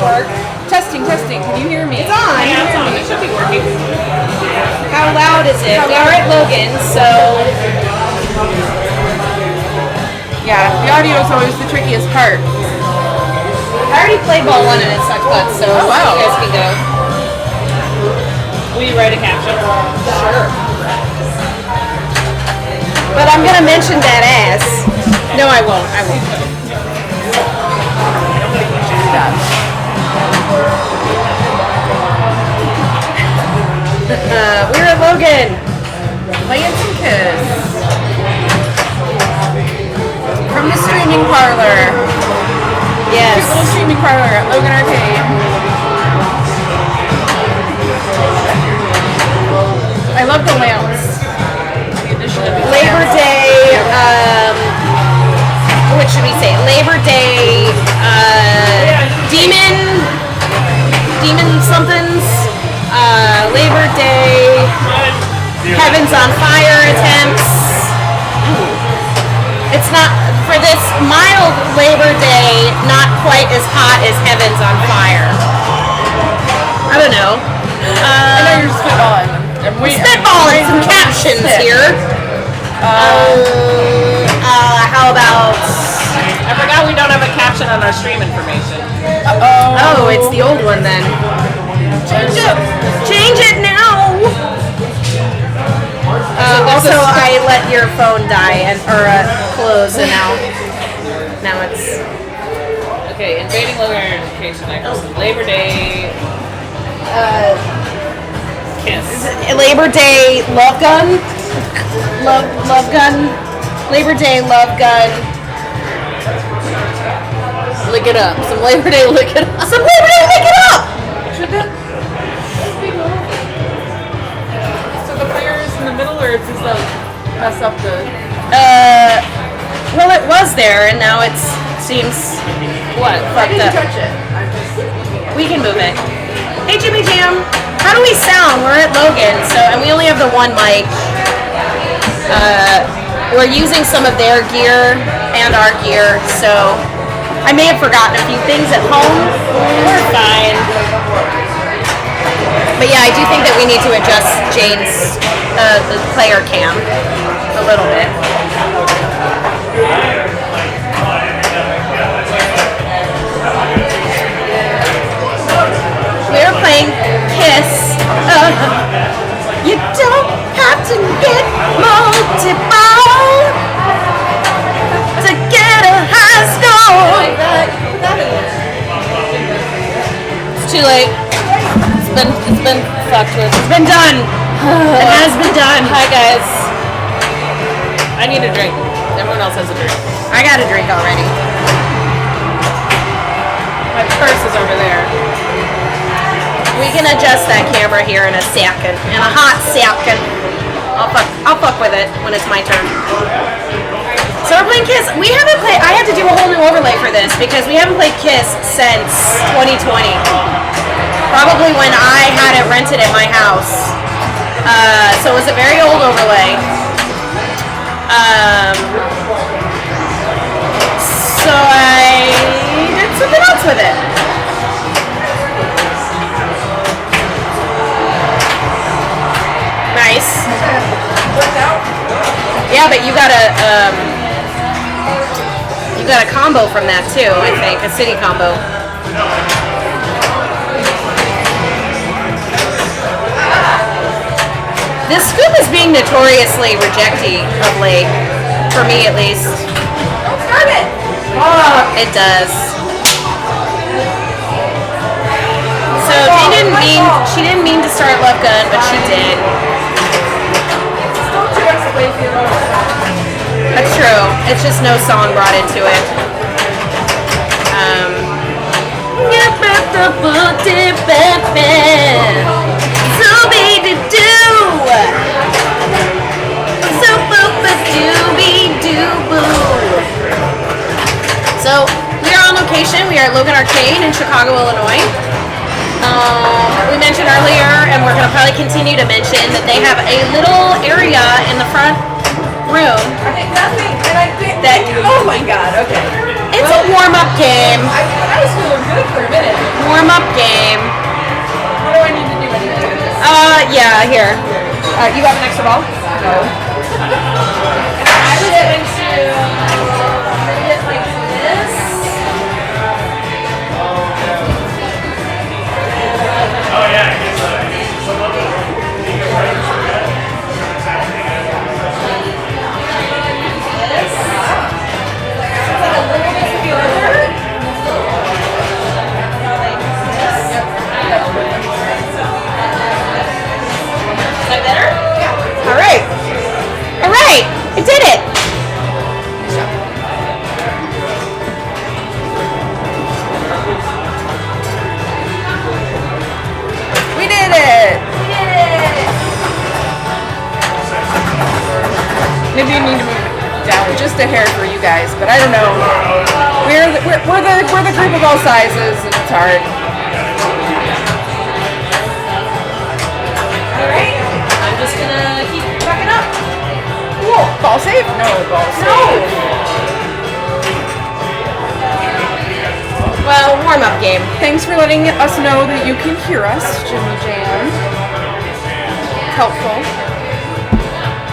work. Testing. Can you hear me? It's on. Yeah, it's on. It should be working. How loud is it? We are at Logan, so... Yeah, the audio is always the trickiest part. I already played ball one and it sucked butt, so Oh, wow. you guys can go. Will you write a caption? Sure. But I'm gonna mention that ass. No, I won't. We're at Logan. Playing some Kiss. From the streaming parlor. Yes. Cute little streaming parlor at Logan Arcade. I love the lamps. The addition of the Labor lamps. Day, what should we say? Labor Day, demon somethings, Labor Day, Heavens on Fire attempts. It's not, for this mild Labor Day, not quite as hot as Heavens on Fire. I don't know. I know you're spitballing. Spitballing some captions here. How about... I forgot we don't have a caption on our stream information. Oh, it's the old one then. Change it now! Also, I let your phone die or close, and now it's... Okay, invading Logan Arcade tonight. Labor Day. Kiss. Labor Day Love Gun? Love Gun? Labor Day Love Gun. Lick it up. Some Labor Day lick it up. Some Labor Day Lick It Up! So the fire is in the middle, or it's just like mess up the... Well, it was there, and now it seems... What? Fucked up. touch it. We can move it. Hey, Jimmy Jam. How do we sound? We're at Logan, and we only have the one mic. We're using some of their gear and our gear, so I may have forgotten a few things at home. We're fine. But yeah, I do think that we need to adjust Jane's the player cam a little bit. We're playing Kiss. You don't have to get multiple to get a high score. It's too late. It's been fucked with. It's been done. It has been done. Hi guys. I need a drink. Everyone else has a drink. I got a drink already. My purse is over there. We can adjust that camera here in a second. In a hot second. I'll fuck with it when it's my turn. So we're playing Kiss. We haven't played. I had to do a whole new overlay for this because we haven't played Kiss since 2020. Probably when I had it rented at my house. So it was a very old overlay. So I did something else with it. Nice. Yeah, but you got a combo from that too, I think, a city combo. This scoop is being notoriously rejecty of late, for me at least. Don't start it! Oh, it does. So she didn't mean to start Love Gun, but she did. That's true. It's just no song brought into it. So we are on location. We are at Logan Arcade in Chicago, Illinois. We mentioned earlier, and we're going to probably continue to mention, that they have a little area in the front room. I think nothing, and I think that. Oh my God! Okay. It's a warm-up game. I was feeling good for a minute. Warm up game. What do I need to do anything with this? Yeah, here. You have an extra ball? No. I was going to bend it like this. Oh yeah, I guess All right. I did it. We did it! Maybe you need to move it down just a hair for you guys, but I don't know. We're the group of all sizes, and it's hard. Alright. I'm just gonna keep fucking up. Cool. Ball save? No, ball save. No. Well, warm up game. Thanks for letting us know that you can hear us, Jimmy Jam. It's helpful.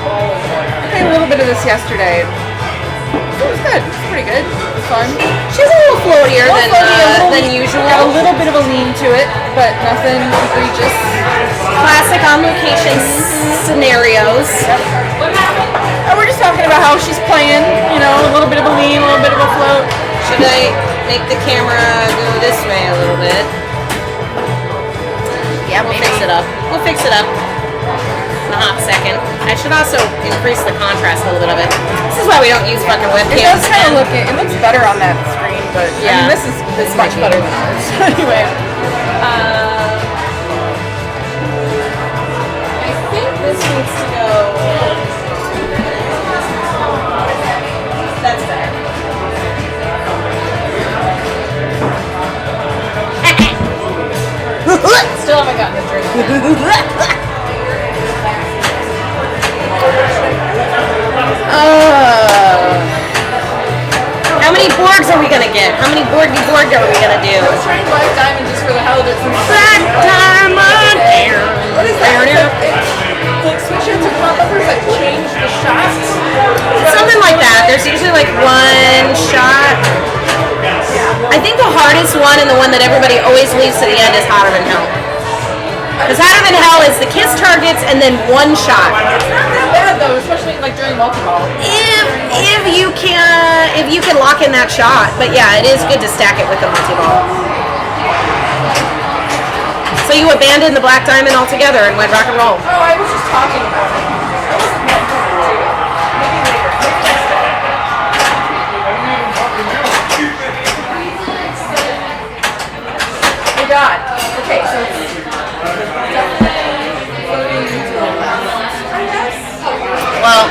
I played a little bit of this yesterday. It was good. It was pretty good. It was fun. She's a little floatier than usual. Got a little bit of a lean to it, but nothing egregious. Classic on location scenarios. We're just talking about how she's playing, you know, a little bit of a lean, a little bit of a float. Should I make the camera go this way a little bit? Yeah, We'll fix it up. We'll fix it up in a hot second. I should also increase the contrast a little bit of it. This is why we don't use fucking It webcams. does kind of look, it looks better on that screen, but I Yeah. mean, this is much better than ours. Anyway. I think this needs to go. That's better. Still haven't gotten a drink. How many Borgs are we gonna get? How many Borg are we gonna do? I was trying Black Diamond just for the hell of it. Black Diamond! What is that? Like switch it to pop uppers that change the shots? Something like that. There's usually like one shot. I think the hardest one and the one that everybody always leaves to the end is Hotter Than Hell. Because Hotter Than Hell is the kiss targets and then one shot. It's not that bad though, especially like during multi-ball. If you can lock in that shot. But yeah, it is good to stack it with the multi-ball. So you abandoned the Black Diamond altogether and went rock and roll. Oh, I was just talking about it. I wasn't meant to do it. Maybe later. Maybe next time. Oh God. Okay, so it's definitely floating into the left, I guess. Well,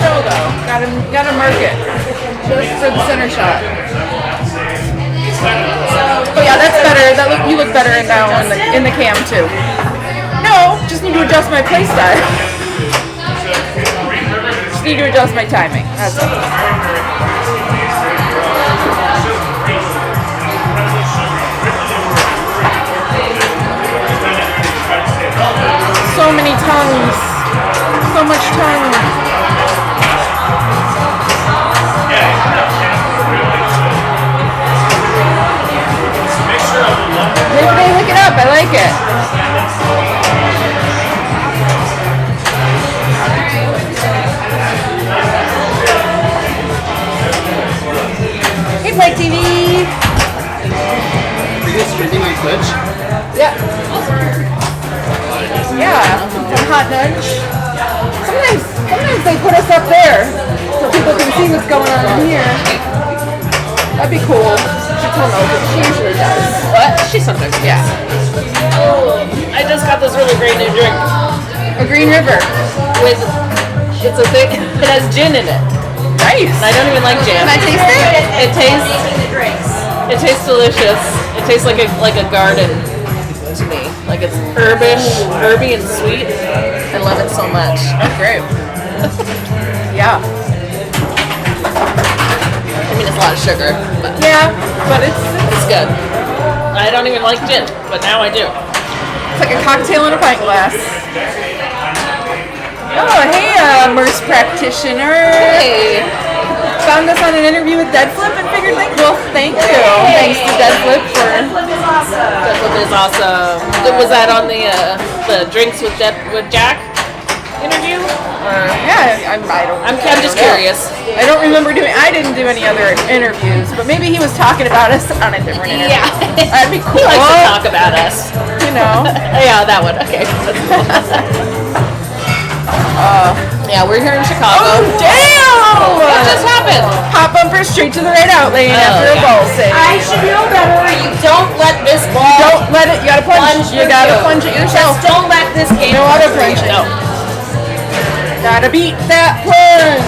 No though. Gotta mark it. Just for the center shot. Oh yeah, that's better. You look better now in the cam too. No, just need to adjust my play style. Just need to adjust my timing. That's all. So many tongues. So much tongue. Labor Day, look it up. I like it. Hey, Play TV. Are you streaming on Twitch? Yeah. Yeah. Some hot nudge. Sometimes they put us up there so people can see what's going on in here. That'd be cool. She told me that she usually does. What? She sometimes does. Yeah. I just got this really great new drink A Green River. with, it's a thing, it has gin in it. Nice. And I don't even like gin. Can I taste it? It tastes delicious. It tastes like a garden to me. Like it's herby and sweet. I love it so much. Great. Yeah. lot of sugar, but Yeah, but it's it's good. I don't even like gin, but now I do. like a cocktail in a pint glass. Oh, hey, Merce practitioner. Hey. Found us on an interview with Deadflip and figured, thank you. Thanks to Deadflip for. That one is awesome. Was that on the drinks with Jack interview? Or Yeah, I don't. I'm just know. curious. I don't remember I didn't do any other interviews, but maybe he was talking about us on a different interview. Yeah. That'd be cool. He likes to talk about us. You know. Yeah, that one. Okay. Yeah, we're here in Chicago. Oh, damn! What just happened? Pop bumper straight to the right out lane after a yeah. ball save. I should know better. You don't let this ball. Don't let it. You gotta plunge. You gotta plunge it yourself. Just don't let this game. No auto plunging. No. Gotta beat that plunge.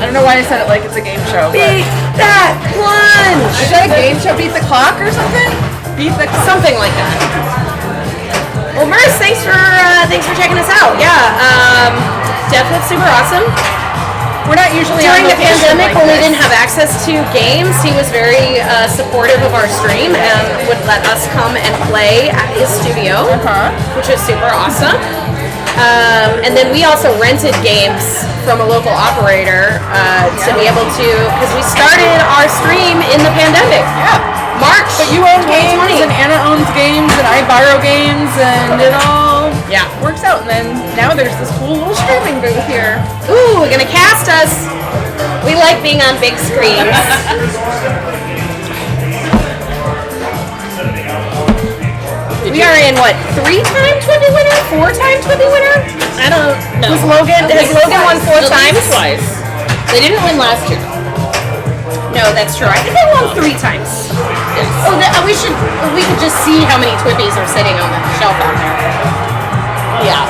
I don't know why I said it like it's a game show. But Beat that plunge. is that a game show? Beat the clock or something? Beat the clock. Something like that. Well, Merce, thanks for checking us out. Yeah, definitely super awesome. We're not usually During on the location pandemic, like when we this. didn't have access to games, he was very supportive of our stream and would let us come and play at his studio, which was super awesome. And then we also rented games from a local operator to be able to, because we started our stream in the pandemic. Yeah. March. But you own 2020. games, and Anna owns games, and I borrow games, and it all Yeah. works out. And then now there's this cool little streaming booth here. Ooh, we're gonna cast us. We like being on big screens. We are in what? 3-time Twippy winner? 4-time Twippy winner? I don't know. Has Logan won 4 At times? least twice. They didn't win last year. No, that's true. I think they won 3 times. Oh, we could just see how many Twippies are sitting on the shelf out there. Yeah.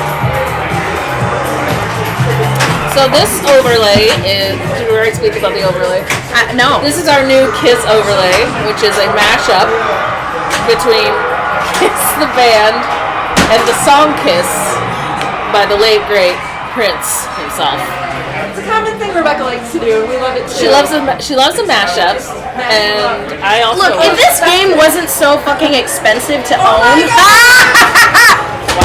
So this overlay is. Did we already speak about the overlay? No. This is our new Kiss overlay, which is a mashup between Kiss the band and the song Kiss by the late great Prince himself. It's a common thing Rebecca likes to do. We love it too. She loves a mashup, and I also Look, if this game wasn't so fucking expensive to own,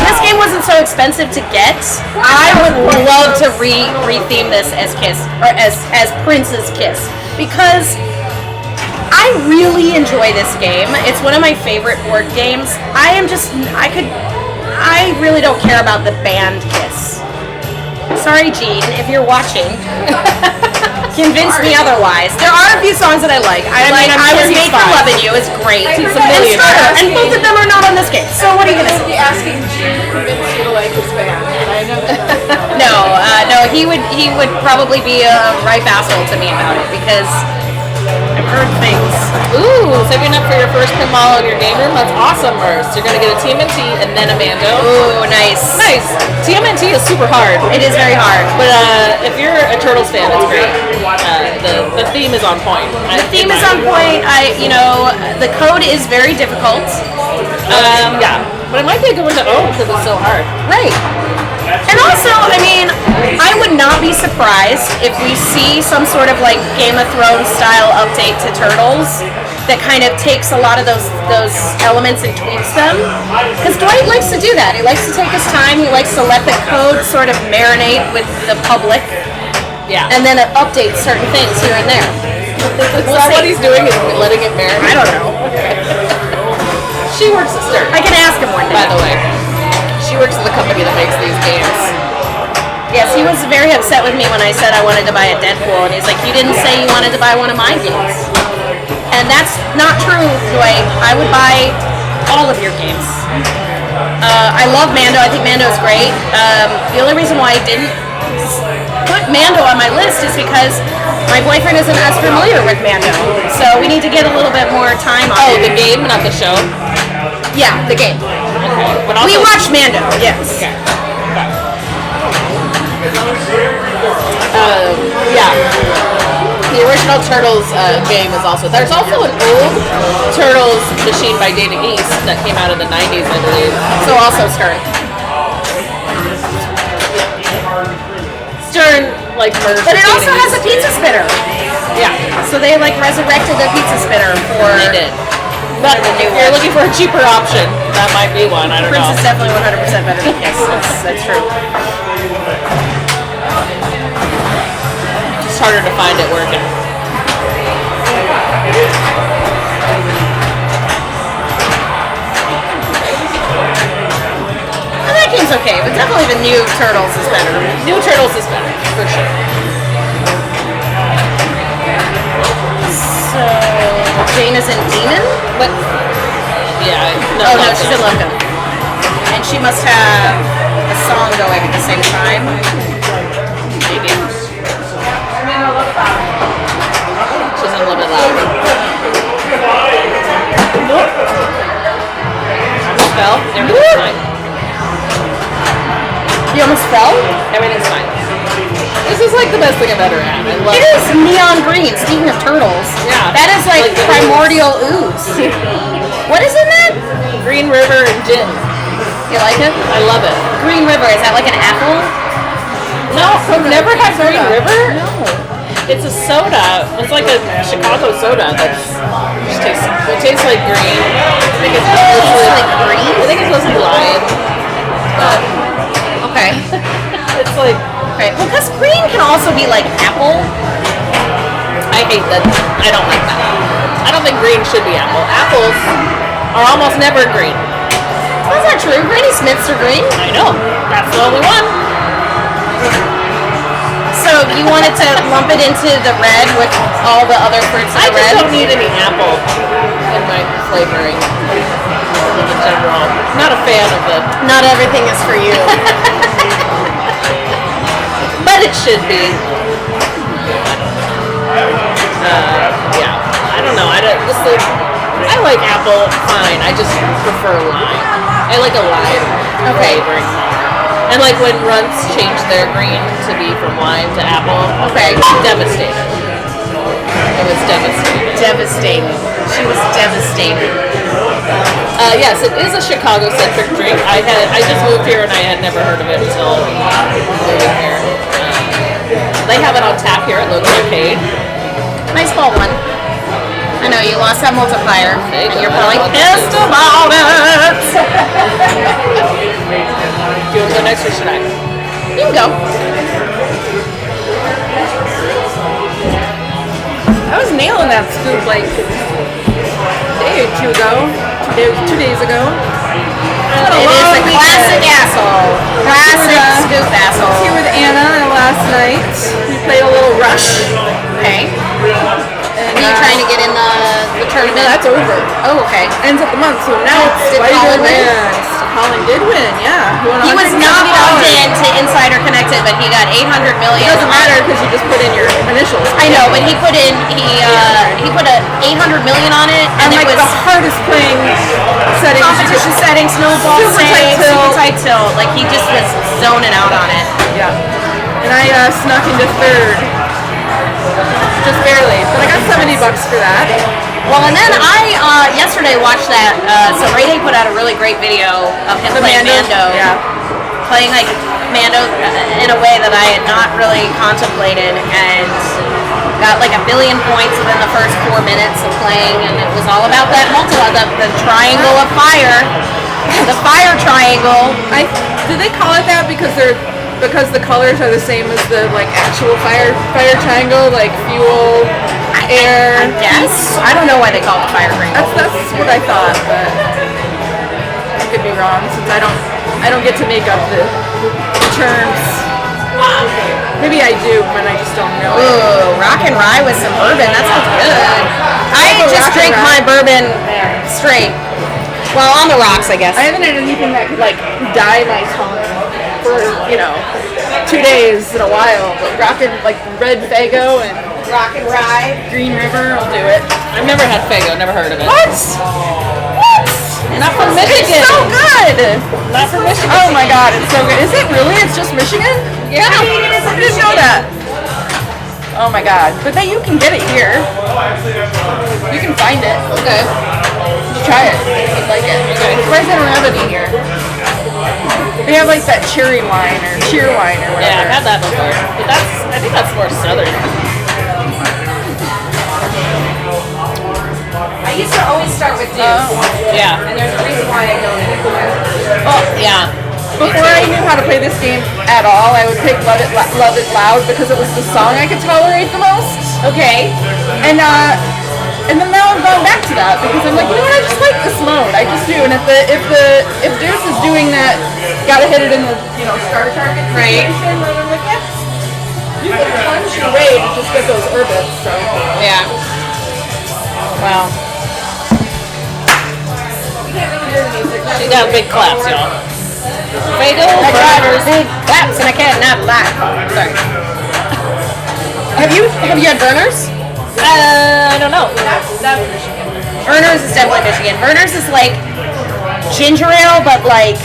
this game wasn't so expensive to get, I would love to retheme this as Kiss, or as Prince's Kiss, because I really enjoy this game. It's one of my favorite board games. I really don't care about the band Kiss. Sorry, Gene, if you're watching. Convince me otherwise. There are a few songs that I like. I Was Made for Loving You is great. He's a And millionaire. Starter, and both of them are not on this game. So what are you gonna say? be asking Gene to convince you to like his band. I know that. No, he would probably be a ripe asshole to me about it because I've heard things. Ooh, saving up for your first pinball in your game room? That's awesome, Merce. You're going to get a TMNT and then a Mando. Ooh, nice. Nice. TMNT is super hard. It is very hard. But if you're a Turtles fan, it's great. The theme is on point. The theme is on point. The code is very difficult. Yeah. But it might be a good one to own because it's so hard. Right. And also, I mean, I would not be surprised if we see some sort of like Game of Thrones style update to Turtles that kind of takes a lot of those elements and tweaks them. Because Dwight likes to do that. He likes to take his time. He likes to let the code sort of marinate with the public, Yeah. and then it updates certain things here and there. Is that what he's doing? Is letting it marinate? I don't know. She works at Stern. I can ask him one day. By the way. She works at the company that makes these games. Yes, he was very upset with me when I said I wanted to buy a Deadpool, and he's like, "You didn't say you wanted to buy one of my games." And that's not true, Dwight. I would buy all of your games. I love Mando. I think Mando is great. The only reason why I didn't put Mando on my list is because my boyfriend isn't as familiar with Mando. So we need to get a little bit more time on Oh, it. the game, not the show? Yeah, the game. Okay. But also, We watched Mando, yes. Okay. Yeah. The original Turtles game is also. There's also an old Turtles machine by Data East that came out in the 90s, I believe. So also Stern. Stern, like, merged But it with also Data has a East. pizza spinner. Yeah. So So they like resurrected the pizza spinner for They did. But the new if you're one. looking for a cheaper option, that might be one. I don't Prince know. is definitely 100% better than Kiss. That's true. It's harder to find it working. And that game's okay, but definitely the new Turtles is better. New Turtles is better, for sure. So Jane is in Demon? But yeah, Oh no, she's in Loco. And she must have a song going at the same time. Maybe. She's in Love It Loud. Fell. Everything's fine. You almost fell? Everything's fine. This is like the best thing I've ever had. I love It it. is neon green, speaking of turtles. Yeah. That is like Like the primordial ooze. What is in that? Green River and gin. You like it? I love it. Green River, is that like an apple? No, I've never had Green River. No. It's a soda. It's like a Chicago soda that's just tastes. It tastes like green. I think it's mostly like green? I think it's mostly lime. But Okay. it's like Okay. Well, because green can also be like apple. I hate that. I don't like that. I don't think green should be apple. Apples are almost never green. That's not true. Granny Smiths are green. I know. That's the only one. So you wanted to lump it into the red with all the other fruits in I the just red? don't need any apple in my flavoring in general. Not a fan of the, Not everything is for you. but it should be. Yeah. I don't know. I like apple fine. I just prefer lime. I like a lime flavoring more. And like when Runts changed their green to be from lime to apple, Okay. devastated. It was devastating. Devastated. She was devastated. Yes, it is a Chicago-centric drink. I just moved here and I had never heard of it until moving here. They have it on tap here at Logan Arcade. Nice ball one. I know you lost that multiplier, There you and go. you're probably That's pissed what about it. Do you want to go next or should I? You can go. I was nailing that scoop like a day or two ago. 2 days ago. It is the classic asshole. Classic scoop Here asshole. with Anna last night. We played a little Rush. Okay. And, Are you trying to get in the No, tournament? that's over. Oh, okay. Ends of the month, so now it's Did why you Colin good win? man. Colin did win, yeah. He was not logged in to Insider Connected, but he got 800 million. It doesn't matter because you just put in your initials. I know, but he put a 800 million on it, and And it like was the hardest playing settings. competition settings, snowball Super tight settings, tilt. super tight tilt. Like he just was zoning out on it. Yeah. And I snuck into third. Just barely. But I got $70 for that. Well, and then I yesterday watched that. So Ray Day put out a really great video of him playing Mando. Yeah. Playing like Mando in a way that I had not really contemplated, and got like 1 billion points within the first 4 minutes of playing, and it was all about that the triangle of fire, the fire triangle. Do they call it that because the colors are the same as the like actual fire triangle, like fuel, air. Yes, I don't know why they call it fire triangle. That's what I thought, but I could be wrong since I don't get to make up the terms. Maybe I do, but I just don't know it. Ooh, rock and rye with some bourbon. That sounds good. I just rock and drink rye. my bourbon straight. Well, on the rocks, I guess. I haven't had anything that could like dye my tongue for 2 days in a while. But rockin' like red Fago and Rock and rye. Green River will do it. I've never had Fago, never heard of it. What? Not from It's Michigan. so good. Not from Michigan. Oh my god, it's so good. Is it really? It's just Michigan? Yeah. I didn't know that. Oh my god. But then you can get it here. You can find it. Okay. Just try it. You'd like it. Okay. Why is there have any here? They have like that cherry wine or cheer wine or whatever. Yeah, I've had that before. But I think that's more southern. with dudes. Yeah. And there's a reason why I don't anymore. Oh, yeah. Before I knew how to play this game at all, I would pick Love It Loud because it was the song I could tolerate the most. Okay. And then now I'm going back to that because I'm like, you know what? I just like this mode. I just do. And if Deuce is doing that, gotta hit it in the star target Right. situation, then I'm like, yeah. You can punch your way to just get those orbits. So Yeah. Wow. She got big claps, y'all. Fago I got drivers. big claps and I cannot lie. Sorry. have you had burners? I don't know. Verner's is definitely Michigan. Verner's is like ginger ale, but like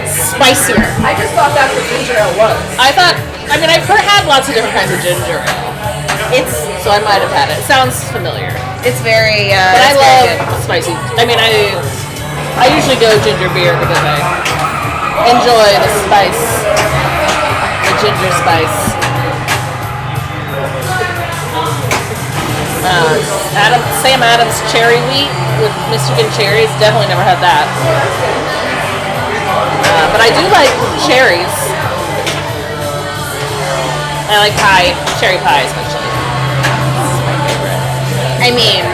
spicier. I just thought that's what ginger ale was. I've had lots of different kinds of ginger ale, It's so I might have had it. Sounds familiar. it's very. But I it's very love good. spicy. I usually go ginger beer because I enjoy the spice, the ginger spice. Sam Adams cherry wheat with Michigan cherries. Definitely never had that. But I do like cherries. I like pie, cherry pie especially. It's my favorite. I mean,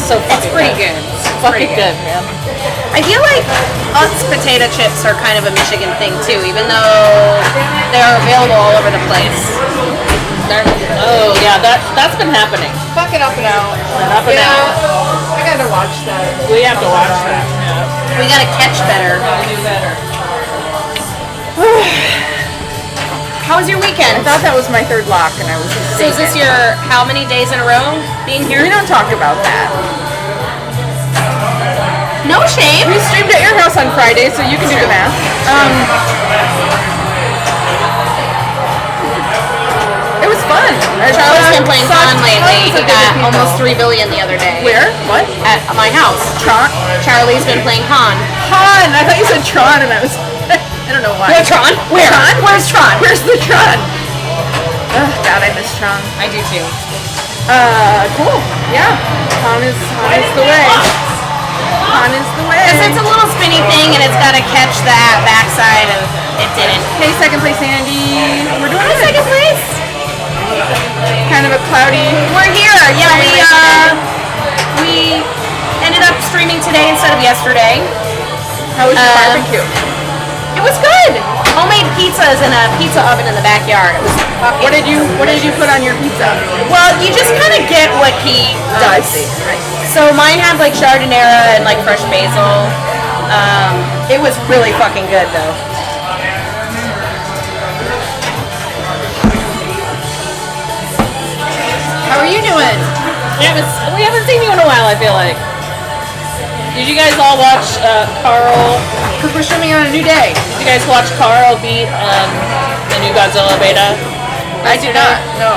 So fucking pretty good. Fucking good, man. I feel like Utz potato chips are kind of a Michigan thing too, even though they're available all over the place. Oh yeah, that's been happening. Fuck it up and out. Up and out. I gotta watch that. We have to watch that. Yeah. We gotta catch better. Do better. How was your I weekend? thought that was my third lock, and I was So is this your how many days in a row being We here? don't talk about that. No shame. We streamed at your house on Friday, so you can do the math. It was fun. Charlie's been playing Con lately. tons He of got different people. almost 3 billion the other day. Where? What? At my house. Tron? Charlie's been playing Con. Tron! I thought you said Tron, and I was... I don't know why. Where Tron? Where? Tron? Where's Tron? Where's the Tron? Oh, God, I miss Tron. I do too. Cool. Yeah. Tron is the way. Tron is the way. Because it's a little spinny thing and it's got to catch that backside and it didn't. Hey, second place, Andy. We're doing Hi, second place. kind of a cloudy... We're here. Yeah, we ended up streaming today instead of yesterday. How was your barbecue? It was good. Homemade pizzas in a pizza oven in the backyard. It was fucking. What did you put on your pizza? Well, you just kind of get what he I does. see. So mine had like giardiniera and like fresh basil. It was really fucking good though. How are you doing? We haven't seen you in a while, I feel like. Did you guys all watch Carl? Because we're streaming on a new day. Did you guys watch Carl beat the new Godzilla beta? I did not. No.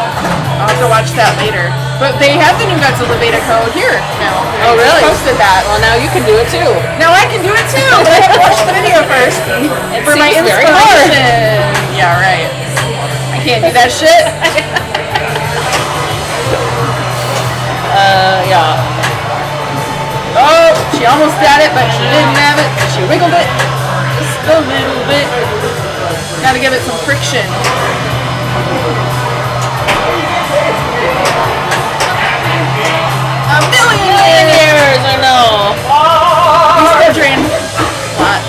I'll have to watch that later. But they have the new Godzilla beta code here now. Oh, really? They posted that. Well, now you can do it too. Now I can do it too, but I have to watch the video first for my seems very inspiration. Yeah, right. I can't do that shit. Yeah. Oh, she almost got it, but she didn't have it. She wiggled it just a little bit. Gotta give it some friction. A million Years, I know. He's still drained. What?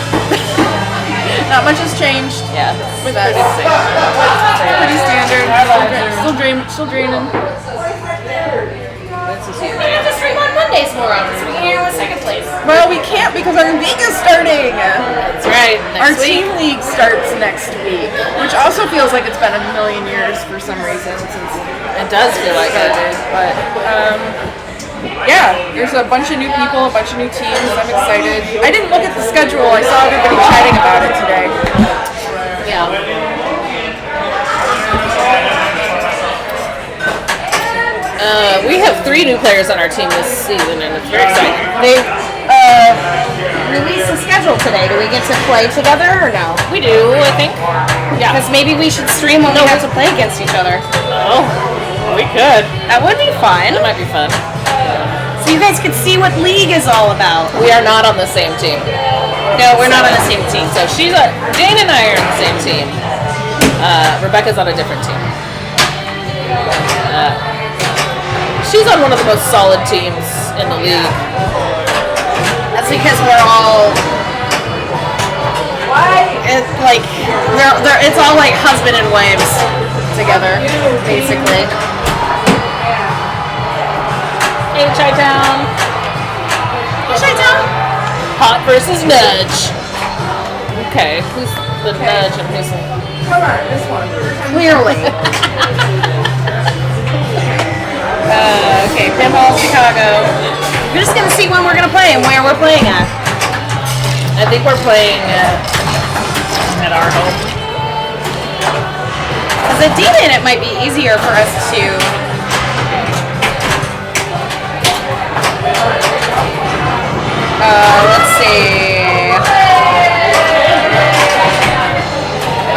Not much has changed. Yeah. With that. Pretty standard. Still draining. We have to stream on Mondays more often, so we can hear with second place. Well, we can't because our league is starting. That's right. Our Next week. team league starts next week, which also feels like it's been a million years for some reason since It does feel like it. started. But yeah, there's a bunch of new people, a bunch of new teams. I'm excited. I didn't look at the schedule. I saw everybody chatting about it today. Yeah. We have 3 new players on our team this season, and it's very exciting. They released a schedule today. Do we get to play together or no? We do, I think. Yeah. Because maybe we should stream when we have to play against each other. Oh, we could. That would be fun. That might be fun. So you guys could see what league is all about. We are not on the same team. No, we're not on the same team. So Jane and I are on the same team. Rebecca's on a different team. She's on one of the most solid teams in the league. That's because we're all it's all like husband and wives together, basically. Hey, Chi-Town. Chi-Town. Hot versus Nudge. Okay, who's the Nudge and who's the... Come on, this one. Clearly. Okay, Pinball Chicago. We're just gonna see when we're gonna play and where we're playing at. I think we're playing at our home. Because at D-Min it might be easier for us to... let's see.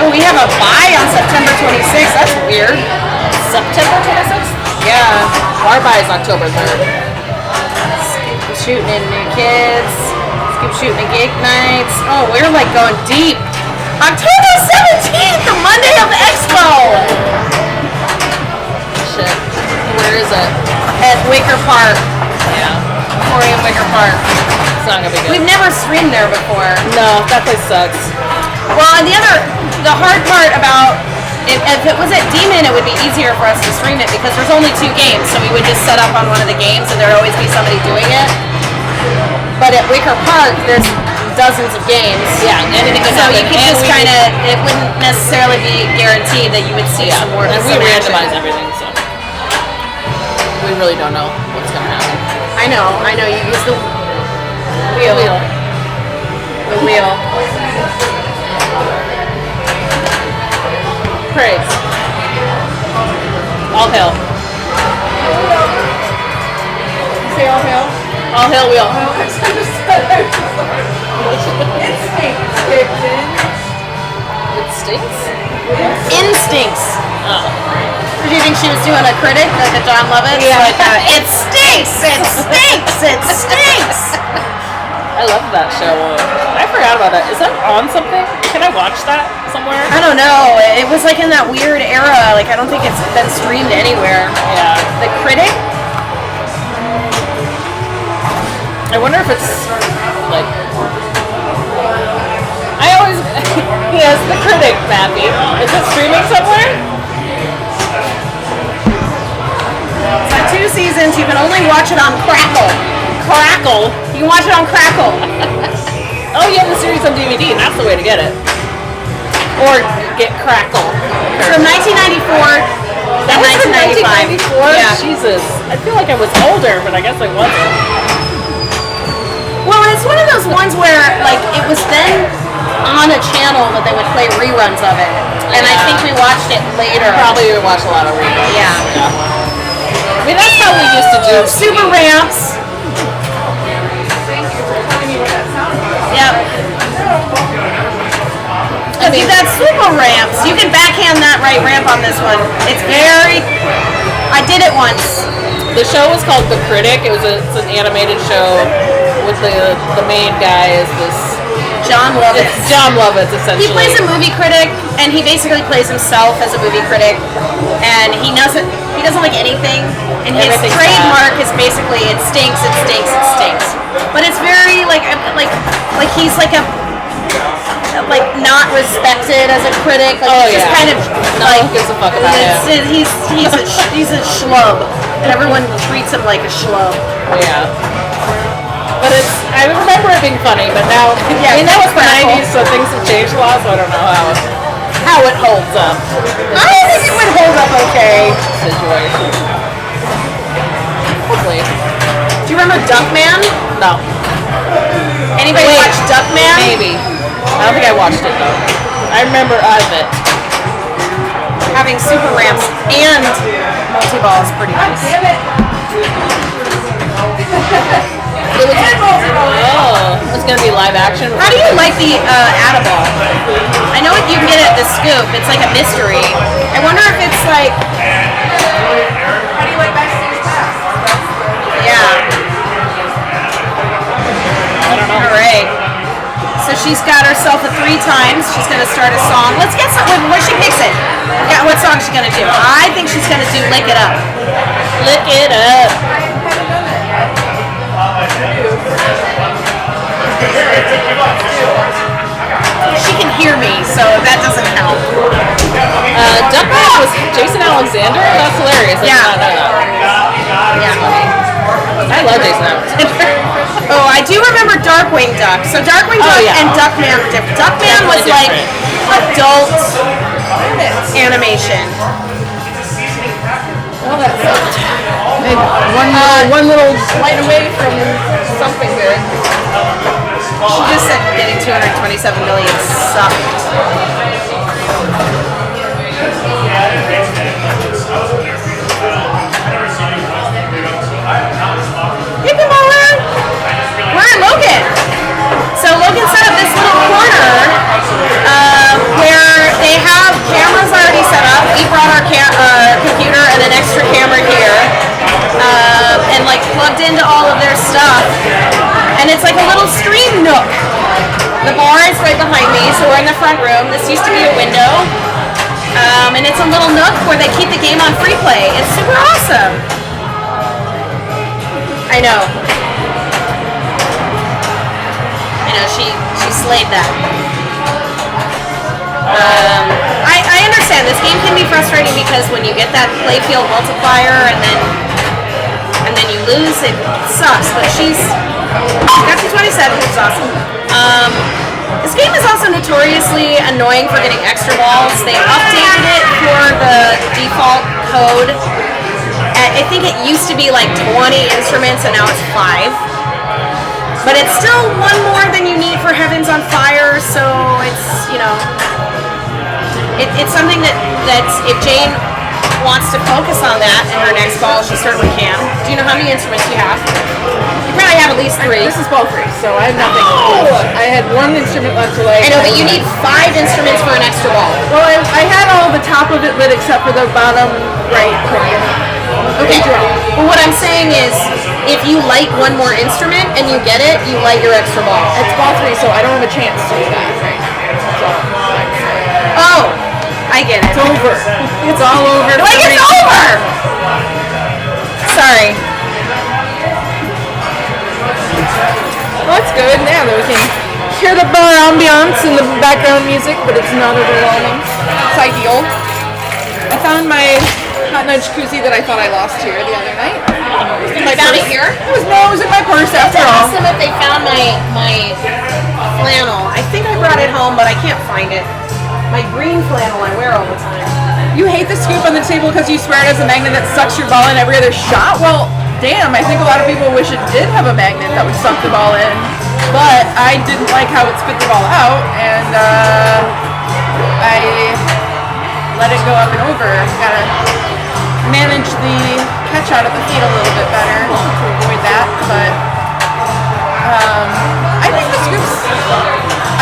Oh, we have a bye on September 26th. That's weird. September 26th? Yeah. Our bye is October 3rd. Scoop shooting in New Kids. Scoop shooting in Geek Nights. Oh, we're like going deep. October 17th, the Monday of Expo. Shit. Where is it? At Wicker Park. Yeah. Aquarium Wicker Park. It's not gonna be good. We've never streamed there before. No, that place sucks. Well, and the hard part about if it was at D-Min, it would be easier for us to stream it because there's only 2 games, so we would just set up on one of the games and there'd always be somebody doing it. But at Wicker Park, there's dozens of games. Yeah, anything could So happen. you could And just we kind of, it wouldn't necessarily be guaranteed that you would see some more. And we some action. randomize everything, so we really don't know what's gonna happen. I know. You use the wheel. The wheel. Praise. All hail. Say all hail. All hail wheel. It stinks? Instincts. Oh. Did you think she was doing a critic, like a John Lovitz? Yeah. Like it stinks! It stinks! It stinks! I love that show. I forgot about it. Is that on something? Can I watch that somewhere? I don't know. It was like in that weird era. Like I don't think it's been streamed anywhere. Yeah. The critic? I wonder if it's like. I always. Yes, the critic, Mappy. Is it streaming somewhere? It's got 2 seasons. You can only watch it on Crackle. Crackle. You can watch it on Crackle. Oh, you have the series on DVD. That's the way to get it. Or get Crackle. From 1994 That to was from 1995. 1994? Yeah. Jesus. I feel like I was older, but I guess I wasn't. Well, it's one of those ones where, like, it was then on a channel that they would play reruns of it. And I Yeah. think we watched it later. Probably would watch a lot of reruns. Yeah. I mean, that's how we used to do Super Ramps. Yep. I mean, See, that's Super Ramps. You can backhand that right ramp on this one. It's very... I did it once. the show was called The Critic. It's an animated show with the main guy is this. John Lovitz. It's John Lovitz, essentially. He plays a movie critic, and he basically plays himself as a movie critic, and he doesn't like anything, and his Everything's trademark is basically it stinks, it stinks, it stinks. But it's very like he's like a not respected as a critic. Like Oh, he's just yeah. kind of No like one gives a fuck about him. he's a schlub, and everyone treats him like a schlub. Yeah. But I remember it being funny, but now, Yeah, I mean, that was the Crackle. 90s, so things have changed a lot, so I don't know how it holds up. I think it would hold up okay. Situation. Hopefully. Do you remember Duckman? No. Anybody Wait. watch Duckman? Maybe. I don't think I watched it, though. I remember of it. Having super ramps and multi-ball is pretty nice. It was gonna be live action. How do you like the Adaball? I know you can get it at the Scoop. It's like a mystery. I wonder if it's like... How do you like backstage pass? Yeah. She's got herself a 3 times. She's gonna start a song. Let's get some. Where she picks it. Yeah, what song she's gonna do? I think she's gonna do "Lick It Up." Lick it up. She can hear me, so that doesn't count. Duckman was Jason Alexander? That's hilarious. I did Yeah. not know that. Yeah. I love Jason Alexander. Oh, I do remember Darkwing Duck. So Darkwing Duck yeah. and Duckman are different. Duckman was like adult animation. Well, that sucked. One little light away from something good. She just said getting 227 million sucked. Hey, Kamala! We're in Logan. So Logan set up this little corner where they have cameras already set up. We brought our computer and an extra camera here, and like plugged into all of their stuff. And it's like a little stream nook. The bar is right behind me, so we're in the front room. This used to be a window. And it's a little nook where they keep the game on free play. It's super awesome. I know. She slayed that. I understand this game can be frustrating because when you get that playfield multiplier and then you lose, it sucks. But she's got 227, which is awesome. This game is also notoriously annoying for getting extra balls. They updated it for the default code. I think it used to be like 20 instruments and now it's 5. But it's still one more than you need for Heavens on Fire, so it's, it's something that if Jane wants to focus on that in her next ball, she certainly can. Do you know how many instruments you have? You probably have at least 3. This is ball 3, so I have nothing. I had 1 instrument left to lay. I know, but you need 5 instruments for an extra ball. Well, I had all the top of it lit except for the bottom right corner. Okay. Well, what I'm saying is, if you light 1 more instrument and you get it, you light your extra ball. It's ball 3, so I don't have a chance to do that right now. That's all I'm saying. Oh, I get it. It's over. It's all over. Like it's over! Sorry. Well, that's good. Yeah, that we can hear the bar ambiance and the background music, but it's not overwhelming. It's ideal. I found my hot nudge koozie that I thought I lost here the other night. You found it here? It was in my purse after I all. asked them if they found my flannel. I think I brought it home, but I can't find it. My green flannel I wear all the time. You hate the scoop on the table because you swear it has a magnet that sucks your ball in every other shot? Well, damn, I think a lot of people wish it did have a magnet that would suck the ball in. But I didn't like how it spit the ball out, and I let it go up and over. Gotta manage the catch out at the feet a little bit better to avoid that, but I think the scoops,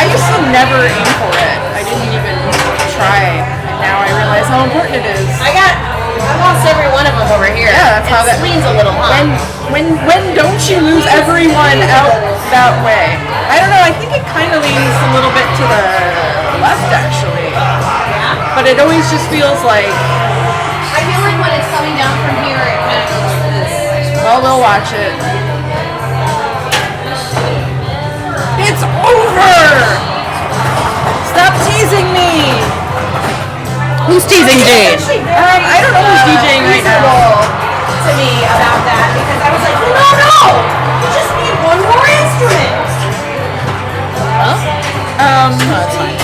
I used to never aim for it. I didn't even try, and now I realize how important it is. I lost every one of them over here. Yeah, that's how that leans a little, huh? When don't you lose everyone out that way? I don't know, I think it kind of leans a little bit to the left actually, but it always just feels like, I feel like when it's coming down from here, it kind of goes like this. well, we'll watch it. It's over! Stop teasing me! Who's teasing Jane? I don't know who's DJing right now. To me about that because I was like, no, you just need 1 more instrument. That's fine.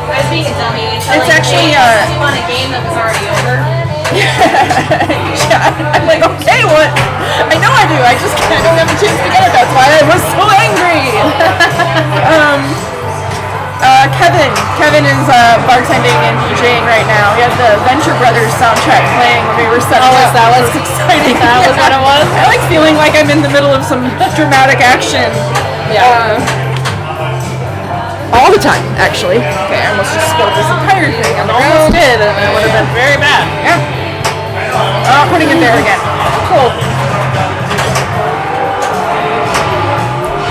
I was being a dummy. It's actually, you want a game that was already over. Yeah, I'm like, okay, what? I know I do. I just don't have a chance to get it. That's why I was so angry. Kevin is bartending and DJing right now. He had the Venture Brothers soundtrack playing when we were setting up. that was exciting. That was what it was? I like feeling like I'm in the middle of some dramatic action. Yeah. All the time, actually. Okay, I almost just spilled this entire thing on the Almost ground. did, and it would have been very bad. Yeah. Putting it there again. Cool.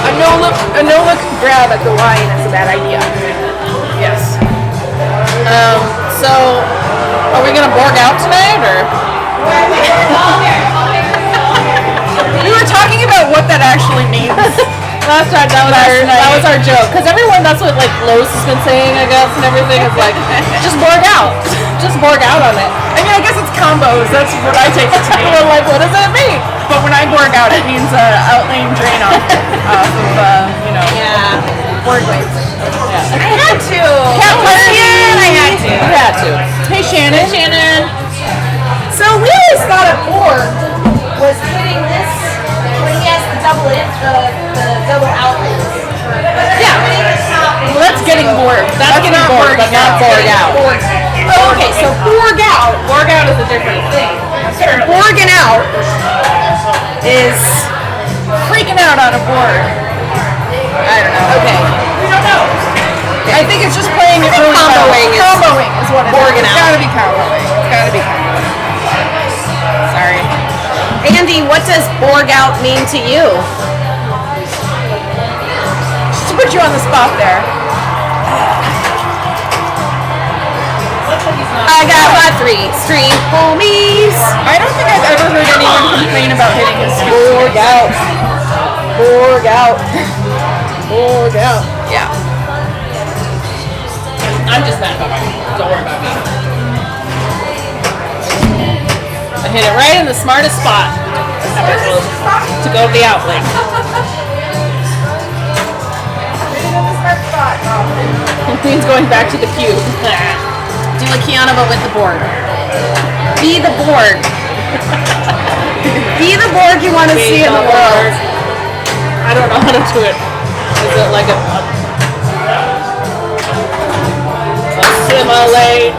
A no-look grab at the wine is a bad idea. Yes. So, are we gonna Borg out tonight, or? We were talking about what that actually means. Last time that was our joke, because everyone, that's what like Lowe's has been saying, I guess, and everything is like, just Borg out, just Borg out on it. I mean, I guess it's combos. That's what I take it to mean. We're like, what does that mean? But when I Borg out, it means outlane drain off of Yeah. Borg waves. I had to. I had to. You had to. Hey, Shannon. Shannon. So we always thought a board was hitting this when he has the double outlets. Yeah. Well, that's getting Borg. That's getting not Borg, but not Borg out. Oh, okay, so Borg out. Borg out is a different thing. Borging out is Freaking out on a board. I don't know. okay. We don't know. I think it's just playing it really comboing is- well. Comboing is what it is. Borging It's out. gotta be comboing. It's gotta be comboing. Sorry. Andy, what does Borg out mean to you? Just to put you on the spot there. I got my 3 street homies. I don't think I've ever heard anyone complain about hitting his Borg out. Borg out. Borg out. Yeah. I'm just mad about me. Don't worry about me. I hit it right in the smartest spot to go to the outlink. It means going back to the cube. Do a Kiana but with the board. Be the board. Be the board you want to see in the world. I don't know how to do it. Is it like a simulate?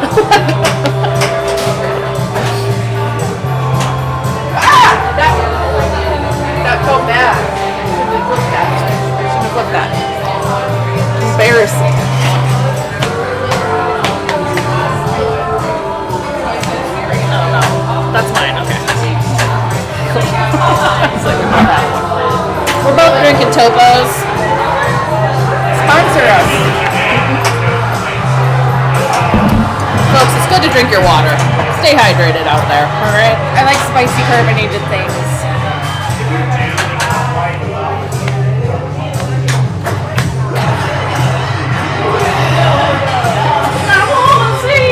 That felt bad. Shouldn't have flipped that. Embarrassing. That's mine, okay. We're both drinking Topos. Sponsor us. Folks, it's good to drink your water. Stay hydrated out there, alright? I like spicy carbonated things.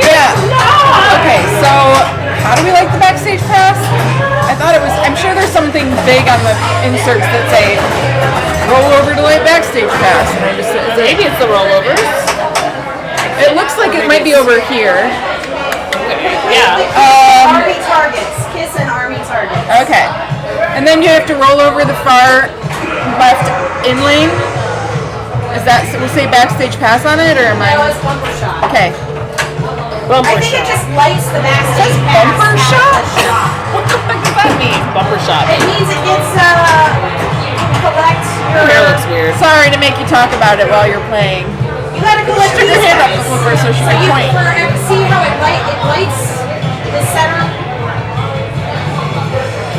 Yeah. Okay, so how do we like the backstage pass? I thought it was, I'm sure there's something big on the inserts that say roll over to light backstage pass. And I just, Maybe it's the rollovers. it looks like it might be over here. Yeah. Army targets. Kiss and army targets. Okay. And then you have to roll over the far left in lane. Is that, we say backstage pass on it, or am I? That was bumper shot. Okay. Bumper I think it shot. just lights the backstage pass. bumper out shot? the shot. What the fuck does that mean? Bumper shot. It means it gets collect Your hair your. looks weird. Sorry to make you talk about it while you're playing. You gotta collect Stick your these hand up guys. before so she So can you point. see how it lights the center.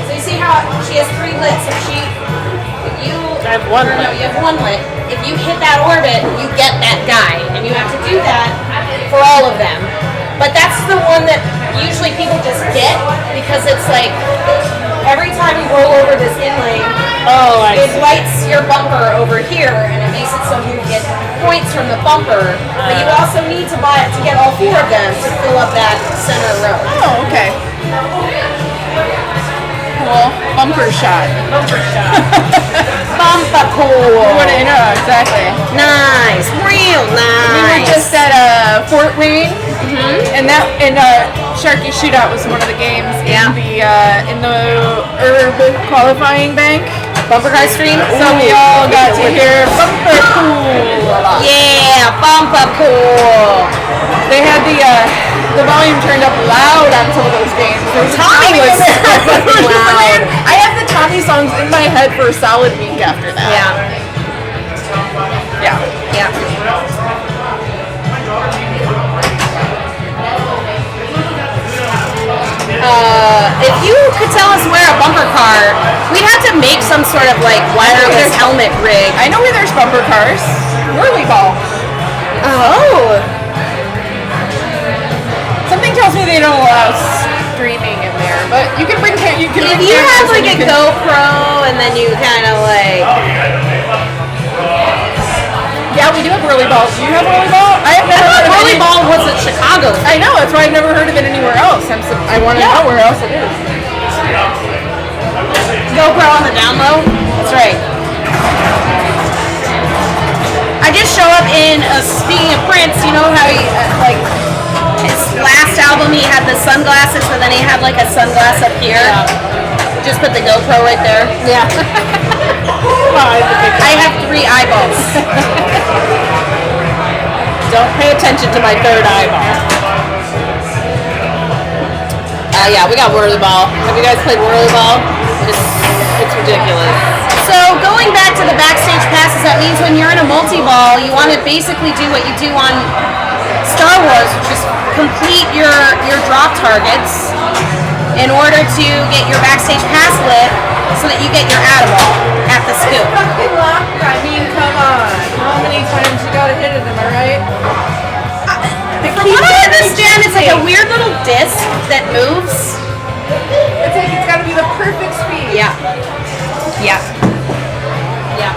So you see how she has 3 lits. If she, if you. I have 1 or no, lit. you have 1 lit. If you hit that orbit, you get that guy, and you have to do that for all of them. But that's the one that usually people just get because it's like every time you roll over this in lane, Oh, I it see. lights your bumper over here, and it makes it so you get points from the bumper. But you also need to buy it to get all 4 of them to fill up that center row. Oh, okay. Cool. Bumper shot. Bumper cool. What do you know? Exactly. Nice, real We were nice. just at Fort Wayne, and Sharky Shootout was one of the games in the Herb qualifying bank. Bumper car stream. So we all got to hear bumper cool a lot. Yeah, bumper cool. They had the volume turned up loud on some of those games. There was a Tommy was in there. fucking loud. I had the Tommy songs in my head for a solid week after that. Yeah, Yeah. yeah. If you could tell us where a bumper car We'd have to make some sort of like wireless helmet rig. I know where there's bumper cars. Whirly ball. Oh. Something tells me they don't allow streaming in there, but you can bring you can. If bring you have cameras like and a you can- GoPro and then you kind of like. Yeah, we do have whirly balls. Do you have whirly ball? I have never heard of Whirly any. ball was in Chicago. I know. That's why I've never heard of it anywhere else. I want to know where else it is. GoPro on the down low. That's right. I just show up in, speaking of Prince, you know how he, like, his last album he had the sunglasses, but then he had like a sunglass up here. Just put the GoPro right there. Yeah. I have 3 eyeballs. Don't pay attention to my third eyeball. Yeah, we got Whirly Ball. Have you guys played Whirly Ball? It's ridiculous. So going back to the backstage passes, that means when you're in a multi-ball, you want to basically do what you do on Star Wars, which is complete your drop targets in order to get your backstage pass lit so that you get your Adderall at the scoop. I mean, come on. How many times you gotta hit it? Am I right? From what I understand, it's like a weird little disc that moves. It's gotta be the perfect speed. Yeah. Yeah. Yeah.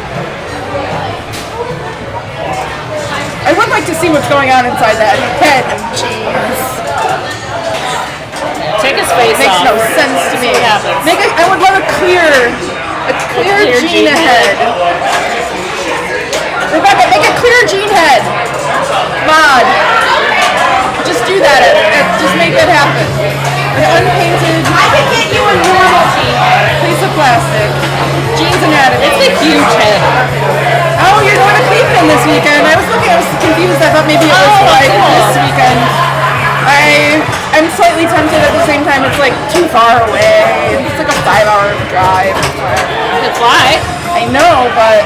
I would like to see what's going on inside that head. Jeez. Take his face Makes off. no sense to me. See what happens. I would love a clear clear Gene Gene head. Rebecca, make a clear Gene head. Come on. Just do that. Just make that happen. An unpainted I could get you a normal Gene. piece of plastic. Gene's anatomy. It's a huge head. Oh, you're going to Cleveland this weekend. I was confused. I thought maybe it was like this weekend. I'm slightly tempted at the same time. It's like too far away. It's like a 5-hour drive. You can fly. I know, but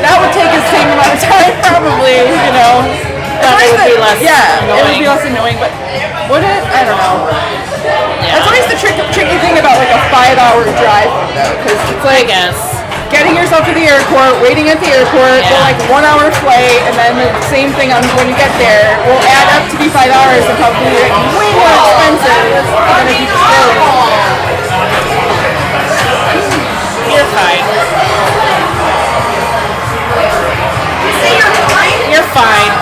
that would take the same amount of time probably, you know. But it would be less it would annoying. be less annoying, but would it? I don't know. Yeah. That's always the tricky thing about like a 5-hour drive though, because it's I like guess. getting yourself to the airport, waiting at the airport, Yeah. then like 1-hour flight, and then the same thing on when you get there will add up to be 5 hours and probably like way more expensive than if you just drove. You're fine. You say you're fine? You're fine.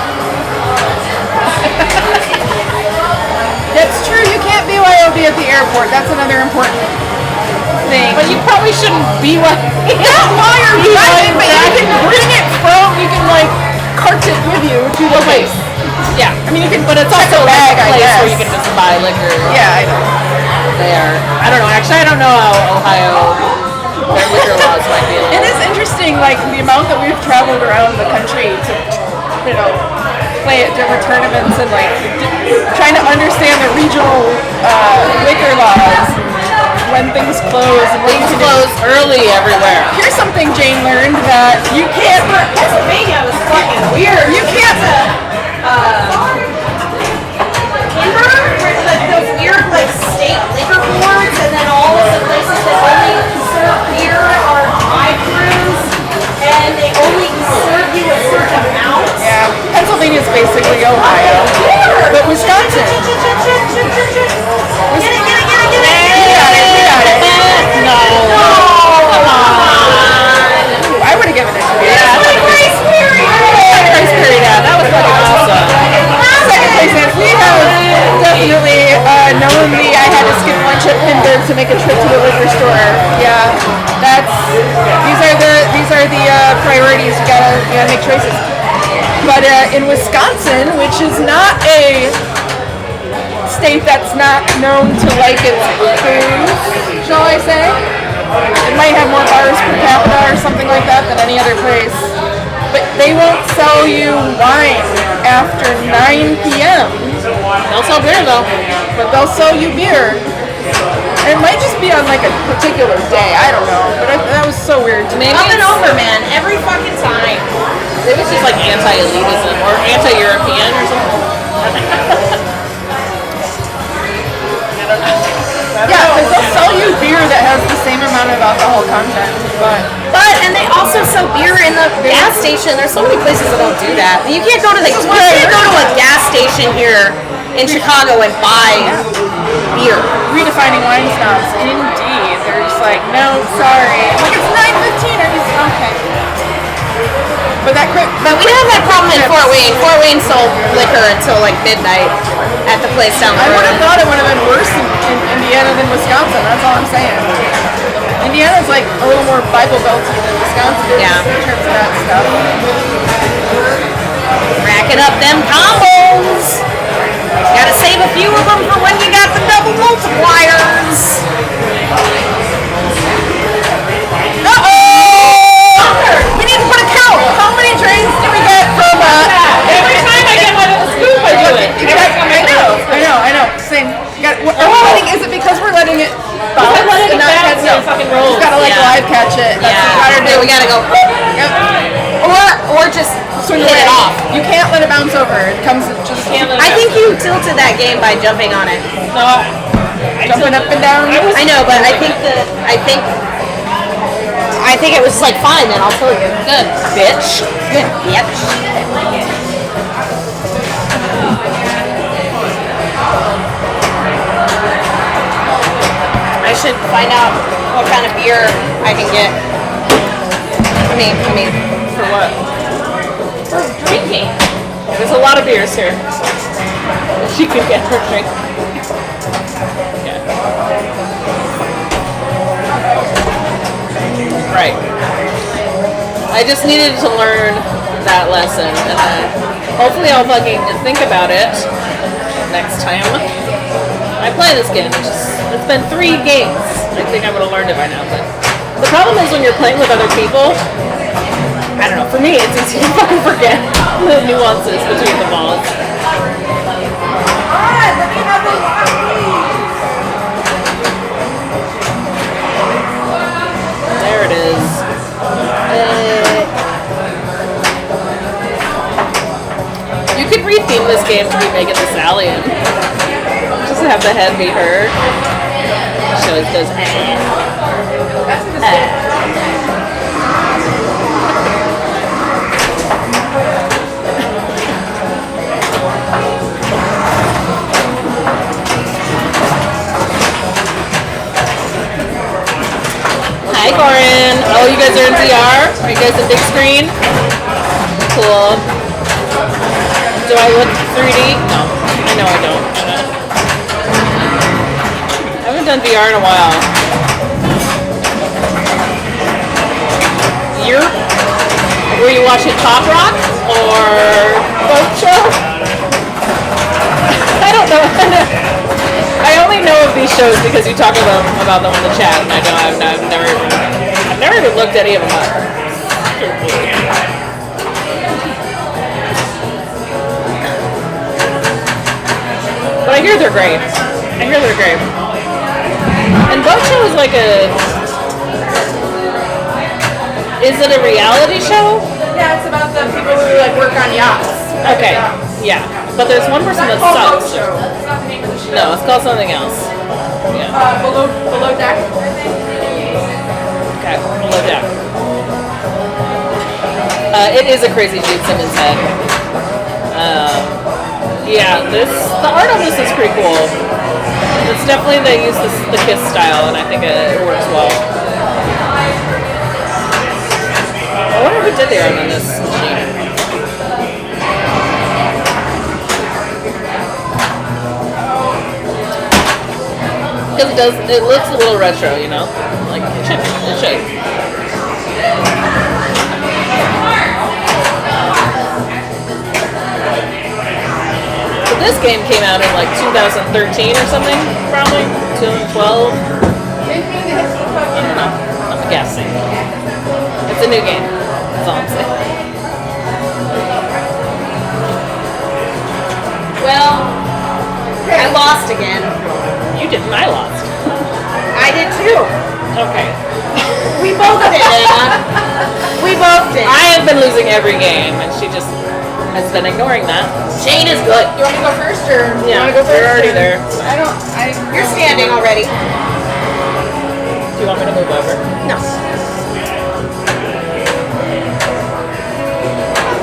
That's true. You can't BYOB at the airport. That's another important thing. But you probably shouldn't be like Not while you're driving, but you can bring it from. You can like cart it with you to the place. Yeah. I mean, you can. But it's check also a bag, like a I place guess. where you can just buy liquor Yeah, I know. there. I don't know. Actually, I don't know how Ohio their liquor laws might be. It is interesting, like the amount that we've traveled around the country to, play at different tournaments and like trying to understand the regional liquor laws when things close and what you Things can do. close early everywhere. Here's something Jane learned that you can't. Pennsylvania was fucking Weird. You can't. Denver, where those weird like state liquor boards, and then all of the places that only serve beer are drive-throughs, and they only serve you a certain amount. Yeah, Pennsylvania's basically Ohio, but Wisconsin. Get it, get it, get it, get it. We got it. No. Come on. I would have given it to you. Yeah. Grace period. Grace period. Yeah, that was fucking awesome. Second place, and we have definitely knowingly I had to skip lunch at Pinberg to make a trip to the liquor store. Yeah, these are the priorities. You gotta make choices. But in Wisconsin, which is not a state that's not known to like its booze, shall I say? It might have more bars per capita or something like that than any other place. But they won't sell you wine after 9 p.m. They'll sell beer though. But they'll sell you beer. It might just be on like a particular day. I don't know. But that was so weird to me. Maybe Up and it's- over, man. Every fucking time. It was just like anti-elitism or anti-European or something. Yeah, because they'll sell you beer that has the same amount fun about the whole content, but and they also sell beer in the gas station. There's so many places that don't do that. You can't go to a gas station here in Chicago and buy beer. redefining wine snobs. Indeed, they're just like, no, sorry. I'm like, it's 9:15. Are you okay? But that quick. But we didn't have that problem in Fort Wayne. Fort Wayne sold liquor until like midnight at the place down the I road. would have thought it would have been worse in Indiana than Wisconsin. That's all I'm saying. Indiana's like a little more Bible belty than Wisconsin is in terms of that stuff. Racking up them combos. Gotta save a few of them for when you got the double multipliers. We need to put a count. How many drinks do we get from Every time I get one of the scoop, I do it. I know. Same. Is it because we're letting it bounce? We're letting it and not bounce catch and it fucking rolls. Just gotta live catch it. That's what you gotta do. We gotta go. Yep. Or just Swing hit it off. You can't let it bounce over. It comes just Can't let it I go. think you tilted that game by jumping on it. No, jumping up and down. I know, but I think it was like fine then, I'll tell you. good, bitch. Good bitch. I should find out what kind of beer I can get. I mean, For what? For drinking. There's a lot of beers here. She could get her drink. Yeah. Right. I just needed to learn that lesson, and then hopefully I'll fucking think about it next time I play this game. It's been 3 games. I think I would have learned it by now, but the problem is when you're playing with other people, I don't know, for me it's easy to fucking forget the nuances between the balls. There it is. You could retheme this game to be Megan Thee Stallion. Just have the head be her. She always does. Hi, Corin. Oh, you guys are in VR? Are you guys in big screen? Cool. Do I look 3D? No. I know I don't. I haven't done VR in a while. Were you watching Pop Rock or Boat Show? I don't know. I only know of these shows because you talk about them in the chat, and I've never even looked any of them up. But I hear they're great. And Boat Show is like is it a reality show? Yeah, it's about the people who like work on yachts. Okay, yeah. But there's one person that sucks. Show. It's not the name of the show. No, it's called something else. Yeah. Below Deck. Okay, below deck. It is a crazy Gene Simmons head. Yeah, the art on this is pretty cool. It's definitely, they use the Kiss style, and I think it works well. I wonder who did the art on this machine. Because it looks a little retro, you know? Like, it should. But this game came out in like 2013 or something, probably 2012. I don't know. I'm guessing. It's a new game. That's all I'm saying. Well, I lost again. You didn't. I lost. I did too. Okay. We both did, Anna. We both did. I have been losing every game, and she just has been ignoring that. Shane is good. You want me to go first, or you Yeah, want to go first? you're already there. I don't. You're standing already. Do you want me to move over? No.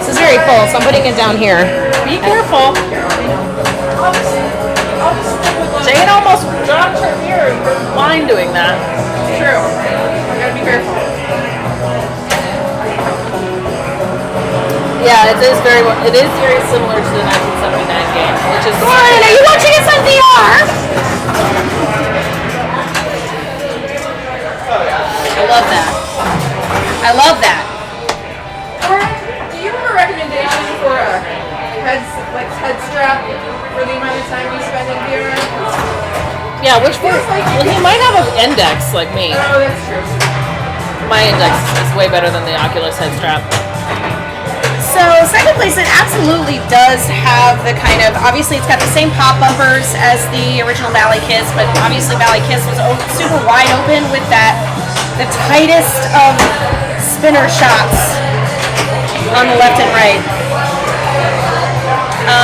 This is very full, so I'm putting it down here. Be careful. Jane almost dropped her beer in her line doing that. True. I gotta be careful. Yeah, it is very similar to the 1979 game, which is. Lauren, are you watching us on VR? I love that. I love that. Do you have a recommendation for a head strap for the amount of time you spend in VR? Yeah, which one? Well, he might have an index like me. Oh, that's true. My index is way better than the Oculus head strap. So Second Place, it absolutely does have the kind of, obviously it's got the same pop bumpers as the original Valley Kiss, but obviously Valley Kiss was super wide open with that, the tightest of spinner shots on the left and right.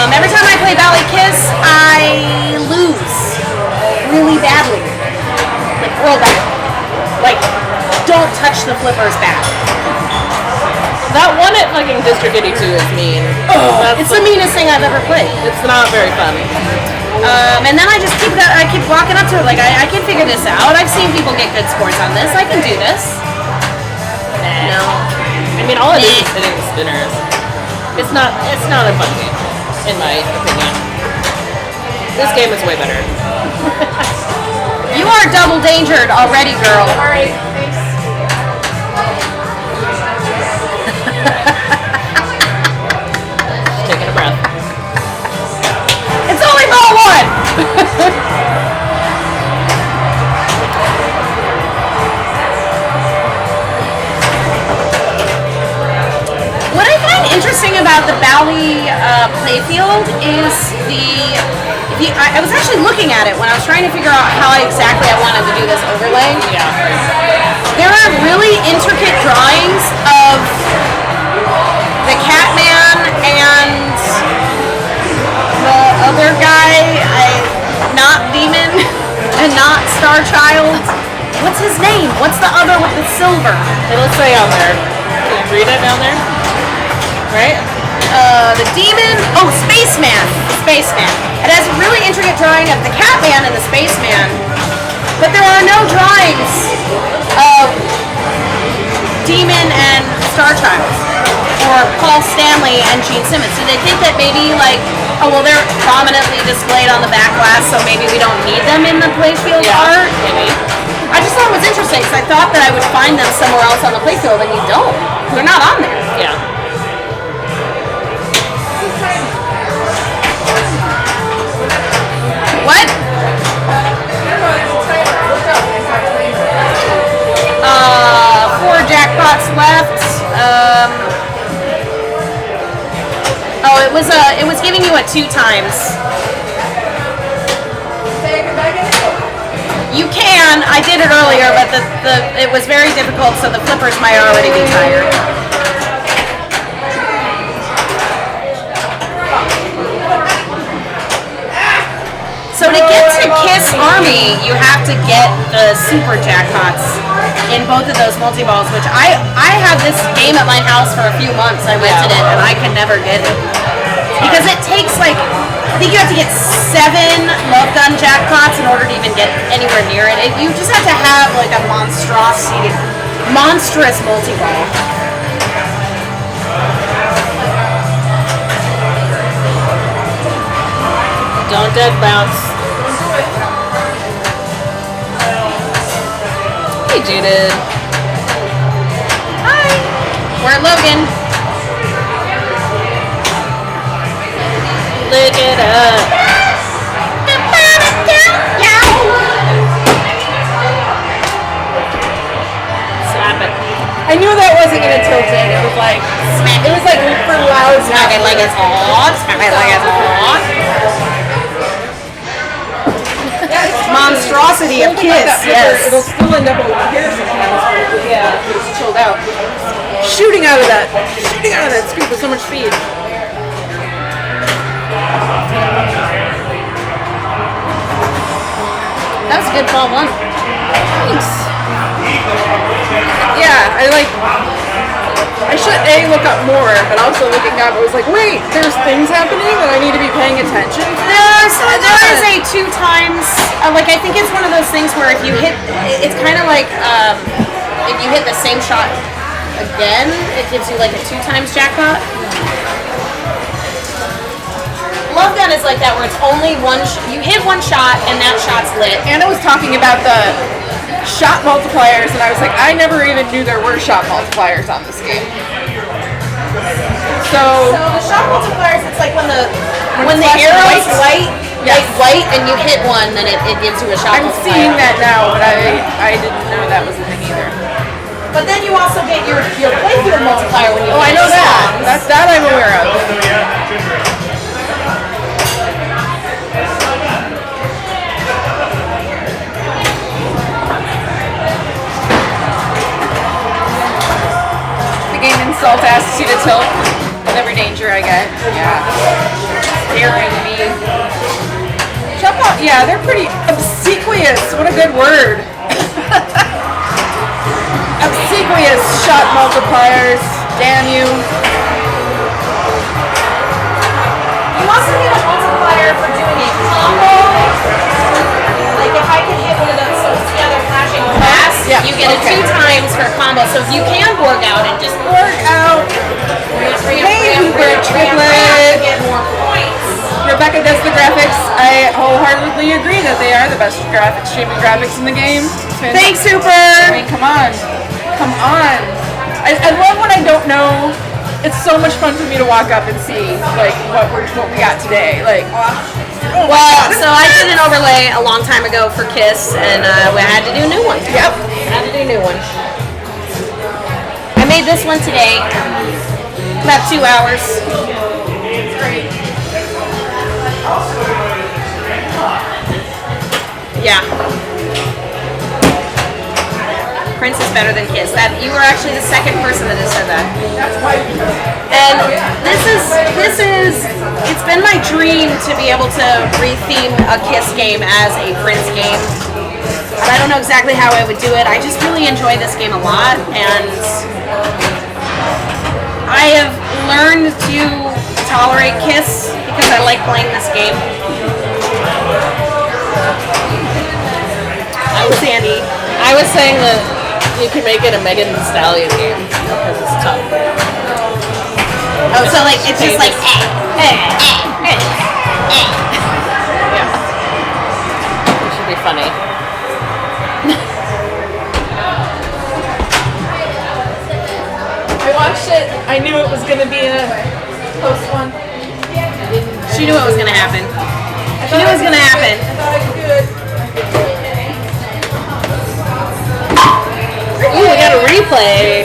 Every time I play Valley Kiss, I lose really badly. Like real bad. Like, don't touch the flippers back. That one at fucking District 82 is mean. It's the meanest thing I've ever played. It's not very fun. And then I just keep walking up to it like I can figure this out. I've seen people get good scores on this. I can do this. No. I mean, all it is hitting the spinners. It's not a fun game, in my opinion. This game is way better. You are double dangered already, girl. All right, thanks. Taking a breath. It's only ball one. What I find interesting about the Bally playfield is I was actually looking at it when I was trying to figure out how exactly I wanted to do this overlay. Yeah. There are really intricate drawings of the Catman and the other guy, not Demon and not Star Child. What's his name? What's the other with the silver? It looks like on there. Can you read it down there? Right? The Demon. Oh, Spaceman. Spaceman. It has a really intricate drawing of the Catman and the Spaceman, but there are no drawings of Demon and Star Child or Paul Stanley and Gene Simmons. Do they think that maybe they're prominently displayed on the back glass, so maybe we don't need them in the playfield art? Maybe. I just thought it was interesting because I thought that I would find them somewhere else on the playfield, and you don't. They're not on there. Yeah. What? 4 jackpots left. It was giving you a 2 times. You can. I did it earlier, but it was very difficult, so the flippers might already be tired. So to get to Kiss Army, you have to get the super jackpots in both of those multi-balls, which I had this game at my house for a few months. I rented it, and I could never get it. Because it takes I think you have to get 7 Love Gun jackpots in order to even get anywhere near it. You just have to have a monstrous multi-ball. Don't dead bounce. Hey, Jaded. Hi. We're at Logan. Lick it up. Slap it. I knew that wasn't gonna tilt it. It was for loud. Smack it like it's hot. Smack it like it's hot. Monstrosity of Kiss, yes. It'll still end up over here sometimes. Yeah, it's chilled out. Shooting out of that scoop with so much speed. That was a good ball one. Thanks. I should look up more, but also looking up, I was like, wait, there's things happening that I need to be paying attention to. There is a 2 times, like I think it's one of those things where if you hit, it's kind of like if you hit the same shot again, it gives you like a 2 times jackpot. Love Gun is like that where it's only one, you hit one shot and that shot's lit. Anna was talking about the shot multipliers, and I was like, I never even knew there were shot multipliers on this game. So the shot multipliers, it's like when the flash arrow's white. Yes. white and you hit one, then it gives you a shot I'm multiplier. seeing that now, but I didn't know that was a thing either. But then you also get your playthrough multiplier when you Oh, I know finish that. songs. That I'm aware of. The game Insult asks you to tilt with every danger I get. Yeah. Daring me. Jump out. Yeah, they're pretty obsequious. What a good word. Obsequious shot multipliers. Damn you. You also get a multiplier for doing a combo. Like if I can hit one of those, so it's the other flashing glass, Yeah, you get okay. it 2 times for a combo. So if you can work out and just Work out. Hey, Hooper Triplet. to get more points. Rebecca does the graphics. I wholeheartedly agree that they are the best streaming graphics in the game. Thanks, I Super. mean, come on. Come on. I love when I don't know. It's so much fun for me to walk up and see like what we got today. Like, oh my Well, God. so I did an overlay a long time ago for Kiss, and we had to do a new one. Yep. I had to do a new one. I made this one today. About 2 hours. Yeah. Prince is better than Kiss. That you were actually the second person that has said that. And this is it's been my dream to be able to retheme a Kiss game as a Prince game. But I don't know exactly how I would do it. I just really enjoy this game a lot, and I have learned to tolerate Kiss because I like playing this game. Sandy. I was saying that you can make it a Megan Thee Stallion game because it's tough. Oh, so like it's just like Yeah. It should be funny. I watched it. I knew it was gonna be a close one. she knew it was gonna happen. She knew it was gonna happen. I thought I could do it. Ooh, we got a replay.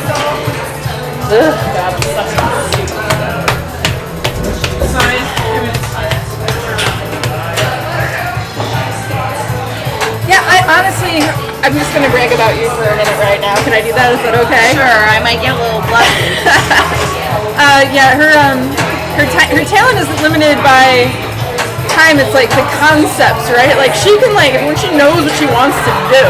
Ugh, God, I'm sucking. Sorry. Yeah, I'm just gonna brag about you for a minute right now. Can I do that? Is that okay? Sure, I might get a little bluffy. Yeah, her talent isn't limited by time. It's like the concepts, right? Like she can when she knows what she wants to do,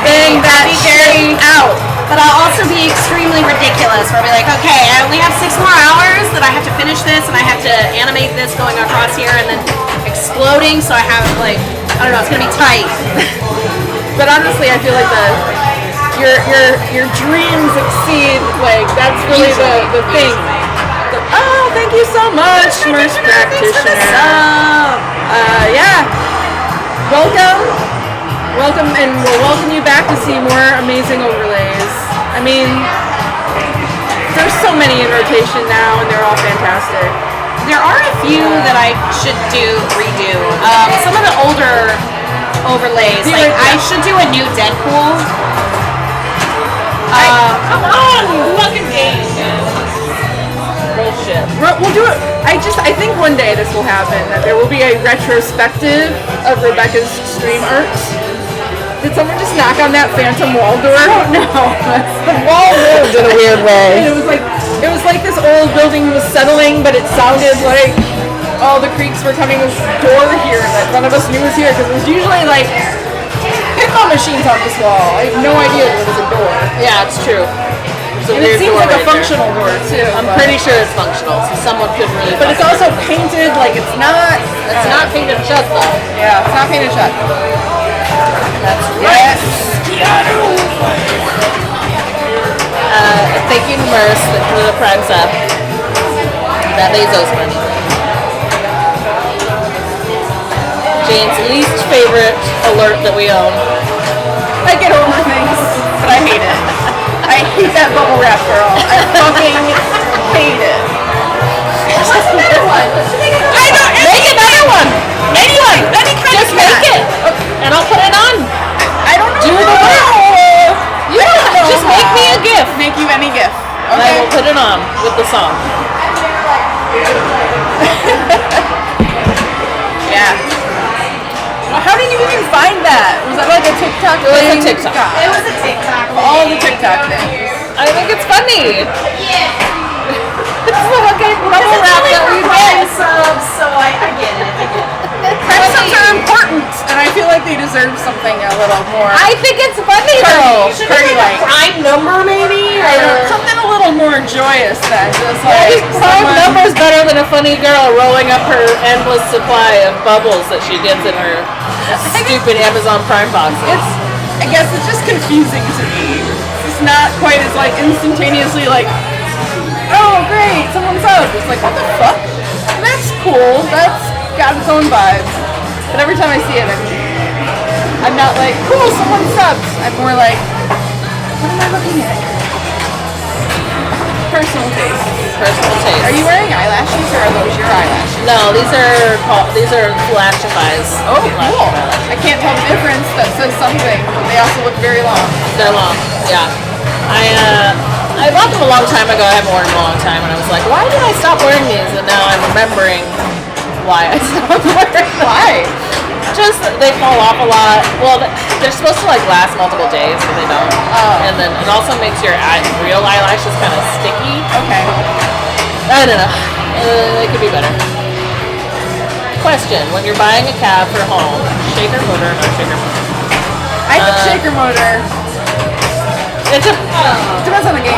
bang that shit out. But I'll also be extremely ridiculous where I'll be like, okay, I only have 6 more hours that I have to finish this, and I have to animate this going across here and then exploding, so I have I don't know, it's gonna be tight. But honestly, I feel like your dreams exceed. That's really the thing. Oh, thank you so much, Merch Practitioner. Yeah. Welcome, and we'll welcome you back to see more amazing overlays. I mean, there's so many in rotation now, and they're all fantastic. There are a few that I should redo. Some of the older overlays, I should do a new Deadpool. Come on, you fucking game. Bullshit. We'll do it. I think one day this will happen. That there will be a retrospective of Rebecca's stream arcs. Did someone just knock on that phantom wall door? I don't know. The wall moved in a weird way. And it was like this old building was settling, but it sounded like all the creaks were coming door here that none of us knew was here because it was usually like pinball machines on this wall. I have no idea there was a door. Yeah, it's true. There's a And it weird seems door like a right there. functional door too. I'm but- pretty sure it's functional, so someone could really. But it's also painted like it's not. It's not painted shut though. Yeah, it's not painted shut. That's Yes. Thank you to Merce for the prime sub. That Bezos money. Jane's least favorite alert that we own. I get over things, but I hate it. I hate that bubble wrap, girl. I fucking hate it. I don't. Make another one! Make one! Any kind Just of make cat. it! And I'll put it on. I don't know. Do the work. You don't know. Just make me a gift. Make you any gift. And I Okay. will put it on with the song. Yeah. Well, how did you even find that? Was that like a TikTok It was a thing? TikTok. God. It was a TikTok. All the TikTok things. I think it's funny. It's the fucking bubble It's wrap only that for we prime made. subs, so I get it. Prime subs are important, and I feel like they deserve something a little more. I think it's funny though. Should be like Prime number, maybe? I don't- something a little more joyous than just like Prime someone- number's better than a funny girl rolling up her endless supply of bubbles that she gets in her stupid Amazon Prime boxes. I guess it's just confusing to me. It's not quite as like instantaneously like, oh great, someone subbed. It's like, what the fuck? That's cool. That's got its own vibe. But every time I see it, I'm not like, cool, someone subs. I'm more like, what am I looking at? Personal taste. Personal taste. Are you wearing eyelashes or are those your eyelashes? No, these are Flashifies. Oh, cool. I can't tell the difference. That says something, but they also look very long. They're long. Yeah. I bought them a long time ago. I haven't worn them in a long time, and I was like, why did I stop wearing these? And now I'm remembering why I stopped wearing them. Why? Just they fall off a lot. Well, they're supposed to like last multiple days, but they don't. Oh. And then it also makes your real eyelashes kind of sticky. Okay. I don't know. They could be better. Question: when you're buying a cab for home, shaker motor or no shaker motor? I have a shaker motor. It just, Depends on the game.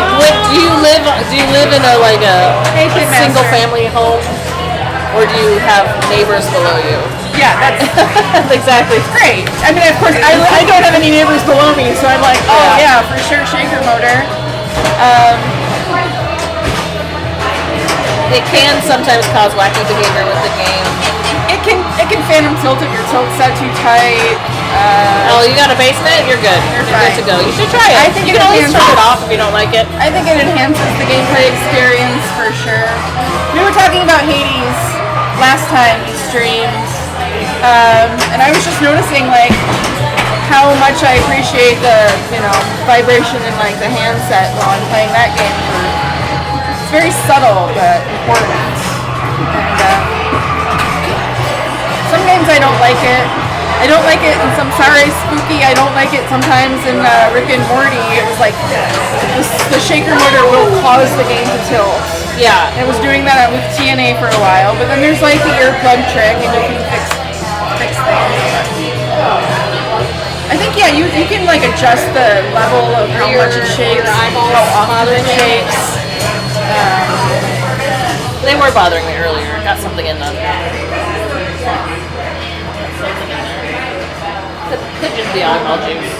do you live in a like a Master. single family home, or do you have neighbors below you? Yeah, that's Exactly. great. I mean, of course, I don't have any neighbors below me, so I'm like, oh Yeah. yeah, for sure, shaker motor. It can sometimes cause wacky behavior with the game. It can phantom tilt if your tilt's set too tight. Oh, you got a basement? You're good. You're good to go. You should try it. I think you it can always enhances- turn it off if you don't like it. I think it enhances the gameplay experience for sure. We were talking about Hades last time we streamed, and I was just noticing like how much I appreciate the vibration in like the handset while I'm playing that game. It's very subtle but important. And some games I don't like it. I don't like it in some Sorry Spooky. I don't like it sometimes in Rick and Morty. It was like the shaker motor will cause the game to tilt. Yeah. It was doing that with TNA for a while, but then there's like the earplug trick and you can fix things. I think you can like adjust the level of how much it shakes, how often it shakes. They were bothering me earlier. Got something in them. Could just be alcohol juice.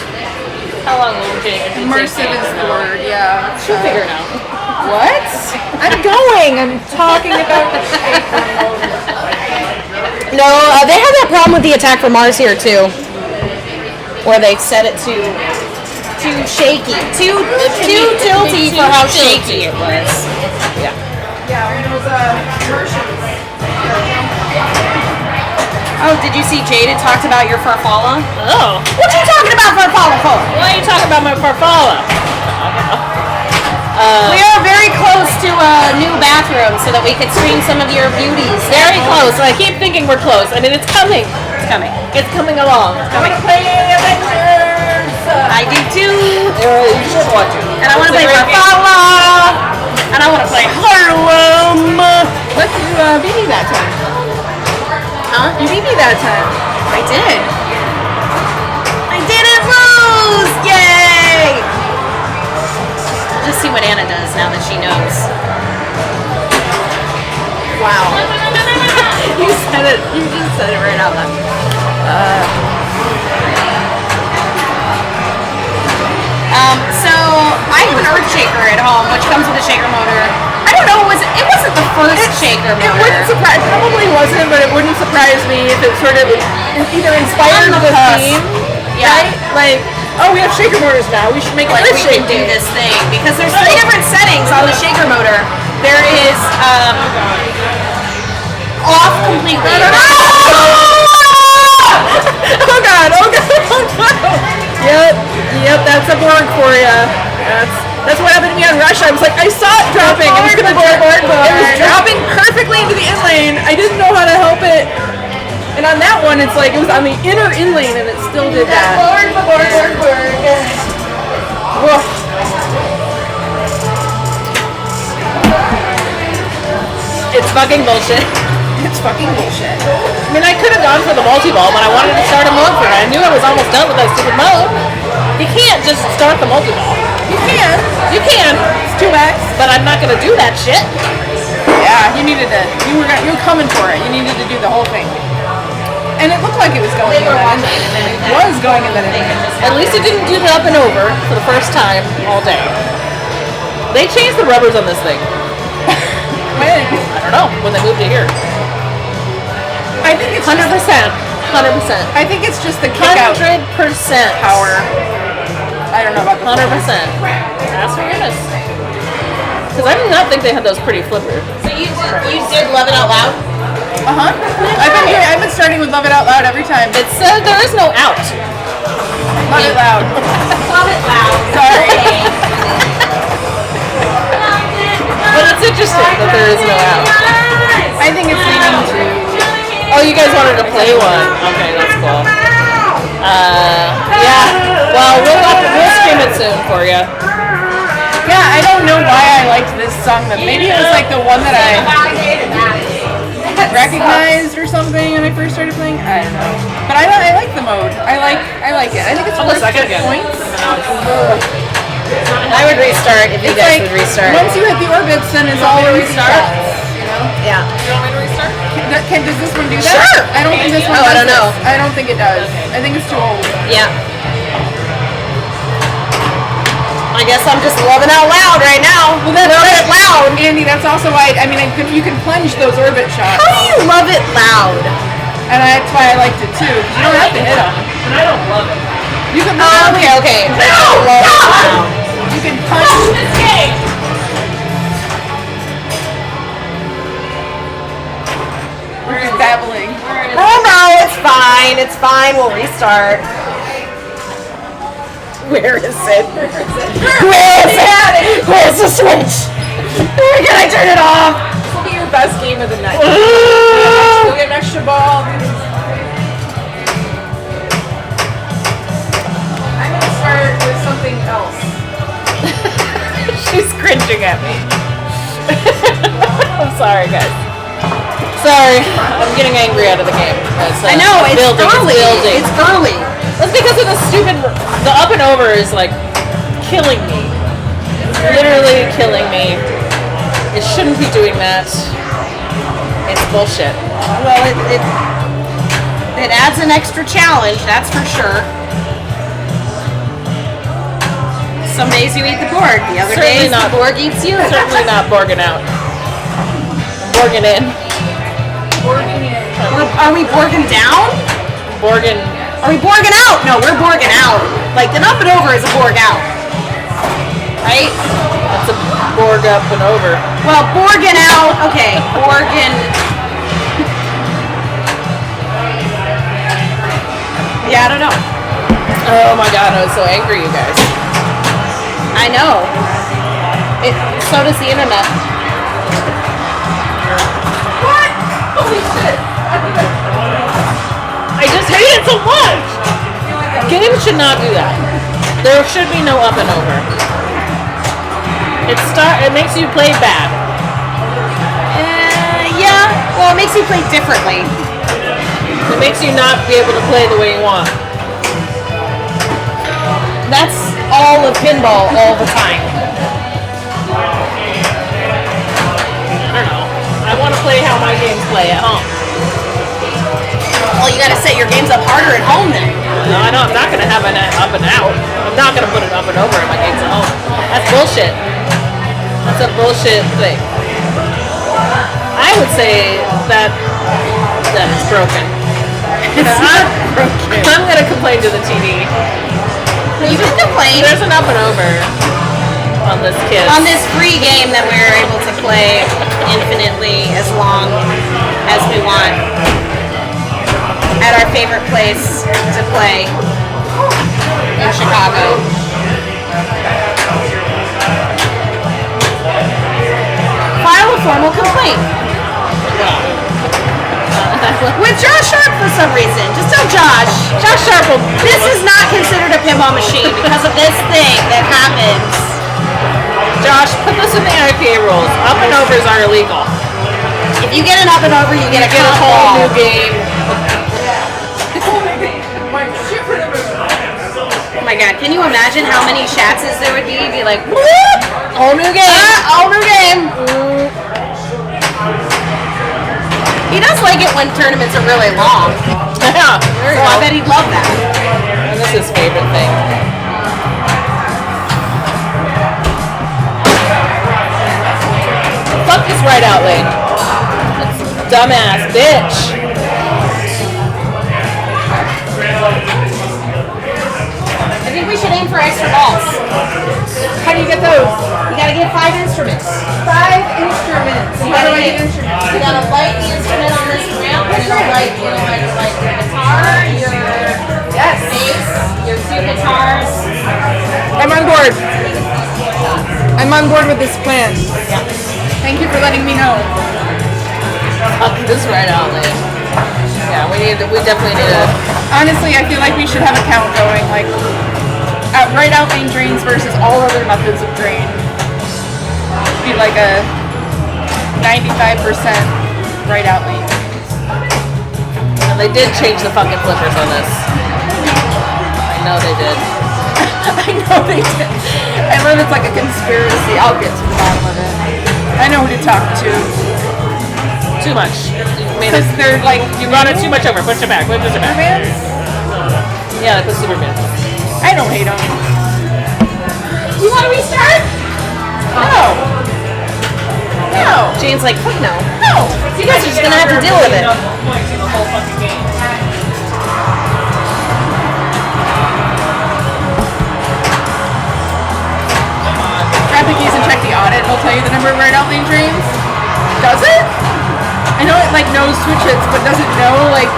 How long will it take? Immersive is the word, yeah. She'll figure it out. What? I'm going. I'm talking about the shaker motor. No, they have that problem with the Attack from Mars here too, where they set it too shaky, too tilty for how shaky it was. Yeah. Yeah, when it was commercials. Oh, did you see Jaded talked about your Farfalla? Oh. What you talking about Farfalla for? Why are you talking about my farfalla? We are very close to a new bathroom so that we could stream some of your beauties. Very close. I keep thinking we're close. I mean, it's coming. It's coming. It's coming along. I want to play Avengers. I do too. You should watch it. And I want to It's a play great game. Farfalla. And I want to play Harlem. Let's do BB that time. Huh? You beat me that time. I did. I did it, see what Anna does now that she knows. Wow. You said it. You just said it right out loud. So I have an earth shaker at home, which comes with a shaker motor. I don't know. It wasn't the first shaker motor. It wouldn't surprise. Probably wasn't, but it wouldn't surprise me if it sort of either inspired On the the cusp. theme, Yeah. right? Like, oh, we have shaker motors now. We should make a Like earth we can shaker. do this thing because there's 3 different settings on the shaker motor. There is off completely. Oh god! Oh god! Oh no! Yep. That's a Borg for you. That's what happened to me on Rush. I was like, I saw it dropping. It was gonna It was dropping perfectly into the in lane. I didn't know how to help it. And on that one, it's like it was on the inner in lane, and it still did that. Borg. Woof. It's fucking bullshit. It's fucking bullshit. I mean, I could have gone for the multi-ball, but I wanted to start a mode for it. I knew I was almost done with that stupid mode. You can't just start the multi-ball. You can. You can, It's 2x. but I'm not gonna do that shit. Yeah, you needed to. You were coming for it. You needed to do the whole thing. And it looked like it was going in that inning. It was going in that inning. At least it didn't do the up and over for the first time all day. They changed the rubbers on this thing. When? I don't know, when they moved it here. I think it's 100%. 100%. I think it's just the kick out 100% power. I don't know about the 100%. That's for goodness. Because I did not think they had those pretty flippers. So you did Love It Out Loud? I've been starting with Love It Out Loud every time. It said there is no out. Love It Loud. Love It Loud. Sorry. But it's interesting that there is no out. I think it's leading to. Oh, you guys wanted to play one. Okay, that's cool. Yeah. Well, we'll stream it soon for you. Yeah, I don't know why I liked this song, but maybe it was like the one that I recognized or something when I first started playing. I don't know. But I like the mode. I like it. I think it's On the worth second the again. points. I would restart if you It's guys like would restart. once you hit the orbits, then it's all restarts. You know? Yeah. You want me to restart? Does this one do that? Sure. I don't think this one Oh, I does don't know. this. I don't think it does. I think it's too old. Yeah. I guess I'm just loving out loud right now. Well, that's love it loud. Andy, that's also why, you can plunge those orbit shots. How do you love it loud? And that's why I liked it too, because you don't have to hit them. And I don't love it. You can Okay. love it loud. You can punch. This game. We're just babbling. Oh no, it's fine. It's fine. We'll restart. Where is it? Where is it? Where's the switch? Where can I turn it off? This will be your best game of the night. Go get an extra ball. I'm gonna start with something else. She's cringing at me. I'm sorry, guys. Sorry, I'm getting angry out of the game. I know, it's building, early. building. It's early. That's because of the stupid. The up and over is like killing me. Literally killing me. It shouldn't be doing that. It's bullshit. Well, it adds an extra challenge, that's for sure. Some days you eat the Borg, the other Certainly days not. the Borg eats you. Certainly not Borging out. Borging in. Are we Borging down? Borging. Are we Borging out? No, we're Borging out. Like, an up and over is a Borg out. Right? That's a Borg up and over. Well, Borging out, okay. Borging. Yeah, I don't know. Oh my god, I was so angry, you guys. I know. So does the internet. What? Holy shit. I just hate it so much! Games should not do that. There should be no up and over. It makes you play bad. Yeah. Well, it makes you play differently. It makes you not be able to play the way you want. That's all of pinball all the time. play how my games play at home. Well, you gotta set your games up harder at home then. No, I know I'm not gonna have an up and out. I'm not gonna put it up and over in my games at home. That's bullshit. That's a bullshit thing. I would say that it's broken. I'm gonna complain to the TV. You can complain. There's an up and over on this kid. On this free game that we're able to play infinitely as long as we want at our favorite place to play in Chicago. File a formal complaint. With Josh Sharp for some reason. Just tell Josh Sharp will, this is not considered a pinball machine because of this thing that happens. Josh, put this in the IPA rules. Up and overs are illegal. If you get an up and over, you get a Get a comp whole ball. new game. Oh my god, can you imagine how many Shatzes there would be? You'd be like, whoop! Whole new game. Whole new game! He does like it when tournaments are really long. Yeah, there you So I go. bet he'd love that. And this is his favorite thing. Fuck this right out lane. That's dumbass bitch. I think we should aim for extra balls. How do you get those? You gotta get 5 instruments. 5 instruments. You How do gotta I get get, instruments? you gotta light the instrument on this ramp. You're gonna light, your guitar, your Yes. bass, your 2 guitars. I'm on board. I'm on board with this plan. Thank you for letting me know. Fuck this right out lane. Yeah, we definitely need a. Honestly, I feel like we should have a count going, like right out lane drains versus all other methods of drain. Should be like a 95% right out lane. And they did change the fucking flippers on this. I know they did. I know they did. And then it's like a conspiracy. I'll get to the bottom of it. I know who to talk to. Too much. You made Because it. they're like, You brought it too much over. Push it back. Push it back. Supermans? Yeah, they put Superman. I don't hate them. You wanna restart? No. No. Jane's like, fuck no. No. You guys are just gonna have to deal with it. Grab the keys and check the audit. It'll tell you the number of right out lane drains. Does it? I know it like knows switch hits, but does it know like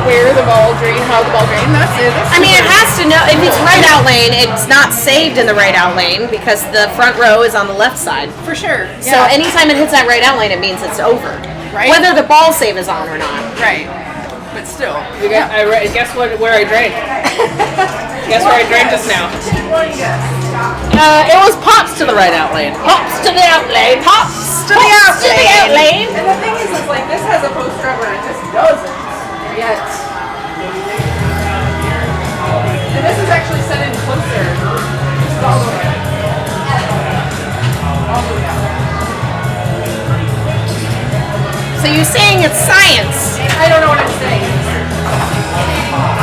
where the ball drain, how the ball drain? That's it. That's I mean, it super- has to know, if it's right out lane, it's not saved in the right out lane because the front row is on the left side. for sure. So Yeah. anytime it hits that right out lane, it means it's over. Right. Whether the ball save is on or not. Right. But still. You got, guess where I drank? Guess where I drank just now? It was pops to the right out lane. Pops to the out lane. Pops to the out to the out lane. And the thing is like this has a post rubber and this doesn't yet. And this is actually set in closer. This is all the way. All the way out. So you're saying it's science. I don't know what I'm saying.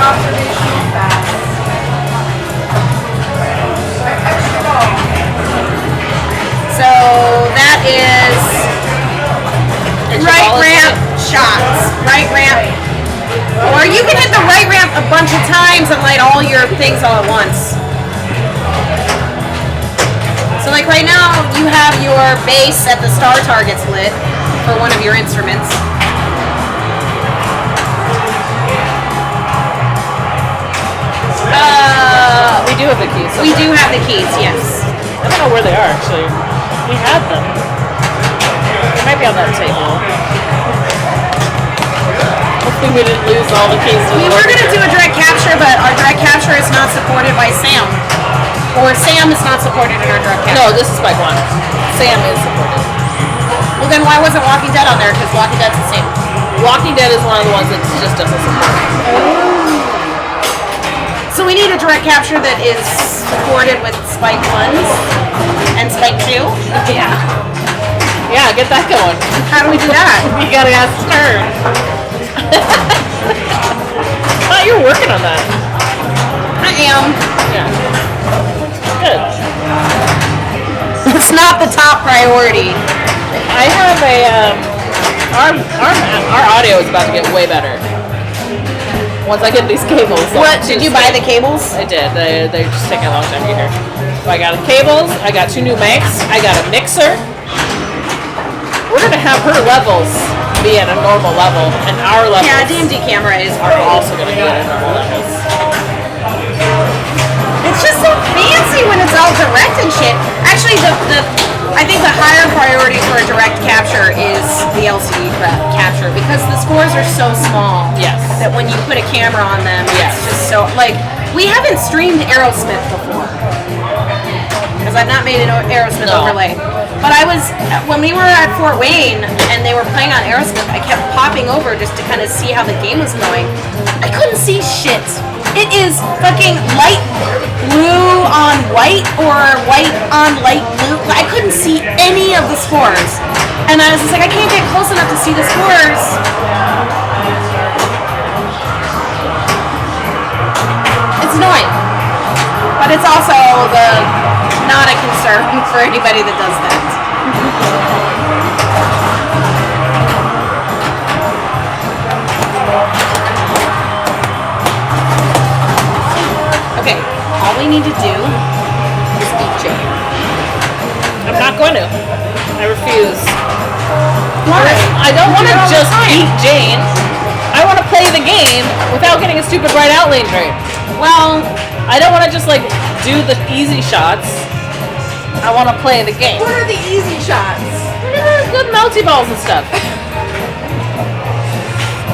Observational facts. Extra ball. So that is right ramp shots. Right ramp. Or you can hit the right ramp a bunch of times and light all your things all at once. So like right now, you have your base at the star targets lit for one of your instruments. We do have the keys. We do have the keys, yes. I don't know where they are actually. We had them. They might be on that table. Hopefully we didn't lose all the keys. We were going to do a direct capture, but our direct capture is not supported by Sam. Or Sam is not supported in our direct capture. No, this is Spike One. Sam is supported. Well, then why wasn't Walking Dead on there? Because Walking Dead's the same. Walking Dead is one of the ones that just doesn't support. So we need a direct capture that is supported with Spike 1s and Spike 2. Yeah. Yeah, get that going. going. How do we do that? You gotta ask Stern. Thought you were working on that. I am. Yeah. Good. It's not the top priority. I have a our audio is about to get way better. Once I get these cables. What, did you buy the cables? I did. They just take a long time to get here. So I got cables. I got 2 new mics. I got a mixer. We're gonna have her levels be at a normal level, and our levels Yeah, DMD camera is are great. also gonna be at a normal level. It's just so fancy when it's all direct and shit. Actually, I think the higher priority for a direct capture is the LCD capture because the scores are so small. Yes. That when you put a camera on them, Yes. it's just so like we haven't streamed Aerosmith before because I've not made an Aerosmith No. overlay. But I was when we were at Fort Wayne and they were playing on Aerosmith. I kept popping over just to kind of see how the game was going. I couldn't see shit. It is fucking light blue on white or white on light blue. I couldn't see any of the scores. And I was just like, I can't get close enough to see the scores. It's annoying. But it's also not a concern for anybody that does that. Okay, all we need to do is beat Jane. I'm not going to. I refuse. Why? I don't want to just beat Jane. I want to play the game without getting a stupid right out lane drain. Well, I don't want to just like do the easy shots. I want to play the game. What are the easy shots? Good melty balls and stuff.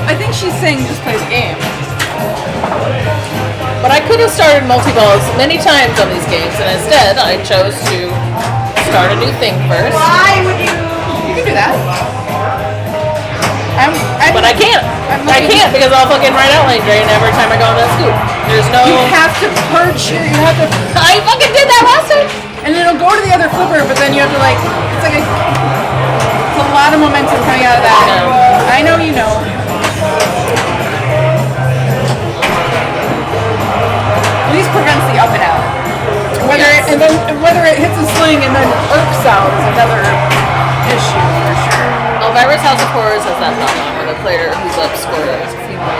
I think she's saying just play the game. But I could have started multi-balls many times on these games, and instead I chose to start a new thing first. Why would you? You can do that. But I can't. I can't because I'll fucking right out lane drain every time I go on that scoop. There's no... You have to perch your. You have to. I fucking did that last time! And it'll go to the other flipper, but then you have to like. It's like a. It's a lot of momentum coming out of that. I know you know. At least prevents the up and out. Whether it hits a sling and then irks out is another issue for sure. Elvira's House of Horrors has that problem where the player who's up scores a few more.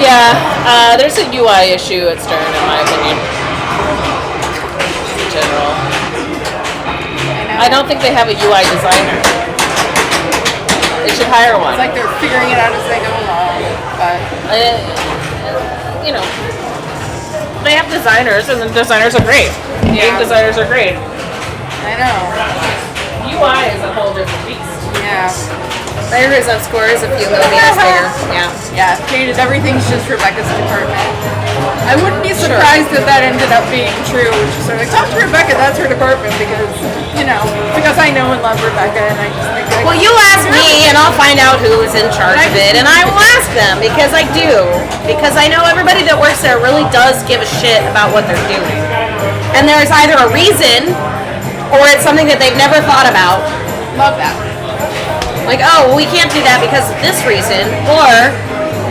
Yeah, there's a UI issue at Stern in my opinion. In general. I don't think they have a UI designer. They should hire one. It's like they're figuring it out as they go along. But You know, they have designers, and the designers are great. Game designers are great. I know. UI is a whole different beast. Yeah. Layers of scores a few millimeters bigger. Yeah. Yeah. Jaded. Everything's just Rebecca's department. I wouldn't be surprised if that ended up being true. Just sort of like, talk to Rebecca, that's her department, because, because I know and love Rebecca, and I just think like, Well, you ask me, and I'll find out who is in charge of it, and I will ask them because I do. Because I know everybody that works there really does give a shit about what they're doing. And there's either a reason, or it's something that they've never thought about. love that. Like, oh, well, we can't do that because of this reason, or,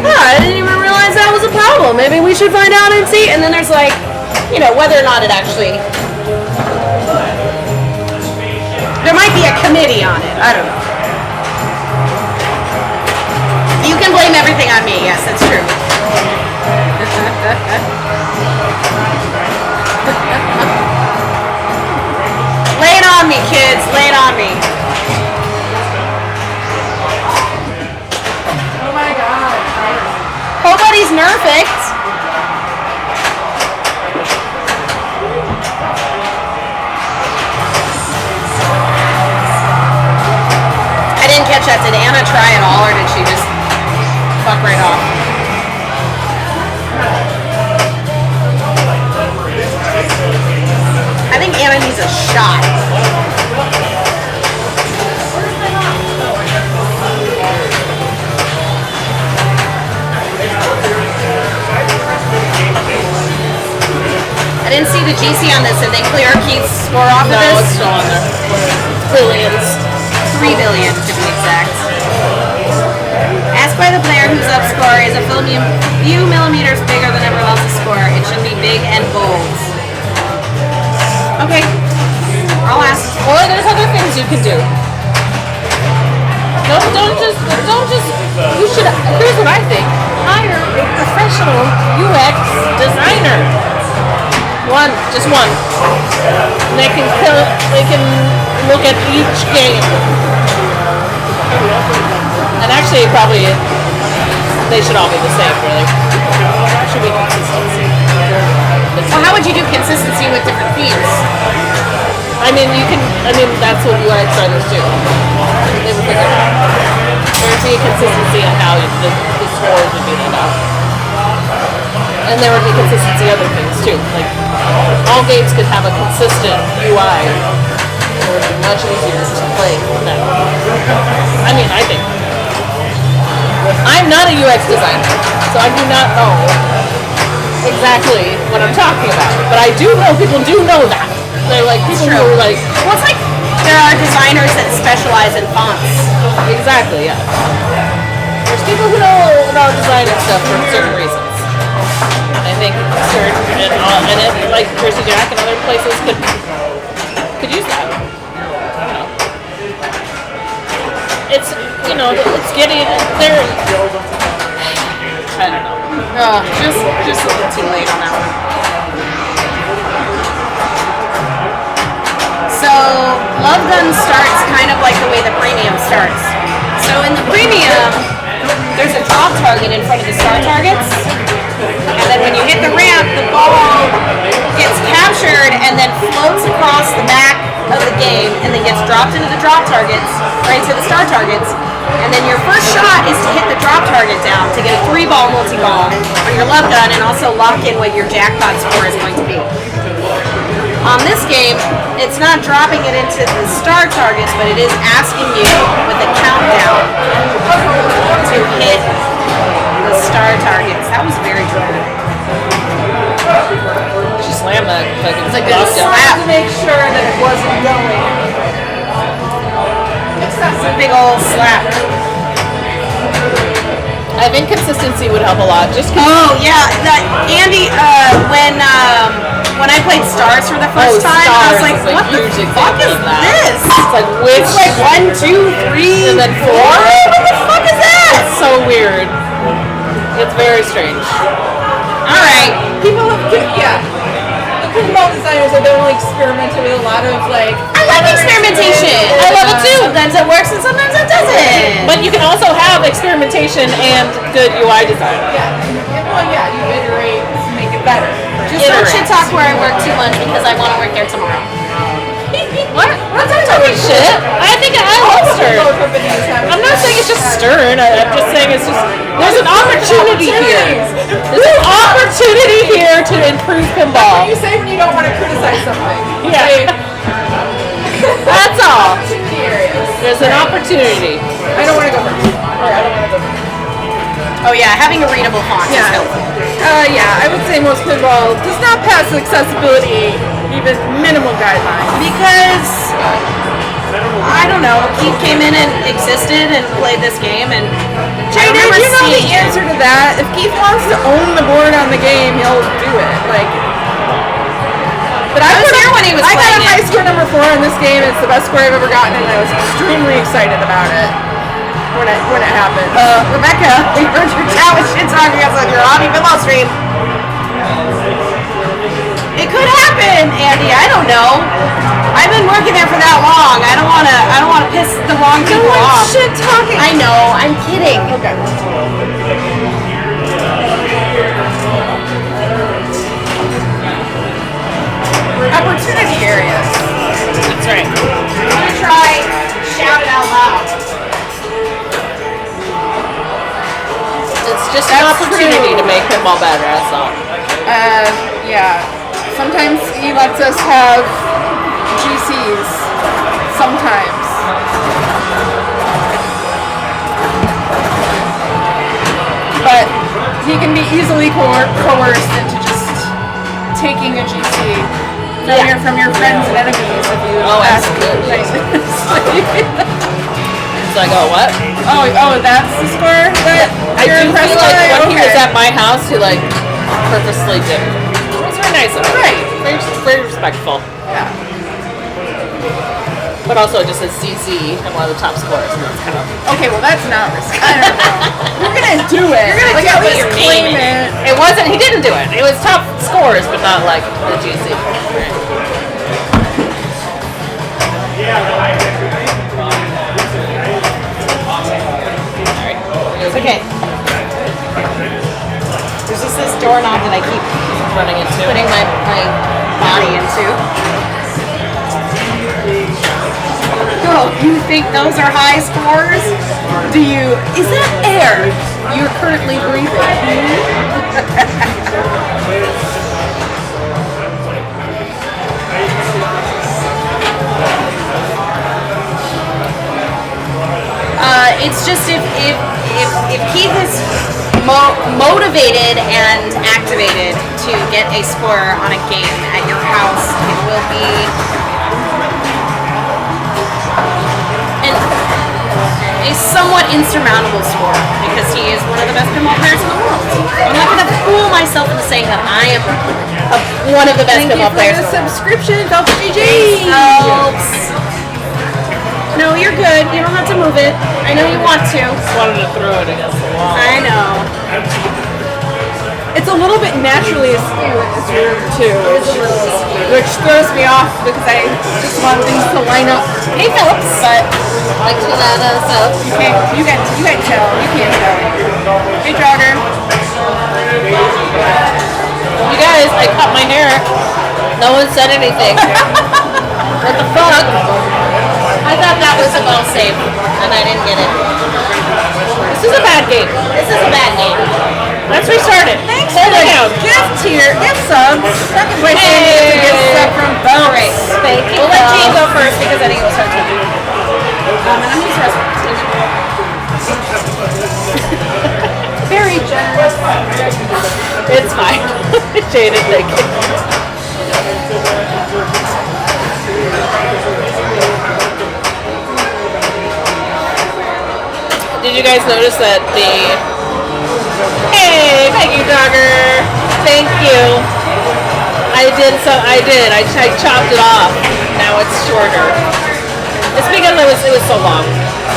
oh, I didn't even realize that was a problem. Maybe we should find out and see. And then there's like, whether or not it actually. There might be a committee on it. I don't know. You can blame everything on me. Yes, that's true. Lay it on me, kids. Lay it on me. Oh my god. Nobody's perfect. I didn't catch that. Did Anna try at all, or did she just fuck right off? I think Anna needs a shot. I didn't see the GC on this. Did they clear Keith's score off of No, this? it's still on there. billions. 3 billion to be exact. Asked by the player whose up score is a few millimeters bigger than everyone else's score. It should be big and bold. Okay. I'll ask. Or there's other things you can do. Don't just, you should, here's what I think. Hire a professional UX designer. Just one. They can look at each game. And actually, probably, they should all be the same, really. There should be consistency. Well, how would you do consistency with different themes? That's what UI designers do. They would figure it out. There would be a consistency in how the scores would be laid out. And there would be consistency in other things, too. Like, all games could have a consistent UI. It would be much easier to play them. I think. I'm not a UX designer, so I do not know exactly what I'm talking about. But I do know people do know that. They're like people who are like, well, it's like there are designers that specialize in fonts. Exactly, yeah. There's people who know about designing stuff for certain reasons. I think certain like Jersey Jack and other places could use that. It's it's getting there. I don't know. Just a little too late on that one. So, Love Gun starts kind of like the way the premium starts. So in the premium, there's a drop target in front of the star targets. And then when you hit the ramp, the ball gets captured and then floats across the back of the game and then gets dropped into the drop targets, or into the star targets. And then your first shot is to hit the drop target down to get a 3-ball multi-ball for your Love Gun and also lock in what your jackpot score is going to be. On this game, it's not dropping it into the star targets, but it is asking you with a countdown to hit the star targets. That was very dramatic. She slammed that fucking It's a good box down. slap. To make sure that it wasn't going. It's a big old slap. I think consistency would help a lot. Just 'cause Oh yeah, that Andy. When I played Stars for the first time, I was Stars like, is a "What the huge fuck is example of that. this?" It's like which It's like 1, 2, 3, and then 4. What the fuck is that? It's so weird. It's very strange. All right. People have, the pinball designers have only experimented with a lot of like. I like experimentation. I love it too. Sometimes it works and sometimes it doesn't. But you can also have experimentation and good UI design. Yeah, you iterate to make it better. Just don't shit talk where I work too much because I want to work there tomorrow. What? I'm not talking Shit. I think I love Stern. Both companies have. I'm not saying it's just Stern. I'm just saying it's just there's an opportunity here. There's an opportunity here to improve pinball. You say when you don't want to criticize something. You Yeah. say, That's all. opportunity areas. There's an opportunity. I don't want to go first. Or I don't want to go first. Oh yeah, having a readable font is Yeah. helpful. I would say most pinball does not pass accessibility, even minimal guidelines. Because I don't know, Keith came in and existed and played this game, and Jada, I remember you know the seeing answer to that. If Keith wants to own the board on the game, he'll do it. But I was there when he was I got playing a high score number 4 in this game. It's the best score I've ever gotten, and I was extremely excited about it when it happened. Rebecca, we heard your chat with shit talking us on your hobby pinball stream. It could happen, Andy. I don't know. I've been working there for that long. I don't wanna piss the wrong people off. Shit talking. I know. I'm kidding. Okay. Opportunity areas. That's right. I'm gonna try shout it out loud. It's just an opportunity to make pinball better. That's all. Yeah. Sometimes he lets us have GCs. Sometimes. But he can be easily coerced into just taking a GC. from your friends and enemies if you Oh, ask absolutely. nicely. So I go, what? Oh, that's the score that I you're do impressed feel like by? when he was Okay. at my house, he like purposely did. It was very nice of him. Right. Very respectful. Yeah. But also it just says ZZ and one of the top scores. And that's kind of Okay, well that's not risk. I don't know. You're gonna do it. You're gonna like at put least your claim name in it. It wasn't. He didn't do it. It was top scores, but not like the GC. Right. Alright. Okay. There's just this doorknob that I keep Running into. putting my body into. Oh, you think those are high scores? Do you? Is that air you're currently breathing? It's just if Keith is motivated and activated to get a score on a game at your house, it will be a somewhat insurmountable score because he is one of the best pinball players in the world. I'm not going to fool myself into saying that I am one of the best Thank you pinball for players. the in the world. subscription, Delta GG. Helps. No, you're good. You don't have to move it. I know you want to. Just wanted to throw it against the wall. I know. It's a little bit naturally askew in this room too, which throws me off because I just want things to line up. Hey, Phillips. But Like to that up. you can't tell. You can't tell. Hey, Jogger. You guys, I cut my hair. No one said anything. What the fuck? I thought that was a well save, and I didn't get it. This is a bad game. This is a bad game. Let's restart it. Thanks Hold for it the down. gift here. Gift subs. Second place is a gift sub from Phelps. Great. Thank you. We'll let Jane go first because I think it was her turn. And I'm just resting. Very generous. It's fine. Jaded, thank you. Did you guys notice that the... Hey, Peggy Dogger! Thank you. I did. I chopped it off. Now it's shorter. It's because it was so long.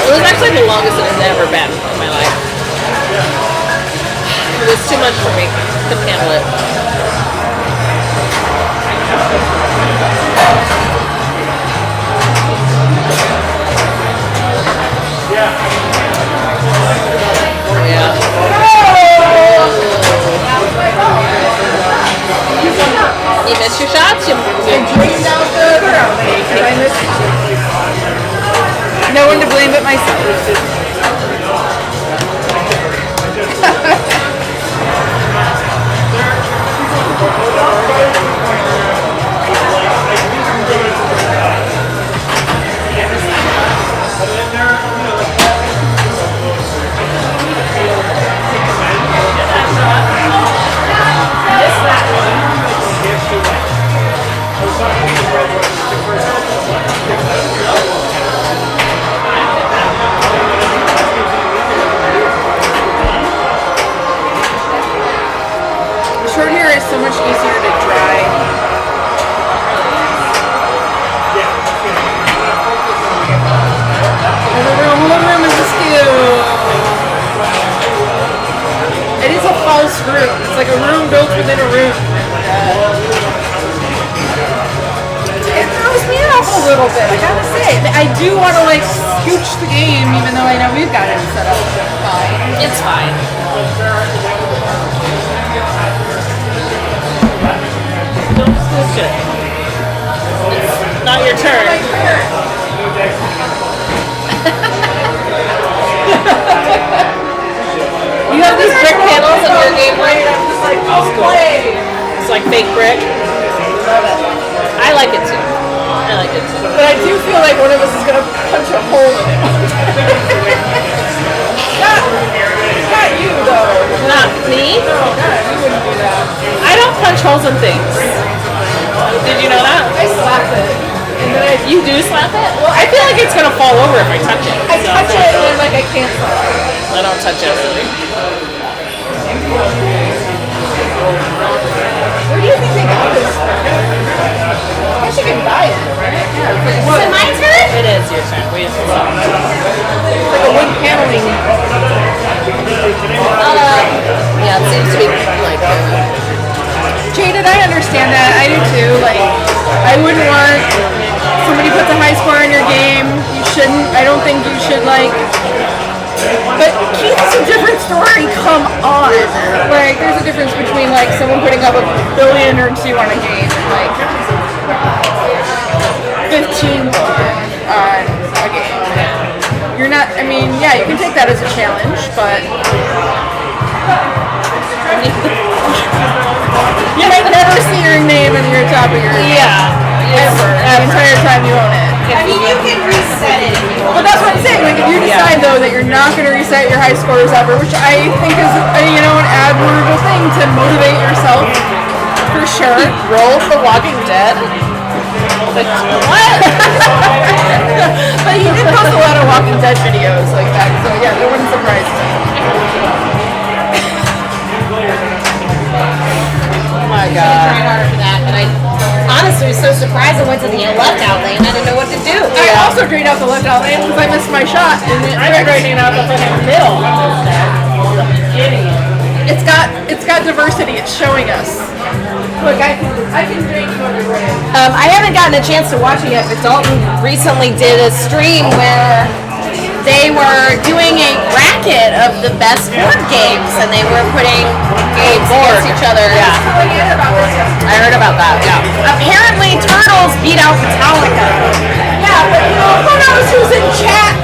It was actually the longest it has ever been in my life. It was too much for me. Couldn't handle it. Yeah. You missed your shots. You Drained out the crowd. I missed. No one to blame but myself. Short hair is so much easier to dry. Little room is askew. It is a false room. It's like a room built within a room. It throws me off a little bit, I gotta say. I do want to like scooch the game, even though I know we've got it set up fine. It's fine. Don't push it. It's not your turn. You have these brick panels in your game right? I'm just like, oh, play. It's like fake brick. I like it too. I like it too. But I do feel like one of us is gonna punch a hole in it. Not you though. Not me? No, God, you wouldn't do that. I don't punch holes in things. Did you know that? I slap it. And then You do slap it? Well, I feel like it's gonna fall over if I touch it. I touch it and then like I can't slap it. I don't touch it really. Where do you think they got this from? I guess you can buy it, right? Yeah. It's Is it my turn? It is your turn. We just saw it. like a wood paneling. Yeah, it seems to be like Jaded, I understand that. I do too. Like, I wouldn't want somebody puts a high score in your game. You shouldn't. I don't think you should like. But Keith's a different story. Come on. Like, there's a difference between like someone putting up $1 billion or 2 on a game and like 15 on a game. You're not. I mean, yeah, you can take that as a challenge, but. You might never see your name in your top of your ever the entire time you own it. I mean, you can reset it if you want. But that's what I'm saying. Like, if you decide though that you're not going to reset your high scores ever, which I think is an admirable thing to motivate yourself for sure. Roll The Walking Dead. Like, what? But he did post a lot of Walking Dead videos like that, so yeah, that wouldn't surprise me. Oh my Try god. harder for that, but I honestly was so surprised I went to the left out lane. I didn't know what to do. I also drained out the left out lane because I missed my shot. And I'm draining out the fucking middle. Idiot. it's got diversity. It's showing us. Look, I can drain you everywhere. I haven't gotten a chance to watch it yet, but Dalton recently did a stream where they were doing a bracket of the best board games, and they were putting games against each other. Yeah. I heard about that. Yeah. Apparently, Turtles beat out Metallica. Yeah, but who knows who's in chat?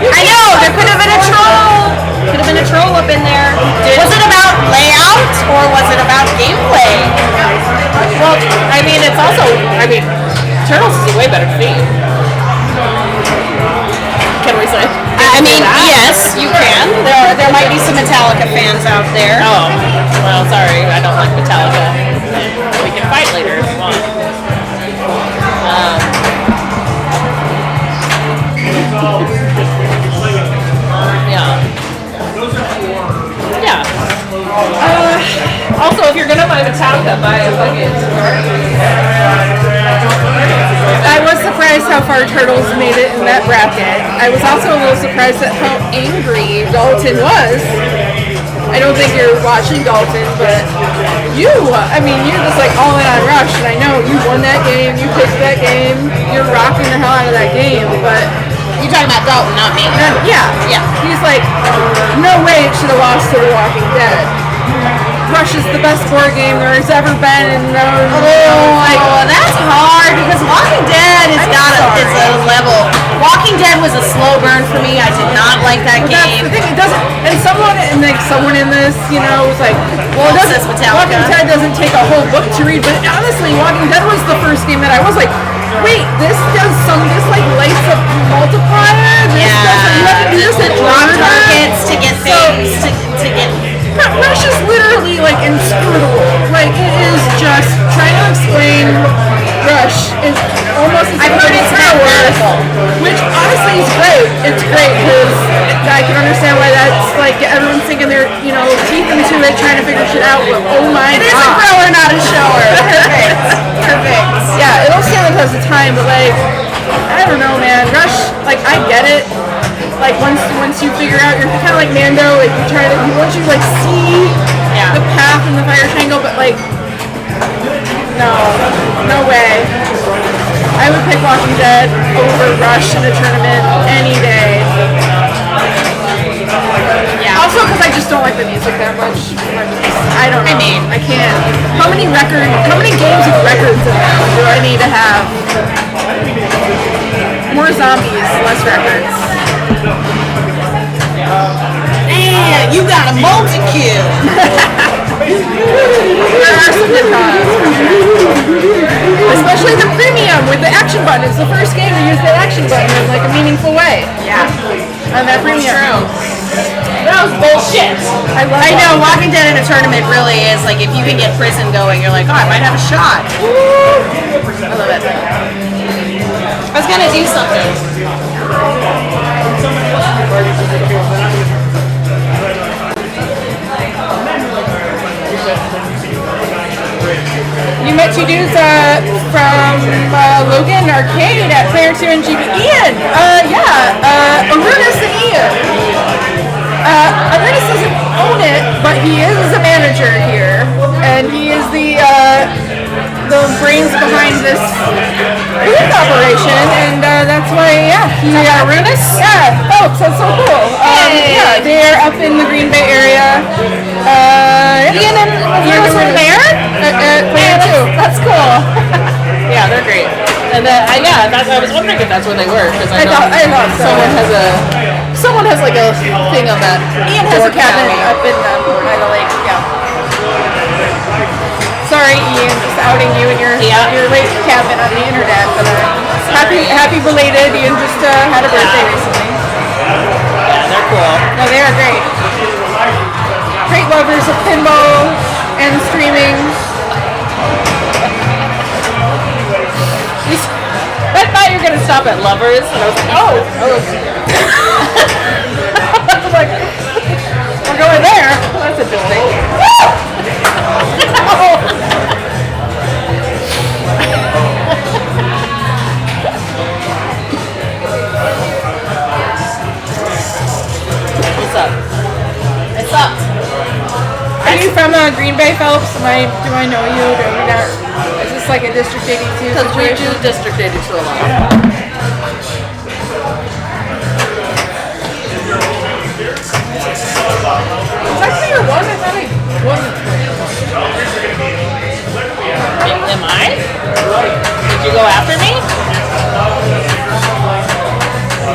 I know, there could have been a troll. Could have been a troll up in there. Was it about layout or was it about gameplay? Well, I mean, it's also. I mean, Turtles is a way better theme. Can we say? I mean, yes, you can. There might be some Metallica fans out there. Oh, well, sorry, I don't like Metallica. We can fight later if you want. Yeah. Also, if you're gonna buy Metallica, buy a fucking. I was surprised how far Turtles made it in that bracket. I was also a little surprised at how angry Dalton was. I don't think you're watching Dalton, but you're just like all in on Rush, and I know you won that game, you picked that game, you're rocking the hell out of that game, but You're talking about Dalton, not me. yeah. He's like, no way it should have lost to The Walking Dead. Rush is the best board game there has ever been, and That's hard because Walking Dead is a level. Walking Dead was a slow burn for me. I did not like that that's game. the thing. It doesn't. And someone in this, was like, well, it doesn't. Says Metallica. Walking Dead doesn't take a whole book to read, but honestly, Walking Dead was the first game that I was like, wait, this like lights up multiplier. This doesn't. You have to do this at Wrong order. targets to get things to get. Rush is literally like inscrutable. Like it is just trying to explain Rush is almost as I've heard it's mathematical. which honestly is great. It's great because I can understand why that's like everyone's sinking their teeth into it trying to figure shit out. But oh my god, It is a grower, not a shower. Perfect. yeah, it'll stand the test of time. But like I don't know, man. Rush, like I get it. Like once you figure out, you're kind of like Mando. Like you try to once you like see the path in the fire triangle, but like no way. I would pick Walking Dead over Rush in a tournament any day. Yeah. Also because I just don't like the music that much. I don't know. I can't. How many games with records in them do I need to have? More zombies, less records. Man, you got a multi-kill. There are some good cons. Especially the premium with the action button. It's the first game to use that action button in like a meaningful way. Yeah. On that premium. True. That was bullshit. I know, Walking Dead in a tournament really is like if you can get prison going, you're like, oh, I might have a shot. do something. You met two dudes from Logan Arcade at Player 2 and GB. Ian! Arunas and Ian. Arunas doesn't own it, but he is a manager here. And he is the brains behind this booth operation. And that's why, Arunas? Yeah, folks, that's so cool. Yeah, they're up in the Green Bay area. Ian and Arunas were there? Player 2. That's cool. Yeah, they're great. And I was wondering if that's where they were because I thought so. Someone has like a thing on that. Ian has a cabinet up in by the lake. Yeah. Sorry, Ian, just outing you and your lake cabinet on the internet. But happy belated. Ian just had a birthday recently. Yeah, they're cool. No, they are great. Great lovers of pinball and streaming. I thought you were gonna stop at lovers, and I was like, oh. I was like, we're going there. That's interesting. What's up? What's up? Are you from Green Bay, Phelps? Do I know you? Is this like a District 82 Because we situation? do District 82 a lot. Was I player 1? I thought I wasn't. Am I? Did you go after me?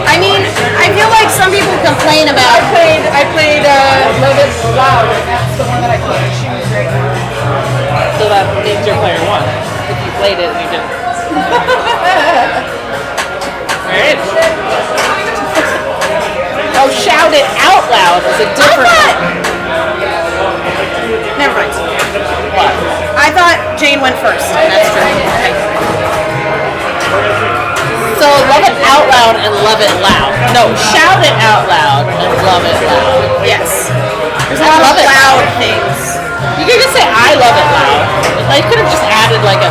I mean, I feel like some people complain about. I played Love It Loud, and that's the one that I can't choose right now. So that means you're player 1. If you played it and you didn't. Alright. Oh, shout it out loud is a different one. Never mind. What? I thought Jane went first. That's true. Okay. So love it out loud and love it loud. No, shout it out loud and love it loud. Yes. There's a I lot love of it loud things. You could just say I love it loud. Like, you could have just added like a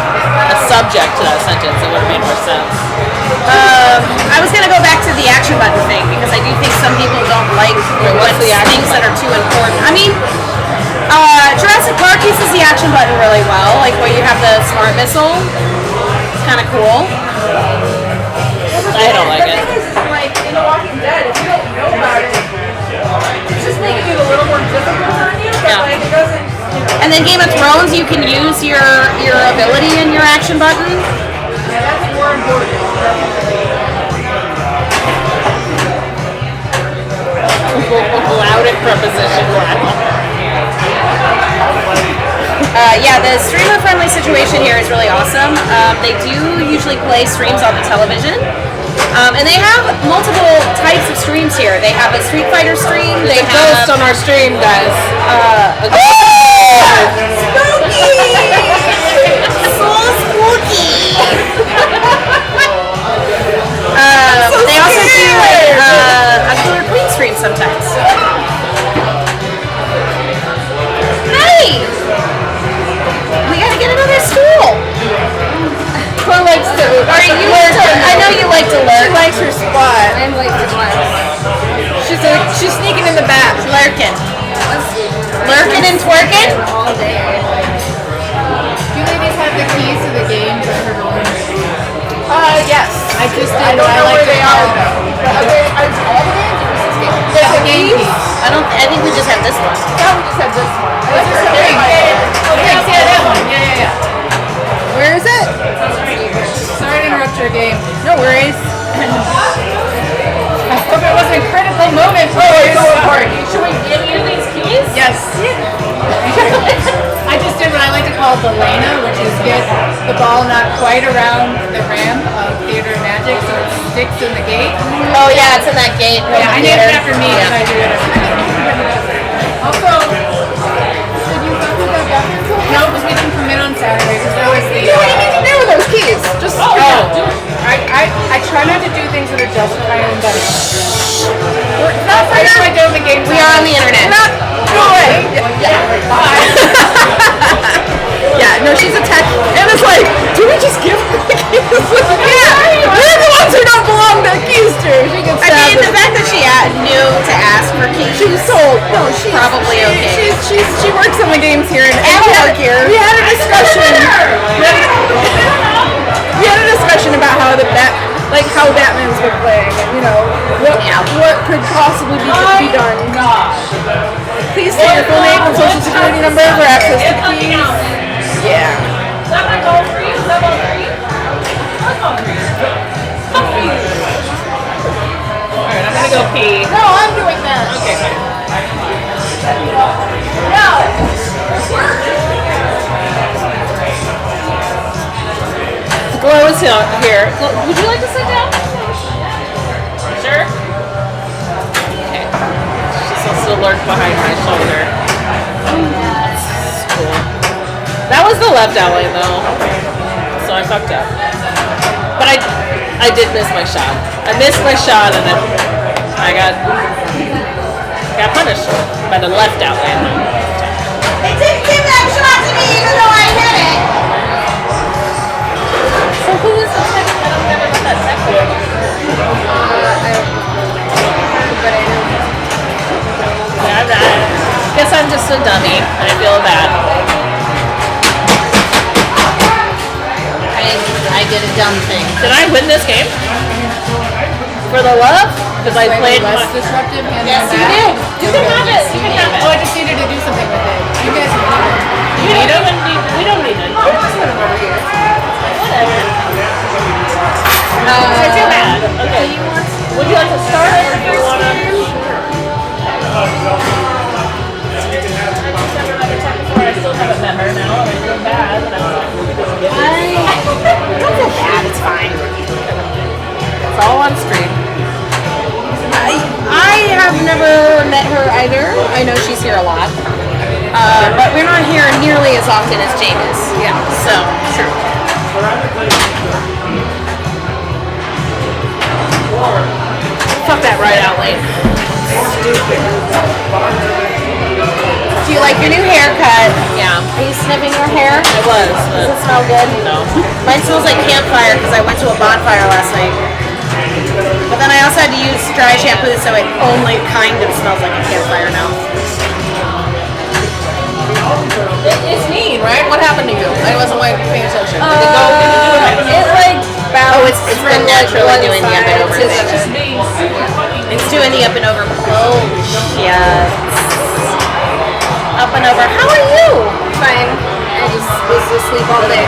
subject to that sentence. It would have made more sense. I was gonna go back to the action button thing because I do think some people don't like what's the action things that are too important. I mean, Jurassic Park uses the action button really well. Like where you have the smart missile. It's kind of cool. I don't like it. The thing is, like in The Walking Dead, if you don't know about it, it's just making it a little more difficult on you. But like it doesn't. And then Game of Thrones, you can use your ability in your action button. Yeah, that's more important. Loud it preposition. The streamer-friendly situation here is really awesome. They do usually play streams on the television. And they have multiple types of streams here. They have a Street Fighter stream. They There's a ghost have on our stream, guys. so spooky. They also do a Killer Queen stream sometimes. Hey, we gotta get another stool. Who likes to? I know you like to She lurk. likes her spot. I like to lurk. She's sneaking in the back. Lurking. Lurking and twerking? all day. Do you ladies have the keys to the game for her room? Yes. I just did I don't what I know like where to they call are though. Are they all the games or just this game? There's The a game keys? piece. I think we just have this one. No, we just have this one. I like her Okay, hair. yeah, that one. Yeah. Where is it? Sorry to interrupt your game. No worries. I hope it wasn't a critical moment. Oh, it's so important. Should we give you these keys? Yes. I just did what I like to call the Lena, which is get the ball not quite around the ram of Theater of Magic so it sticks in the gate. Oh yeah, it's in that gate. Yeah, I named it after me and I do it every time. Also, did you fuck with that bathroom tool? No, because we didn't come in on Saturday because that was the... What do you need to do with those keys? Just I try not to like how Batman's been playing, and what could possibly be done. Please state your full name and social security number for access to the keys. Yeah. Is that like all three? Is that all three? That's all three. Alright, I'm gonna go pee. No, I'm doing that. Okay, fine. Glow is here. Would you like to sit down? Sure? Okay. She's supposed to lurk behind my shoulder. That's cool. That was the left alley though. So I fucked up. But I did miss my shot. I missed my shot and then I got punished by the left alley. They didn't give that shot to me even though I hit it. So who is the second? I don't remember what that second was. Yeah, I guess I'm just a dummy. I feel bad. I did a dumb thing. Did I win this game? For the love? Because I played less my... disruptive and Yes, you that. did. You can have it. You can have it. Oh, I just needed to do something with it. You guys need it. You don't even need... We don't need it. Whatever. It's too bad. Okay. Would you like to start or do you want to... I still haven't met her now. I feel bad. But Don't feel bad, it's fine. it's all on screen. I have never met her either. I know she's here a lot. But we're not here nearly as often as Jane is. Yeah. So, sure. Fuck that right out lane. Do you like your new haircut? Yeah. Are you sniffing your hair? It was, Does but it smell good? no. Mine smells like campfire because I went to a bonfire last night. But then I also had to use dry shampoo, so it only kind of smells like a campfire now. It's mean, right? What happened to you? I wasn't paying attention. Did it go? Did it do it? It like Oh, it's been naturally doing the up and over It's thing. just me. It's doing the up and over. Oh, yeah. Up and over. How are you? Fine. I just was asleep all day.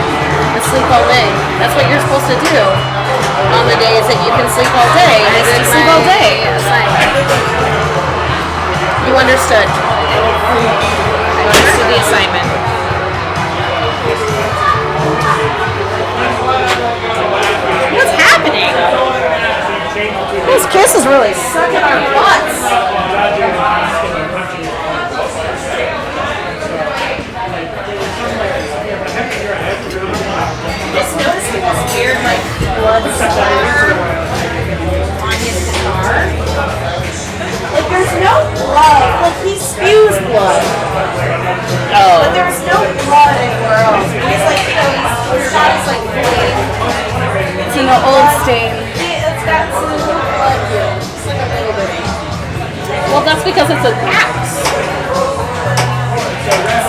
Asleep all day. That's what you're supposed to do. On the days that you can sleep all day. I did sleep all day. You understood. You understood the assignment. What's happening? This kiss is really sucking our butts. Just noticing this weird like blood splatter on his guitar. Like there's no blood. Like he spews blood. Oh. But there's no blood anywhere else. He's like, his shot is like bleeding. It's an old stain. It's got some blood here. Just like a little bit. Well, that's because it's an axe.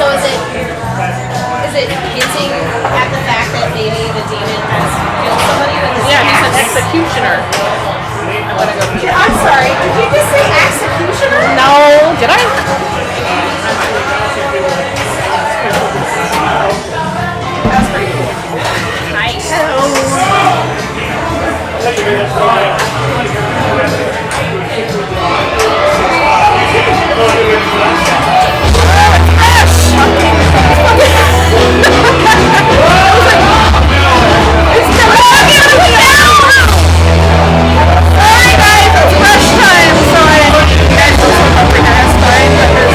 So is it hinting at the fact that maybe the demon has killed somebody with his Yeah, he's an axe? executioner. I want to go. I'm sorry, did you just say executioner? No, did I? That's pretty cool. Nice. Sorry guys, it's rush time, so I guys will come for next time, but there's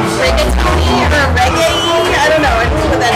Rigatoni or reggae? I don't know. It's with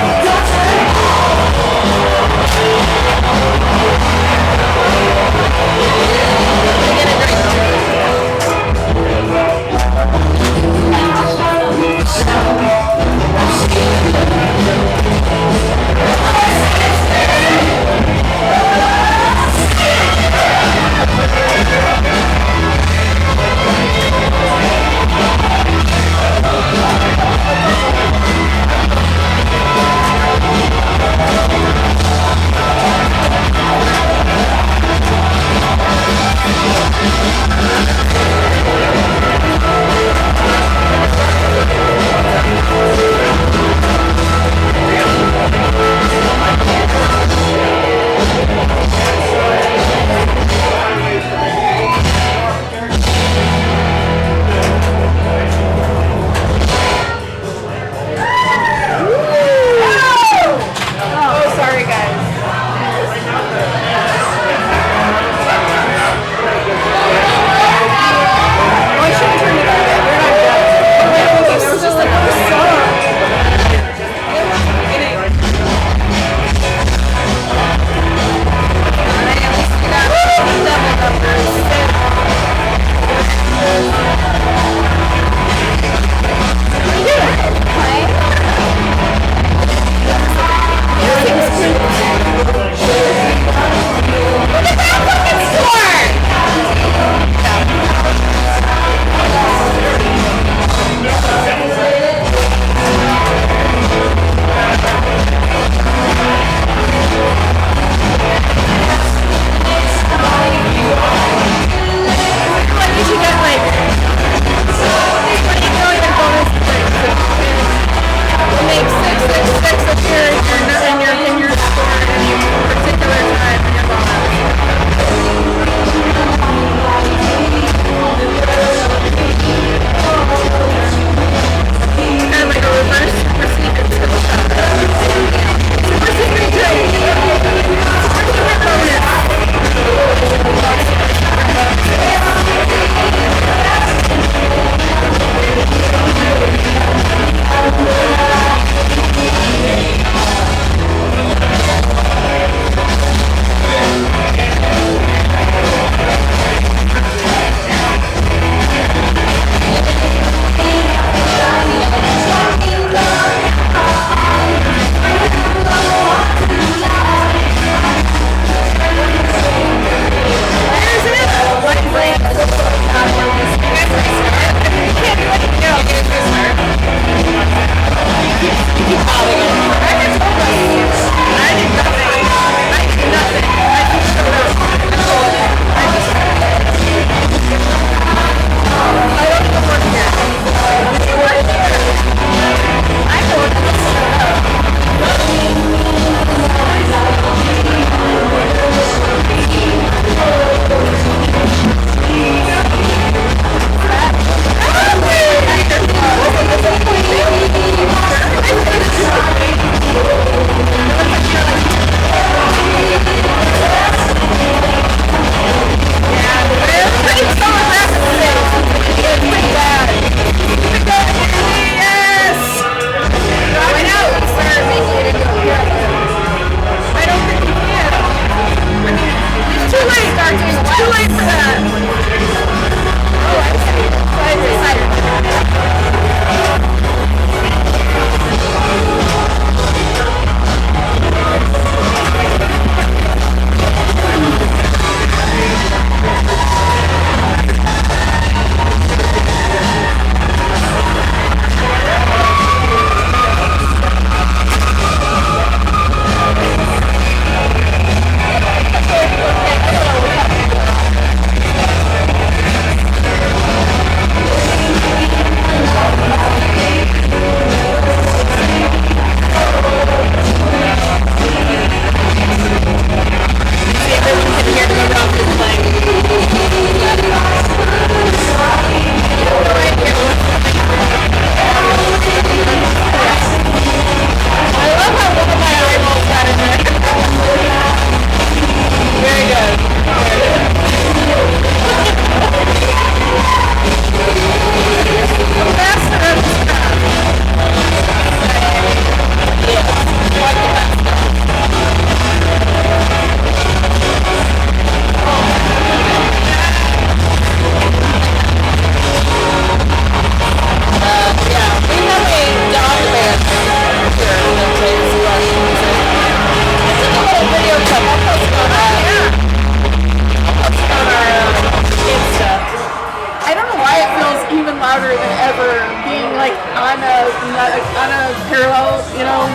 on a parallel, you know,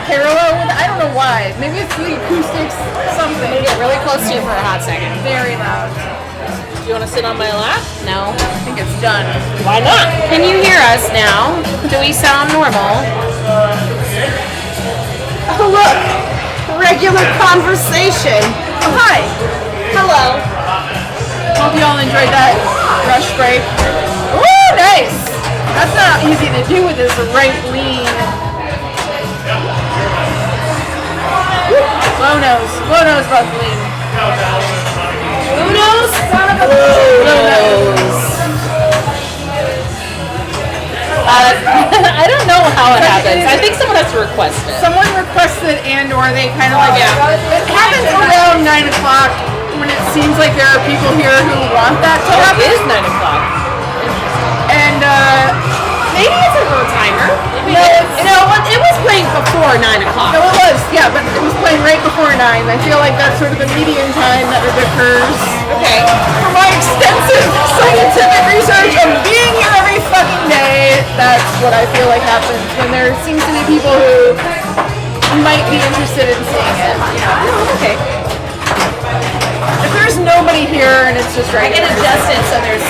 parallel with, I don't know why. Maybe it's the acoustics, something. Get really close to you for a hot second. Very loud. Do you want to sit on my lap? No. I think it's done. Why not? Can you hear us now? Do we sound normal? Oh, look. Regular conversation. Oh, hi. Hello. Hope you all enjoyed that rush break. Woo, nice. That's not easy to do with this right lean. Low nose about the lean. Unos? I don't know how it happens. I think someone has to request it. Someone requested and or they kind of like, it happens around 9 o'clock when it seems like there are people here who want that to Oh, happen. it is 9 o'clock. And Maybe it's a little timer. no, It was playing before 9 o'clock. no, it was, yeah, but it was playing right before 9. I feel like that's sort of the median time that it occurs. Okay. For my extensive scientific research of being here every fucking day, that's what I feel like happens when there seems to be people who might be interested in seeing it. Okay. If there's nobody here and it's just I can regular, adjust it so there's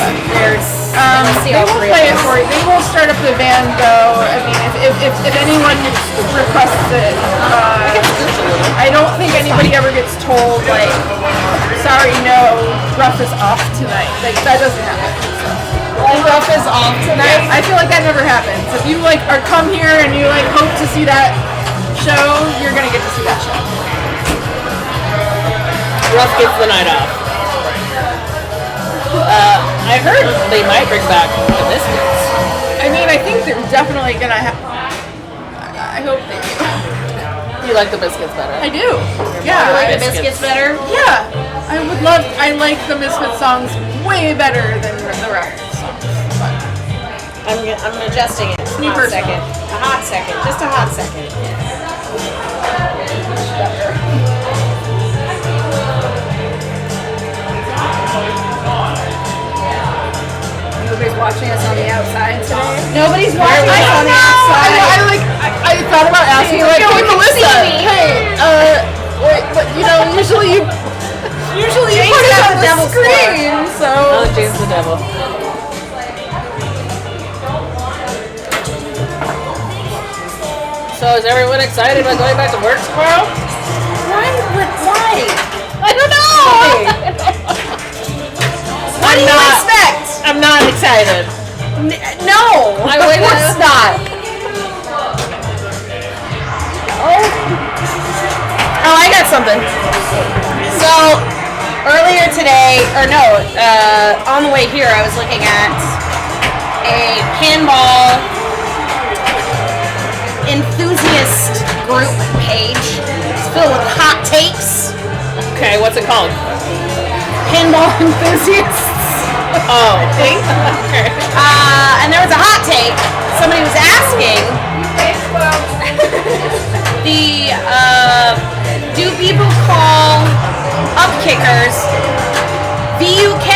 they will play it for you. They will start up the band though. I mean, if anyone requests it, I don't think anybody ever gets told like, sorry, no, Ruff is off tonight. Like that doesn't happen. Ruff is off tonight. I feel like that never happens. If you like are come here and you like hope to see that show, you're gonna get to see that show. Ruff gets the night off. I heard they might bring back the biscuits. I mean, I think they're definitely gonna have. I hope they do. You like the biscuits better? I do. Yeah. You like the Biscuits. biscuits better? Yeah, I would love. I like the Misfits songs way better than the rap songs. But I'm adjusting it. Me Hot personally. second. A hot second. Just a hot second. nobody's watching us on the outside today. Nobody's watching I us on don't the know. outside. I thought about asking, like, No hey, one can Melissa, see me. hey, wait, but you know, usually you James put it got on the the devil's screen, so. Oh, James the Devil. So is everyone excited about going back to work tomorrow? Why? I don't know. What do you expect? I'm not excited. No, I of wouldn't course have- not. Oh, I got something. So, earlier today, or no, on the way here, I was looking at a pinball enthusiast group page. It's filled with hot takes. Okay, what's it called? Pinball enthusiasts. Oh, Think. okay. And there was a hot take. Somebody was asking do people call upkickers VUK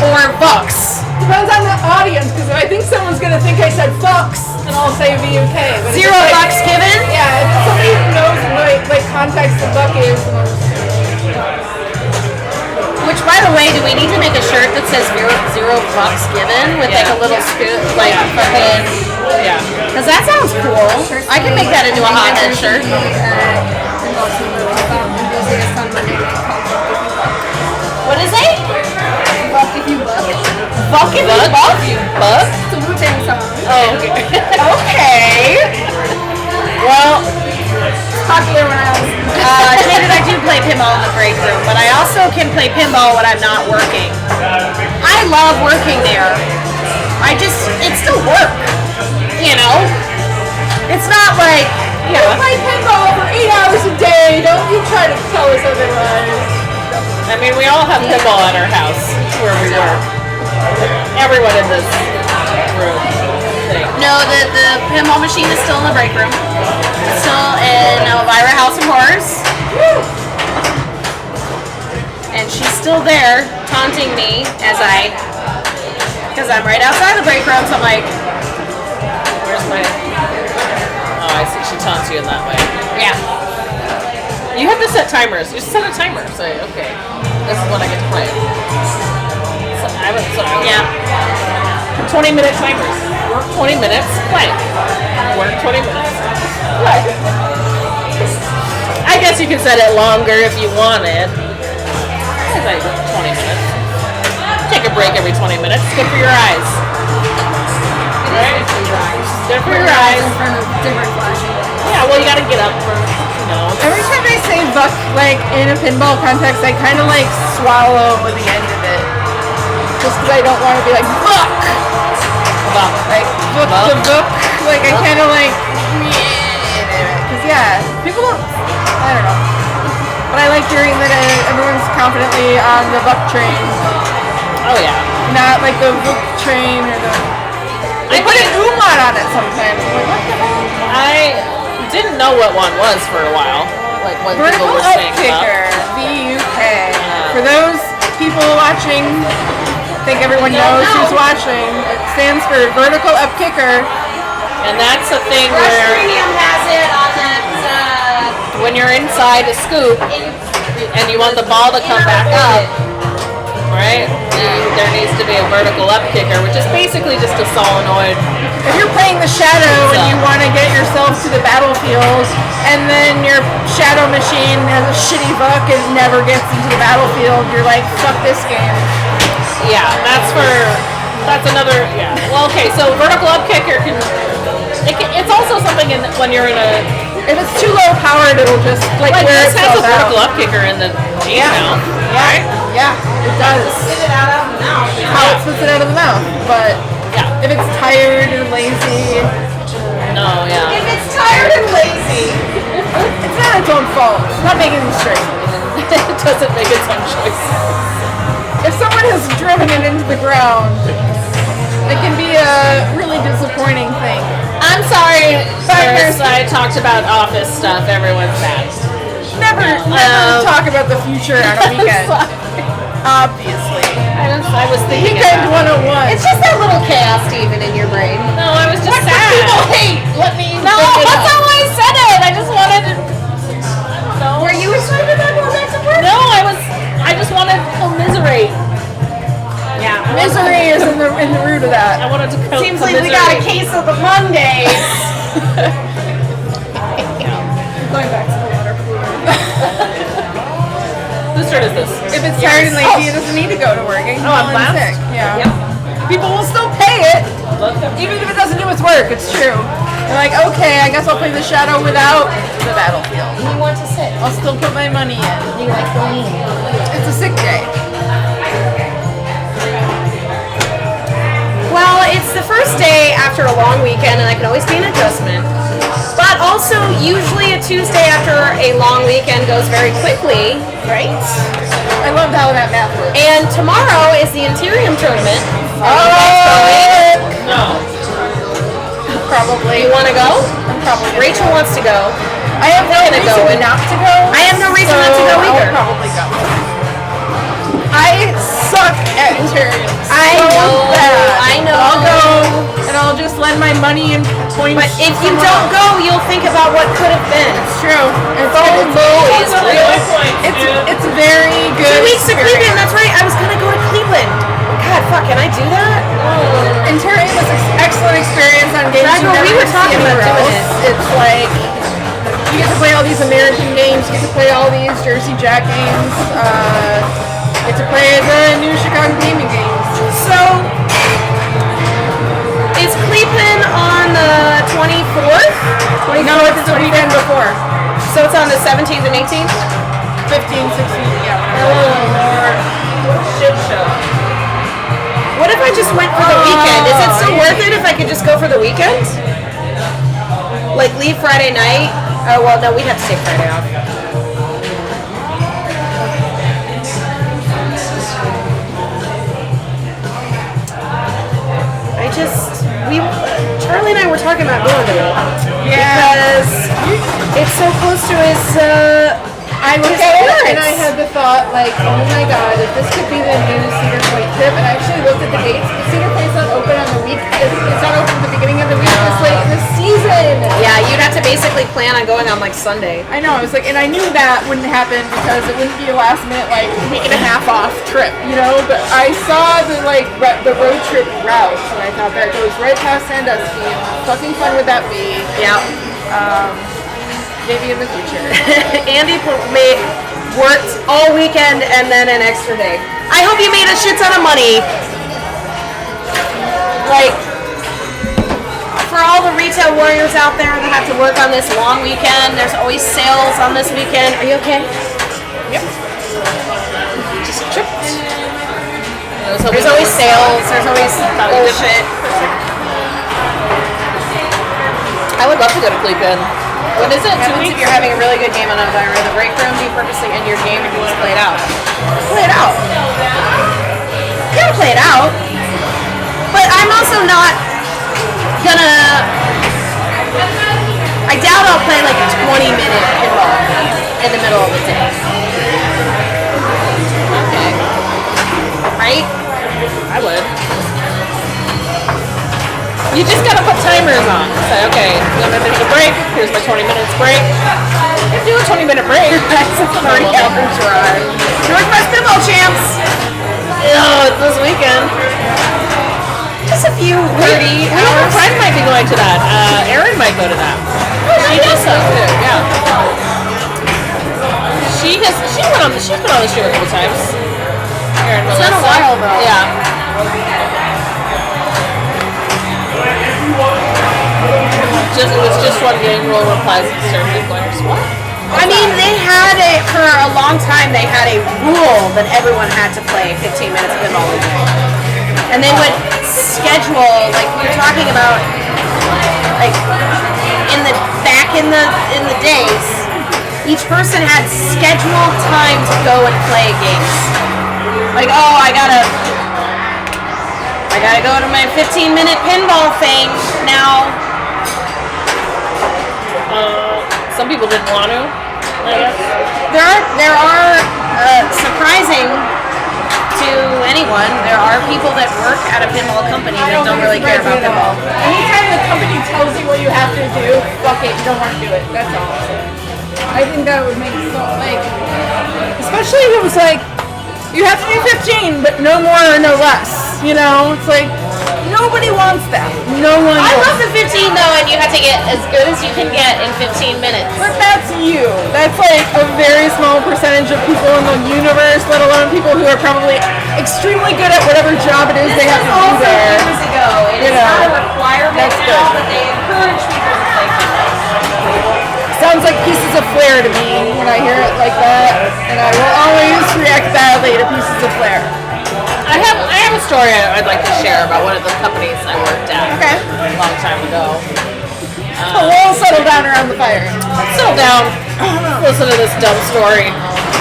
or VUX? Depends on the audience, because I think someone's gonna think I said fucks, and I'll say VUK. But if Zero it's like- bucks given? Yeah, if it's somebody who knows what context the buck is, then I'll just Which, by the way, do we need to make a shirt that says zero bucks given with like a little scoop, like fucking? Yeah. Because that sounds cool. I can make that into a hot head shirt. What is it? buck if you buck. Buck if you buck? Buck? It's a Wu-Tang song. Oh, okay. Okay. Well, Popular when I was. granted, I do play pinball in the break room, but I also can play pinball when I'm not working. I love working there. It's still work, you know? It's not like, You play pinball for 8 hours a day. Don't you try to tell us otherwise. I mean, we all have pinball at our house where we work. Everyone in this room. Thing. no, the pinball machine is still in the break room. It's still in Elvira House of Horrors. And she's still there taunting me because I'm right outside the break room, so I'm like, I see. She taunts you in that way. Yeah. You have to set timers. You just set a timer. Say, okay, this is when I get to play. Yeah. 20-minute timers. Work 20 minutes, play. Work 20 minutes, play. I guess you can set it longer if you wanted. It's like 20 minutes. Take a break every 20 minutes. It's good for your eyes. Right? Good for your eyes. In front of different flashing lights. Yeah, well, you gotta get up for, you know. Every time I say buck, like in a pinball context, I kind of like swallow at the end of it. Just because I don't want to be like, buck! Like, book the book. Like, I kind of like, because yeah, people don't, I don't know. But I like hearing that everyone's confidently on the buck train. Oh, yeah. Not like the book train or the, they put an umlaut on it sometimes. I'm like, what the hell? I didn't know what one was for a while. Like, when people Vertical were Up saying Kicker, VUK. For those people watching, I think everyone knows who's watching. It stands for Vertical Up Kicker. And that's a thing Rush where Premium has it on that. when you're inside a scoop and you want the ball to come back up, right? And there needs to be a vertical up kicker, which is basically just a solenoid. If you're playing the Shadow and you want to get yourself to the battlefield, and then your Shadow machine has a shitty buck and never gets into the battlefield, you're like, fuck this game. Yeah, that's another, yeah. Well, okay, so vertical up kicker it's also something when you're in a, If it's too low powered, it'll just like like wear this has a itself vertical out. up kicker in the G mount, right? Yeah, it does. Spit it out of the mouth. How it spits it out of the mouth. But Yeah. if it's tired or lazy, No, yeah. If it's tired and lazy. it's not its own fault. It's not making the straight. It doesn't make its own choice. If someone has driven it into the ground, it can be a really disappointing thing. I'm sorry, Chris, I talked about office stuff. Everyone's bad. Never talk about the future on a weekend. Obviously. I was thinking Weekend about 101. It's just that little chaos, Steven, in your brain. No, I was just sad. People hate. Let me. No, bring it that's up. not why I said it. I just wanted to. I don't know. Were you excited about going back to work? No, I just wanted to commiserate. Yeah. Misery is in the root of that. I wanted to Seems like we got a case of the Mondays. Going back to the water cooler. Whose turn is this? If it's tired and lazy, it doesn't need to go to work. It can Oh, I'm call in last? sick. Yeah. Yep. People will still pay it, even if it doesn't do its work. It's true. They're like, okay, I guess I'll play the Shadow without the battlefield. You want to sit. I'll still put my money in. You like going in. It's a sick day. Well, it's the first day after a long weekend, and that can always be an adjustment. But also, usually a Tuesday after a long weekend goes very quickly, right? I loved how that math works. And tomorrow is the Interium tournament. No. Probably. You want to go? I'm probably gonna Rachel go. wants to go. I have no gonna reason go and- not to go. I have no reason not to go I'll either. probably go. I suck at interiors. I So know, bad. I know. I'll go and I'll just lend my money and points. But if you don't go, you'll think about what could have been. It's true. It's always real. It's very good. 2 weeks to experience. Cleveland, that's right. I was gonna go to Cleveland. God, fuck, can I do that? Interior was an excellent experience on games. Drago, you never we were see talking about anywhere doing else. It's like you get to play all these American games. You get to play all these Jersey Jack games. You get to play the new Chicago gaming games. So, is Cleveland on the 24th? No, it's the weekend before. So it's on the 17th and 18th? 15, 16, yeah. Shit show. What if I just went for the weekend? Is it still worth it if I could just go for the weekend? Like leave Friday night? Oh, well, no, we'd have to take Friday off. Charlie and I were talking about going to it. Because it's so close to his, I looked at it and I had the thought, like, oh my god, if this could be the new Cedar Point tip, and I actually looked at the dates. Cedar Point's not open on the week. It's not open at the beginning of the week. It's late in the season. yeah, you'd have to basically actually plan on going on like Sunday. I know. I was like, and I knew that wouldn't happen because it wouldn't be a last minute like week and a half off trip, you know. But I saw the the road trip route, and I thought that goes right past Sandusky. And how fucking fun would that be? Yeah. Maybe in the future. Andy worked all weekend and then an extra day. I hope you made a shit ton of money. Like, for all the retail warriors out there that have to work on this long weekend, there's always sales on this weekend. Are you okay? Yep. Just tripped. There's always sales. There's always bullshit. I would love to go to Cleveland. What is it? 2 If weeks? you're having a really good game on Elvira, the break room, repurposing in your game, and you just play it out. Play it out. You gotta play it out. But I'm also not gonna. I doubt I'll play like a 20-minute pinball in the middle of the day. Okay. Right? I would. You just gotta put timers on. Say, okay, I'm gonna take a break. Here's my 20 minutes break. You can do a 20-minute break. That's a 30-hour drive. Northwest Pinball Champs! Oh, it's this weekend. Just a few 30 We have a hours. friend might be going to that. Erin might go to that. She does so too. Yeah. She's been on the show a couple times. Erin, It's been a while, though. Yeah. It was just one game roll replies and started going, what? I mean, they had for a long time, they had a rule that everyone had to play 15 minutes of pinball a day. And they would schedule, like we were talking about, like in the days, each person had scheduled time to go and play games. Like, oh, I gotta go to my 15-minute pinball thing now. Some people didn't want to. There are surprising to anyone, there are people that work at a pinball company that don't really care about pinball. Anytime the company tells you what you have to do, fuck it, you don't want to do it. That's all. I think that would make it so, like, especially if it was like, you have to do 15, but no more or no less. You know, it's like, nobody wants that. No one I wants love the 15 though, and you have to get as good as you can get in 15 minutes. But that's you. That's like a very small percentage of people in the universe, let alone people who are probably extremely good at whatever job it is they have to do also there. years ago. It is You know, not a requirement that's now, good. but they encourage people to play pinball. Sounds like pieces of flair to me when I hear it like that, and I will always react badly to pieces of flair. I have a story I'd like to share about one of the companies I worked at Okay. a long time ago. We'll settle down around the fire. Settle down. Listen to this dumb story.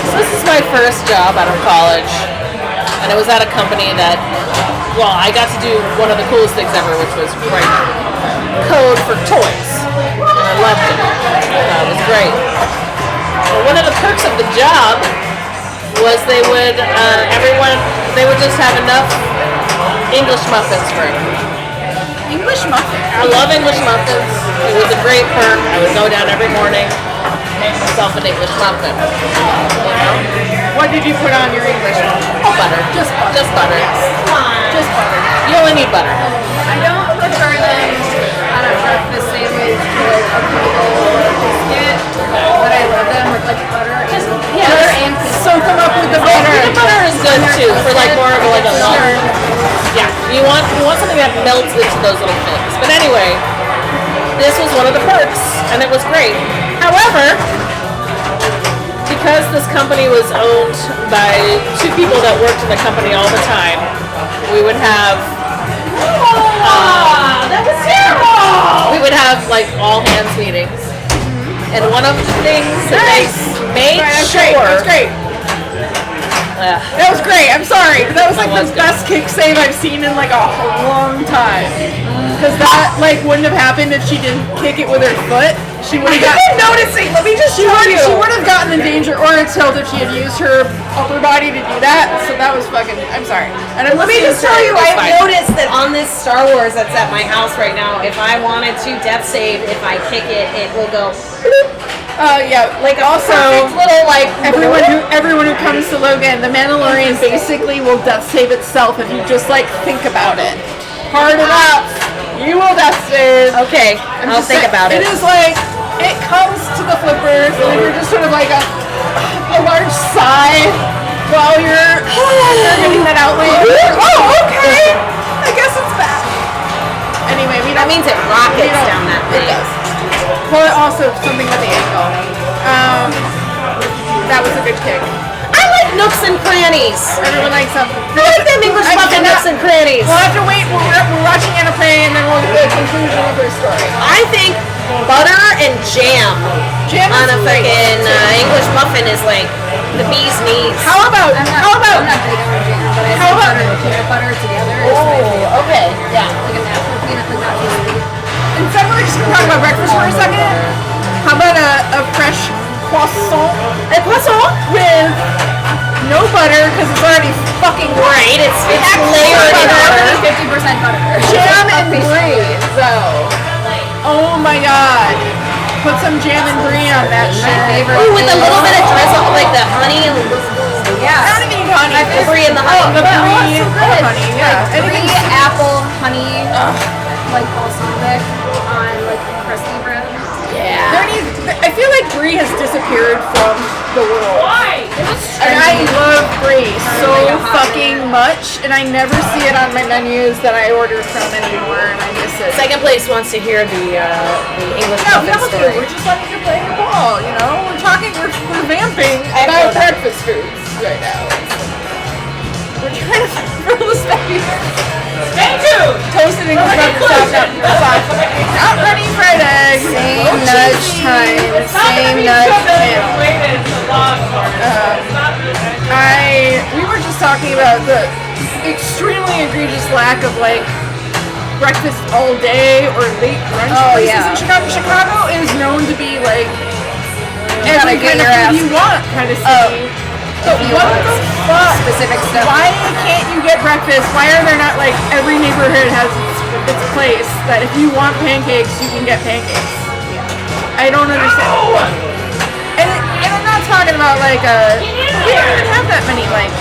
So this is my first job out of college, and it was at a company that, well, I got to do one of the coolest things ever, which was write code for toys, and I loved it. It was great. But one of the perks of the job was they would just have enough English muffins for everyone. English muffin. I love English muffins. It was a great perk. I would go down every morning, make myself an English muffin. You know? What did you put on your English muffin? Oh, butter. Just butter. Just butter. Just butter. You only need butter. I don't prefer them on a breakfast sandwich with a bagel or a biscuit, but I love them with like butter and butter and Soak them up with the Oh, butter. peanut butter is good too for like more of like a long. Yeah, you want something that melts into those little things. But anyway, this was one of the perks, and it was great. However, because this company was owned by two people that worked in the company all the time, we would have That was terrible! we would have like all hands meetings, and one of the things that they made That's sure. great. That's great. That was great. I'm sorry, but that was like That was the best kick save I've seen in like a long time. because that like wouldn't have happened if she didn't kick it with her foot. She would have I've been noticing. Let me just She show you. would have gotten in danger or in tilt if she had used her upper body to do that. So that was fucking. I'm sorry. And Let me just tell you, I've noticed that on this Star Wars that's at my house right now, if I wanted to death save, if I kick it, it will go Yeah. like Also, perfect little like everyone who comes to Logan, the Mandalorian basically will death save itself if you just like think about it. Hard enough, you will death save. Okay, I'll think about it. It is like it comes to the flippers, and you're just sort of like a large sigh while you're getting that outlet. Oh, okay. I guess it's back. Anyway, That means it rockets down that It thing. does. But also something with the ankle. That was a good kick. I like nooks and crannies. Everyone likes something. I like them English muffin nooks and crannies. We'll have to wait. We're watching Anna Faye, and then we'll get the conclusion of her story. I think butter and jam Jam on is a great. fucking English muffin is like the bee's knees. How about? I'm not big on jam, but I How think about- butter and peanut butter together is my favorite. okay, yeah. Like a natural peanut, like not too sweet. Instead, we're just gonna talk about breakfast for a second. How about a fresh croissant? A croissant? With no butter because it's already fucking Right, it's layered in butter. 50% butter. jam and brie though. Oh my god. Put some jam and brie on that shit. Ooh, with a little bit of drizzle, like the honey and I don't even need honey. the brie and the honey. The brie, so good. honey, yeah. Brie, apple, honey, like balsamic on like crusty bread. I feel like brie has disappeared from the world. Why? And I love brie so fucking much, and I never see it on my menus that I order from anymore, and I miss it. Second place wants to hear the English No, we muffin don't do. story. We're just letting you play your ball, you know? We're vamping I know about that. breakfast foods right now. We're trying to fill the space. Stay tuned. Toasted English breakfast stop. Not runny fried eggs. Same nudge time. Same nudge channel. Waited so long for it. We were just talking about the extremely egregious lack of like breakfast all day or late brunch places in Chicago. Chicago is known to be like every get kind of your food ass- you want kind of city. But what the fuck? Specific stuff. Why can't you get breakfast? Why are there not like every neighborhood has its place that if you want pancakes, you can get pancakes? I don't understand. And I'm not talking about like we don't even have that many like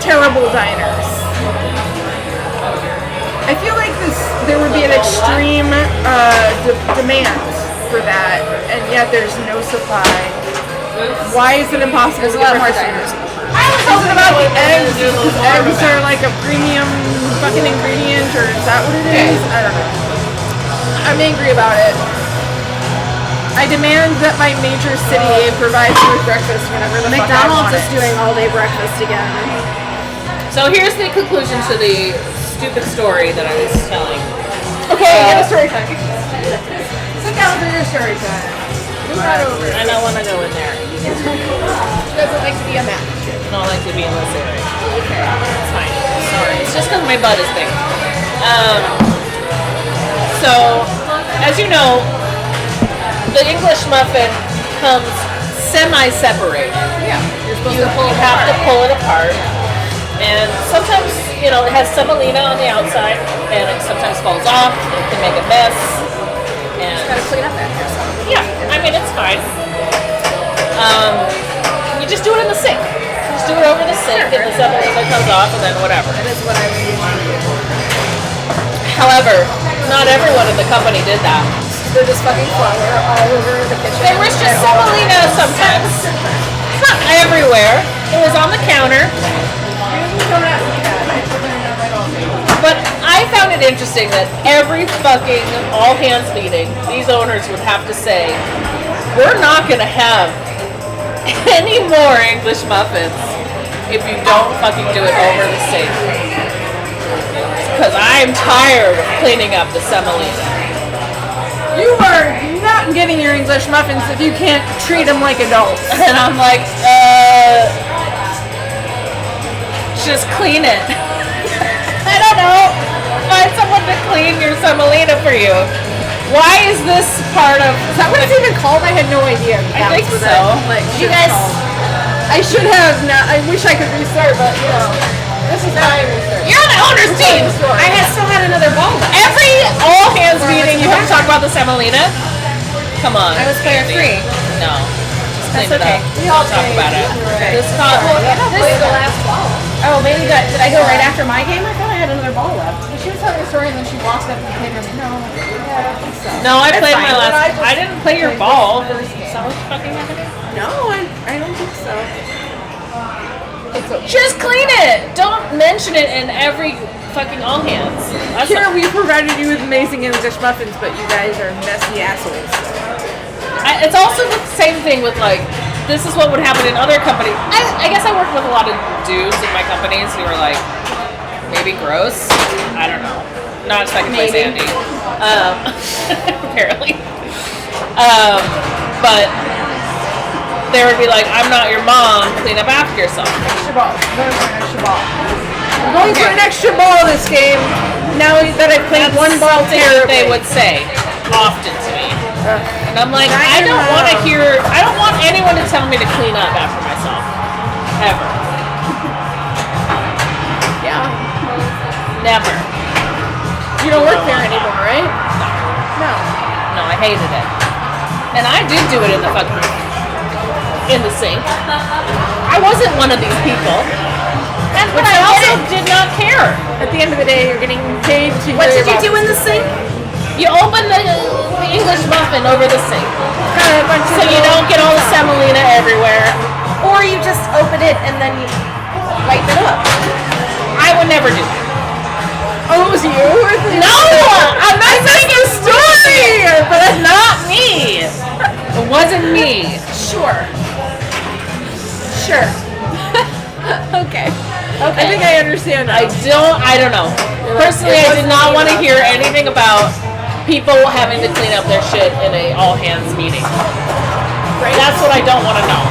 terrible diners. I feel like there would be an extreme demand for that, and yet there's no supply. Why is it impossible There's to a lot get more breakfast? diners. I was talking about the eggs. Because eggs are like a premium fucking ingredient, or is that what it is? I don't know. I'm angry about it. I demand that my major city provides me with breakfast whenever the fuck I want McDonald's is it. doing all day breakfast again. So here's the conclusion to the stupid story that I was telling. Okay, get a story time. Sit down for your story time. Move right over. I don't want to go in there. She doesn't like to be a match. I don't like to be in this area. Okay. It's fine. Sorry. It's just because my butt is big. So, as you know, the English muffin comes semi-separated. Yeah. You have to pull it apart. And sometimes, it has semolina on the outside, and it sometimes falls off. It can make a mess. And Gotta clean up after yourself. yeah, I mean, it's fine. You just do it in the sink. Just do it over the sink, and the semolina comes off, and then whatever. That is what I would usually do. However, not everyone in the company did that. They're just fucking flour all over the kitchen. There was just semolina sometimes. It's not everywhere. It was on the counter. But I found it interesting that every fucking all hands meeting, these owners would have to say, we're not going to have any more English muffins if you don't fucking do it over the sink. Because I'm tired of cleaning up the semolina. You are not getting your English muffins if you can't treat them like adults. And I'm like, just clean it. I don't know. Find someone to clean your semolina for you. Why is this part of? Is that what it's even called? I had no idea. I think That's what so. that, like, You shit's guys, called. I should have. Now, I wish I could restart, but you know, this is my restart. You're on the owner's team. I had still had another ball left. Every all hands meeting, you have to talk about the semolina. Come on. I was player Andy. 3. No. Just clean That's okay. it up. We'll talk about it. This caught. Play the last ball. Oh, maybe that. Did I go right after my game? I thought I had another ball left. She was telling a story and then she walked up and came and no, yeah, I don't think so. No, I played my fine. last. But I just I didn't play your played ball. this Is first that what's fucking happening? No, I don't think so. It's okay. Just clean it. Don't mention it in every fucking all hands. That's Here we provided you with amazing English muffins, but you guys are messy assholes. It's also the same thing with like, this is what would happen in other companies. I guess I worked with a lot of dudes in my companies who were like, maybe gross. I don't know. Not second place Andy. Apparently. But they would be like, I'm not your mom, clean up after yourself. Extra ball. I'm going for an extra ball. I'm going for an extra ball this game. Now that I've played one ball Something that they terribly. would say often to me. And I'm like, Not I your don't want to mom. I don't want anyone to tell me to clean up after myself. Ever. Yeah. Never. You don't work there anymore, right? No. No, I hated it. And I did do it in the sink. I wasn't one of these people. But I also did not care. At the end of the day, you're getting paid to What hear did you about do in the sink? You open the English muffin over the sink. a bunch of So you don't get all the semolina everywhere. Or you just open it and then you wipe it up? I would never do that. Oh, it was you? No! I'm not saying a story! But it's not me! It wasn't me. Sure. Sure. Okay. Okay. I think I understand now. I don't know. Personally, I did not want to hear anything about people having to clean up their shit in a all hands meeting. That's what I don't want to know.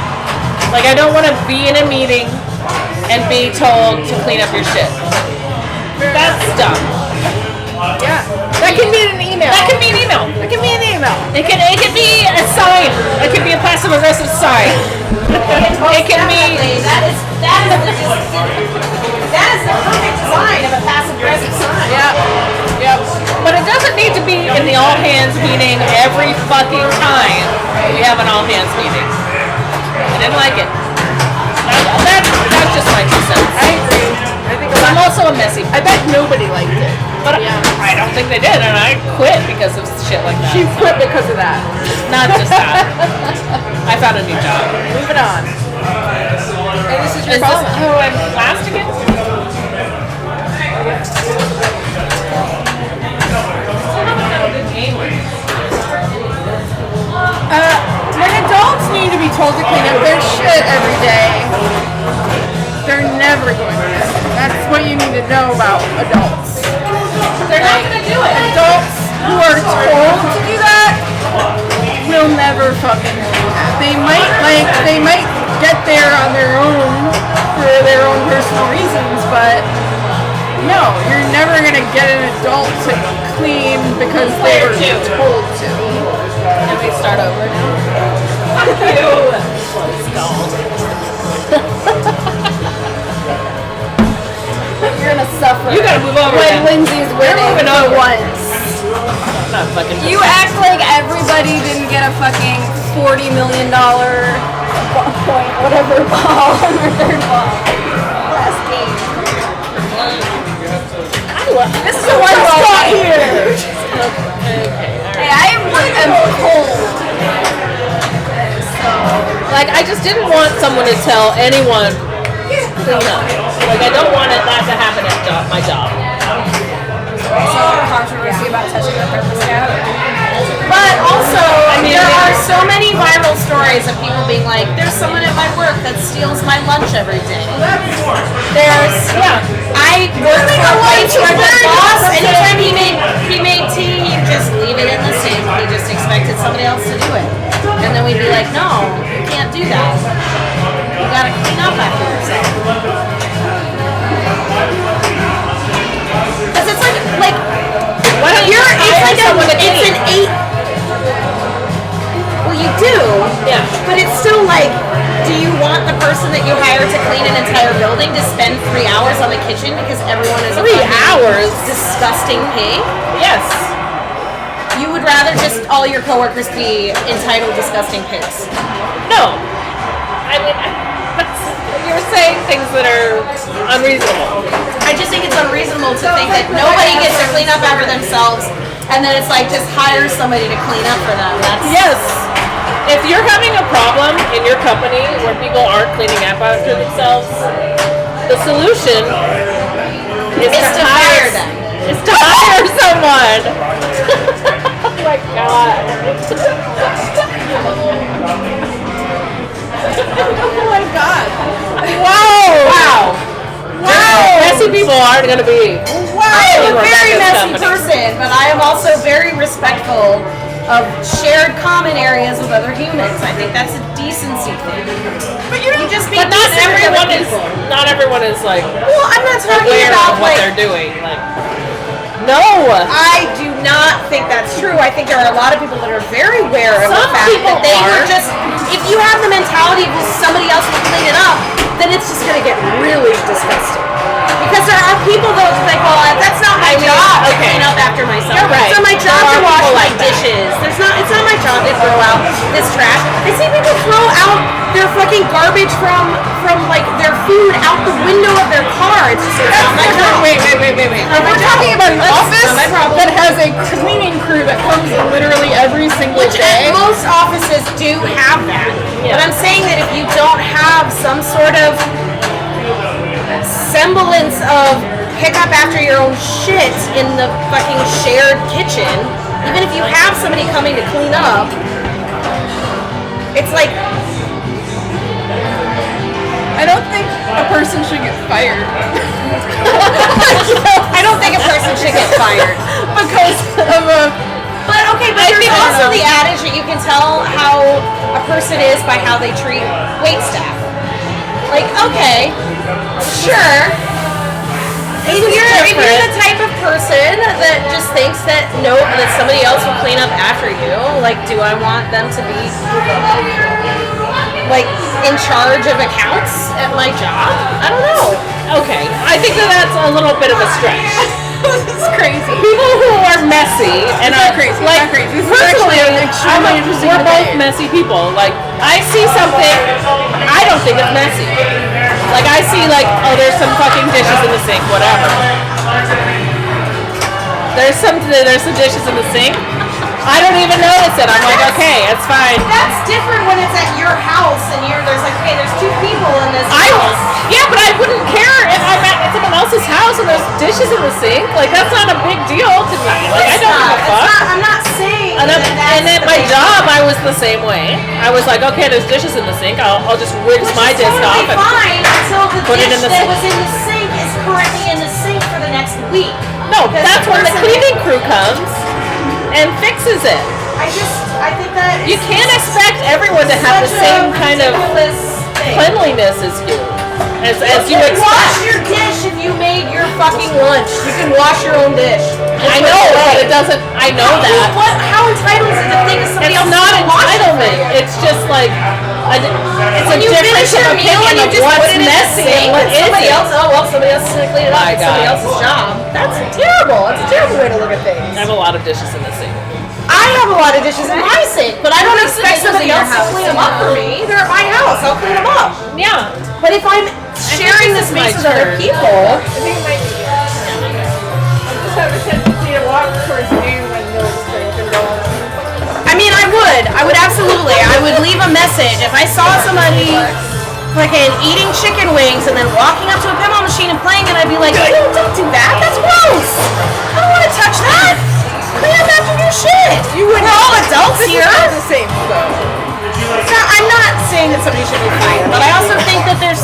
Like, I don't want to be in a meeting and be told to clean up your shit. That's dumb. Yeah. That can be an email. That can be an email. That can be an email. It can be a sign. It can be a passive aggressive sign. It can be. That is the perfect design of a passive aggressive sign. Yeah. Yep. But it doesn't need to be in the all hands meeting every fucking time we have an all hands meeting. I didn't like it. That's just my 2 cents. I agree. I think I'm also a messy, I bet nobody liked it. but I don't think they did, and I quit because of shit like that. She quit because of that. Not just that. I found a new job. Moving on. Hey, this is your Is this phone. who I'm last again? When adults need to be told to clean up their shit every day, they're never going to do it. That's what you need to know about adults. They're not gonna do it. Adults who are told to do that will never fucking do that. They might get there on their own for their own personal reasons, but no, you're never gonna get an adult to clean because they were told to. Can we start over now? Fuck you! You're gonna suffer. You gotta move over when then. Lindsay's winning moving for over. once. I'm not fucking. You act like everybody didn't get a fucking $40 million point, whatever ball on their third ball. Last game. This is a one spot here. Hey, I am cold. Like, I just didn't want someone to tell anyone clean up. Like, I don't want that to happen at my job. Controversy about touching the thermostat. But also, I mean, there are so many viral stories of people being like, there's someone at my work that steals my lunch every day. There's, I worked for a place where the boss, anytime he made tea, he'd just leave it in the sink. He just expected somebody else to do it. And then we'd be like, no, you can't do that. You gotta clean up after yourself. Because it's like Why don't you You're, hire it's like someone to it's clean? an 8. Well, you do. Yeah. But it's still like, do you want the person that you hire to clean an entire building to spend 3 hours on the kitchen because everyone is a 3 fucking hours? disgusting pig? Yes. You would rather just all your coworkers be entitled disgusting pigs. No. I mean, you're saying things that are unreasonable. I just think it's unreasonable to think that nobody gets to clean up after themselves and then it's like just hire somebody to clean up for them. That's Yes. If you're having a problem in your company where people aren't cleaning up after themselves, the solution is It's to fire them. Is to hire someone. Oh my god. Oh my god. Wow. Messy people aren't going to be. I am a Rebecca's very messy company. person, but I am also very respectful of shared common areas with other humans. I think that's a decency thing. But you just be But not decent with everyone other is. people. Not everyone is like Well, I'm not talking aware about of what like. they're doing. Like, no. I do not think that's true. I think there are a lot of people that are very aware of the Some fact people that they are. were just. If you have the mentality of somebody else will clean it up, then it's just going to get really disgusting. Because there are people though that think, well, that's not my job to clean up after myself. You're right. It's not my job There to are wash people my like that. dishes. It's not my job to throw out this trash. I see people throw out their fucking garbage from like their food out the window of their car. It's just not my job. Wait. We're talking about an office not my problem. that has a cleaning crew that comes literally every single Which day. most offices do have that. But I'm saying that if you don't have some sort of semblance of pick up after your own shit in the fucking shared kitchen, even if you have somebody coming to clean up, it's like, I don't think a person should get fired I don't think a person should get fired. because of a. But okay, but there's also the adage that you can tell how a person is by how they treat wait staff. Like, okay, sure. If you're the type of person that just thinks that that somebody else will clean up after you, like, do I want them to be like in charge of accounts at my job? I don't know. Okay, I think that's a little bit of a stretch. It's crazy. People who are messy and are crazy. It's like not crazy. This is personally, actually an extremely interesting we're both debate. messy people. Like, I see something, I don't think it's messy. Like, I see like, oh, there's some fucking dishes in the sink, whatever. There's some dishes in the sink. I don't even notice it. I'm like, okay, it's fine. That's different when it's at your house and there's like, hey, there's 2 people in this house. Yeah, but I wouldn't care if I'm at someone else's house and there's dishes in the sink. Like, that's not a big deal to me. Like, I don't give a fuck. I'm not saying And, that at my job, I was the same way. I was like, okay, there's dishes in the sink. I'll just rinse my disc off and fine until the put it dish in the that sink. was in the sink is currently in the sink for the next week. no, Because that's when the person- cleaning crew comes and fixes it. I think that You can't expect everyone to have the same kind of cleanliness as you, as you can wash expect. your dish if you made your fucking lunch. You can wash your own dish. I know, but it doesn't. I know that. How entitled is it to think of somebody It's else not to wash it for entitlement. you? It's just like it's When a you difference finish of your meal opinion and you of just what's put it in the messy sink and what and somebody isn't. else, somebody else is gonna clean it up. My It's somebody God. else's job. That's terrible. That's a terrible way to look at things. I have a lot of dishes in the sink. I have a lot of dishes in my sink, but I don't expect somebody else to clean them up for me. They're at my house. I'll clean them up. Yeah. But if I'm sharing the this is my space with other turn. people, I think it might be. I just have a tendency to walk towards you when Mill's drinking. I mean, I would absolutely. I would leave a message if I saw somebody fucking eating chicken wings and then walking up to a pinball machine and playing it. I'd be like, ew, don't do that. That's gross. I don't want to touch that. Clean up after your shit. We're all adults here. It's the same though. So I'm not saying that somebody should be fired, but I also think that there's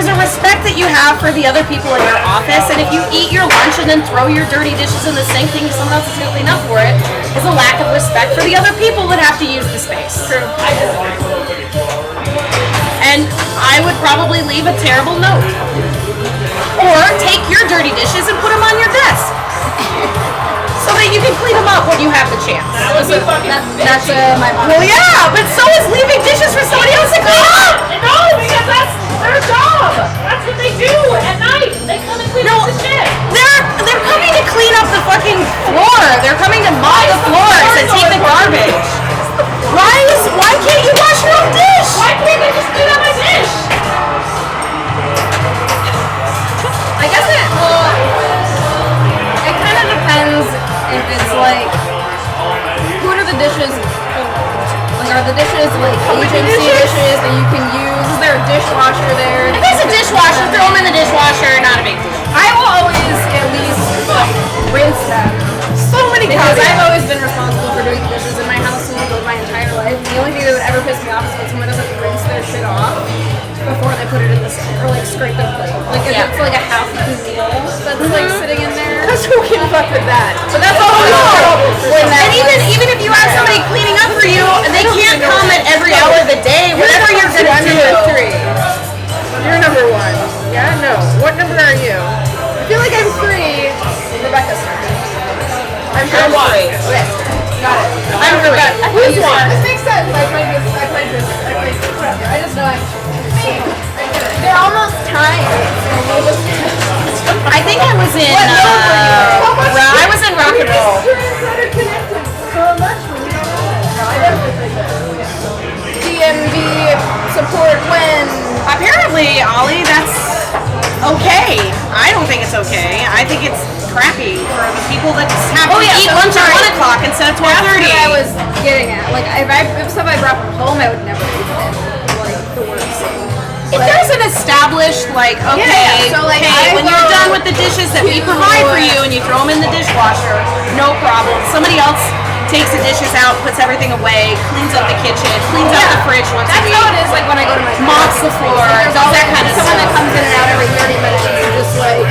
a respect that you have for the other people in your office, and if you eat your lunch and then throw your dirty dishes in the sink thinking someone else is going to clean up for it, is a lack of respect for the other people that have to use the space. True. And I would probably leave a terrible note. Or take your dirty dishes and put them on your desk. that you can clean them up when you have the chance. That's my Well, yeah, but so is leaving dishes for somebody else to clean up. No, because that's their job. That's what they do at night. They come and clean up the shit. They're coming to clean up the fucking floor. They're coming to mop the floors and take the garbage. Why can't you wash your own dish? Why can't they just clean up my dish? I guess it kind of depends if it's like, who are the dishes? Like, are the dishes like agency dishes that you can use? Is there a dishwasher there? If there's a dishwasher, throw them in the dishwasher. Not a big deal. I will always at least like rinse them. So many Because I've always been responsible for doing the dishes in my household my entire life. The only thing that would ever piss me off is when someone doesn't rinse their shit off before they put it in the sink or like scrape their plate. Like if it's like a half-eaten meal that's like sitting in there. Because who can fuck with that? But that's always terrible. When that And even if you have somebody cleaning up for you, they can't come at every hour of the day. Whatever you're gonna I'm do. number 3. You're number 1. Yeah, no. What number are you? I feel like I'm 3. Rebecca's 3. I'm 3. Okay. Got it. I'm really. Who's 1? This makes sense. I played this. Whatever. I just know I'm they're almost timed. I think I was in. I was in rock and roll. DMV support when. Apparently, Ollie, that's okay. I don't think it's okay. I think it's crappy for the people that have to eat lunch at 1 o'clock instead of 12:30. That's what I was getting at. Like, if stuff I brought from home, I would never eat it. Like, the worst. If there's an established, like, okay, so, like, hey, I when you're go done with the dishes that we provide for you and you throw them in the dishwasher, no problem. Somebody else takes the dishes out, puts everything away, cleans up the kitchen, cleans up the fridge once a That's week. how it is, like, when I go to my Mops the floor, There's does always that kind of someone that stuff. comes in and out every 30 minutes and just, like,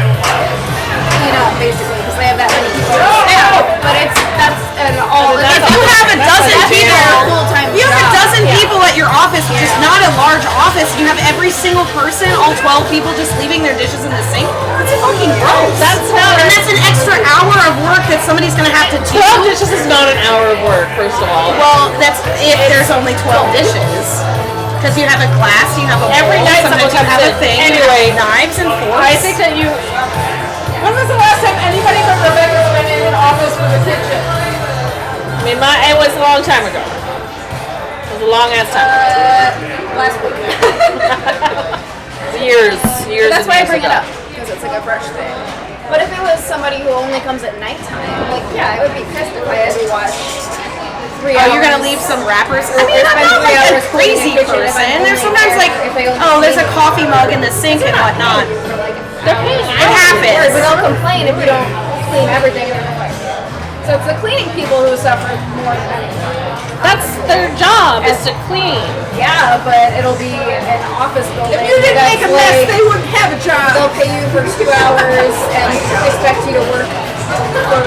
clean up, basically, because they have that many people on staff. But that's an all. If you have a dozen people, full-time if you have a job. dozen people at your office, which is not a large office, and you have every single person, all 12 people just leaving their dishes in the sink, that's fucking gross. That's not- And that's an extra hour of work that somebody's gonna have to do. 12 dishes is not an hour of work, first of all. Well, that's if there's only 12 dishes. Because you have a glass, you have a Every bowl, night sometimes someone you have comes a in. thing, Anyway, you have knives and forks. I think that you... When was the last time anybody from Rebecca's been in an office for the kitchen? I mean, it was a long time ago. It was a long ass time. Last week. Years That's and why I years bring it ago. up, because it's like a fresh thing. But if it was somebody who only comes at nighttime, like, yeah, I would be pissed if I had to watch 3 hours. Oh, you're gonna leave some wrappers? I mean, Or I'm spend not 3 like a hours cleaning crazy the kitchen if person. I'm There's only sometimes there like, if they only oh, there's a clean. coffee mug in the sink and whatnot. They're paying It happens. But they'll complain if we don't clean everything in the place. So it's the cleaning people who suffer more than anything. That's their job, is to clean. Yeah, but it'll be an office building. If you didn't that's make a mess, like, they wouldn't have a job. they'll pay you for 2 hours and expect you to work for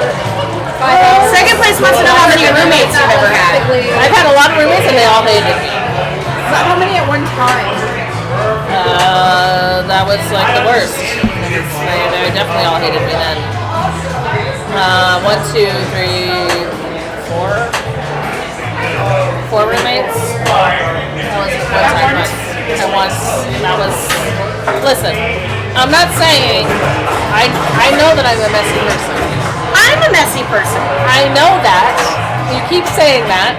5 hours. Second place wants to know how many roommates you've ever had. I've had a lot of roommates and they all hated me. How many at one time? That was like the worst. They definitely all hated me then. 1, 2, 3, 4. 4 roommates. That was one time once. That was. Listen, I'm not saying I know that I'm a messy person. I'm a messy person. I know that. You keep saying that.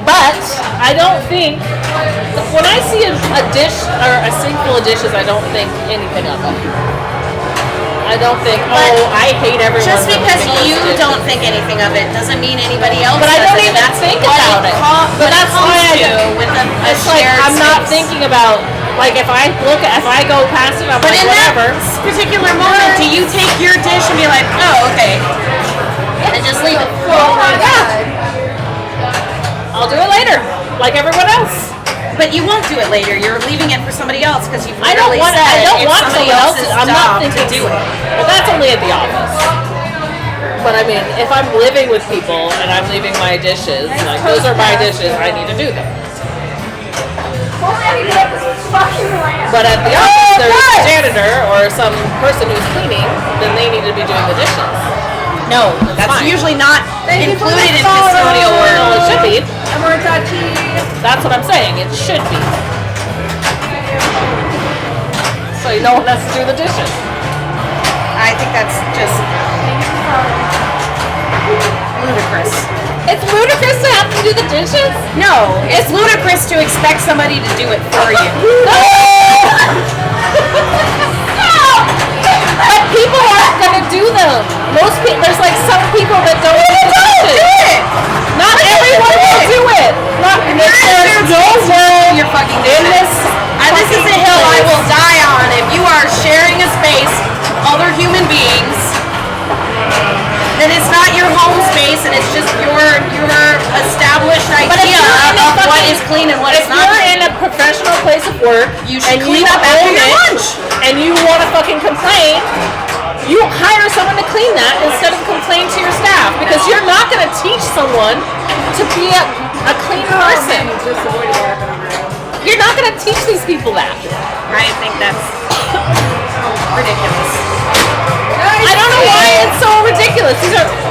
But I don't think when I see a dish or a sink full of dishes, I don't think anything of it. I don't think, I hate everyone. Just for because leaving you those dishes. don't think anything of it doesn't mean anybody else But I does don't it, and even that's think what about it. But But that's comes why I to do. with a It's like shared I'm not space. thinking about like if I go past it, I'm But like in whatever. that particular moment, do you take your dish and be like, oh, okay, and just leave it? Oh my god. I'll do it later, like everyone else. But you won't do it later. You're leaving it for somebody else because you've I don't literally want. said I don't it's want somebody someone else. else's I'm job not thinking to do it. Well, that's only at the office. But I mean, if I'm living with people and I'm leaving my dishes, like those are my dishes, I need to do them. But at the office, there's a janitor or some person who's cleaning, then they need to be doing the dishes. No, that's fine. usually not Thank you for included in the photo. custodial Well, work. it should be. Amoritachi. That's what I'm saying. It should be. So no one has to do the dishes. I think that's just ludicrous. It's ludicrous to have to do the dishes. No, it's ludicrous to expect somebody to do it for you. But people aren't gonna do them. Most people, there's like some people that don't do the dishes. Not everyone will do it. Not, there's no world You're fucking in this. This is a hill I will die on if you are sharing a space with other human beings. Then it's not your home space and it's just your established But if idea you're in a of what fucking- is clean and what is If not you're clean. in a professional place of work, You should and clean you up after own your it, lunch. and you want to fucking complain, you hire someone to clean that instead of complain to your staff, because you're not going to teach someone to be a clean person. You're not going to teach these people that. I think that's ridiculous. I don't know why it's so ridiculous.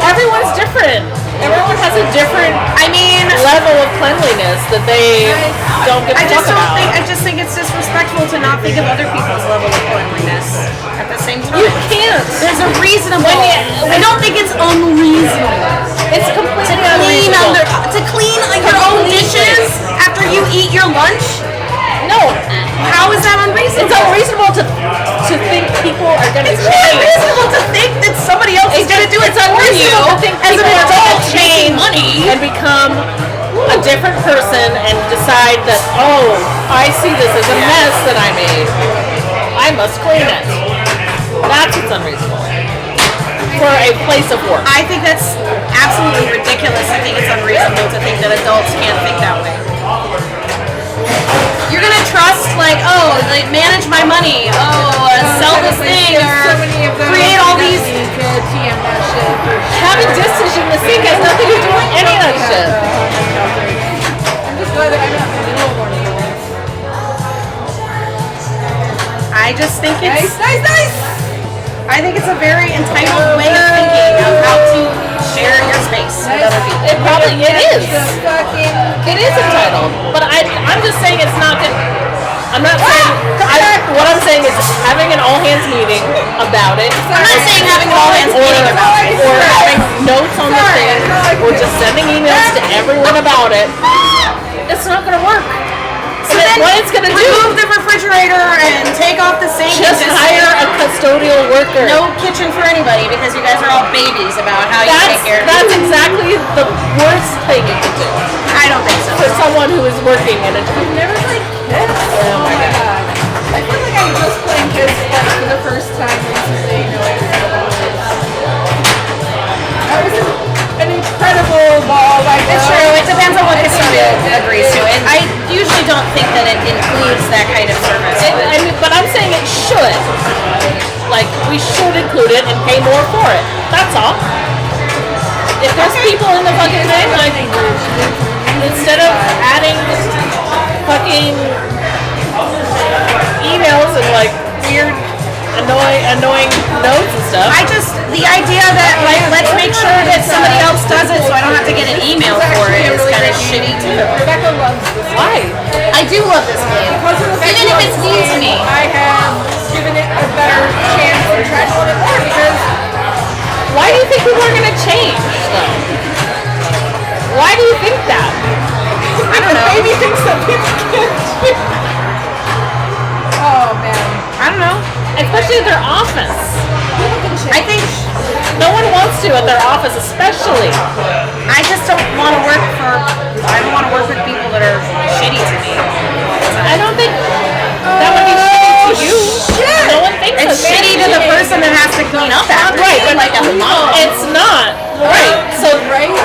Everyone's different. Everyone has a different level of cleanliness that they don't get to talk about. I just think it's disrespectful to not think of other people's level of cleanliness at the same time. You can't. There's a reasonable. I don't think it's unreasonable. It's completely Clean unreasonable. to clean your own dishes after you eat your lunch. No. How is that unreasonable? It's unreasonable to think people are going to It's change. not reasonable to think that somebody else is going to do it It's for you unreasonable to think as an people are adult going to making change money. and become a different person and decide that, oh, I see this as a mess that I made. I must clean it. That's what's unreasonable. For a place of work. I think that's absolutely ridiculous. I think it's unreasonable to think that adults can't think that way. You're gonna trust, like, oh, like, manage my money, sell this thing, or create all these. Having dishes in the sink has nothing to do with any of that shit. I'm just glad that I'm not in the middle of one of those. I just think Nice, it's. nice, nice! I think it's a very entitled way of thinking of how to share your space with other people. It probably is. The fucking... It is entitled, but I'm just saying it's not good. I'm not saying. What I'm saying is having an all hands meeting about it. I'm not saying having an all hands meeting about it. Or having notes on the thing, or just sending emails to everyone about it. It's not gonna work. So then what it's gonna do? remove the refrigerator and take off the sink. Just and hire a custodial worker. no kitchen for anybody because you guys are all babies about how you take care of That's it. exactly the worst thing you could do I don't think so. for someone who is working in a. Never played Kiss? Oh my god. I feel like I was just playing Kiss like for the first time recently. That was an incredible ball by It's true. It depends on what custodial agrees to. And I usually don't think that it includes that kind of service. But I'm saying it should. Like, we should include it and pay more for it. That's all. If there's people in the fucking thing, like, instead of adding fucking emails and, like, weird, annoying notes and stuff. The idea that, like, let's make sure that somebody else does it so I don't have to get an email for it is kind of shitty too. Rebecca loves this. Why? I do love this game. Even if it's new to me. I have given it a better chance and tried to learn it more because Why do you think people are gonna change, though? Why do you think that? I don't know. maybe thinks that people can't do. Oh man. I don't know. Especially at their office. I think No one wants to at their office, especially. I just don't want to work with people that are shitty to me. I don't think that would be shitty to you. No one thinks It's so. shitty to the person that has to clean up after Right, you, but like a mom. it's not. Right. So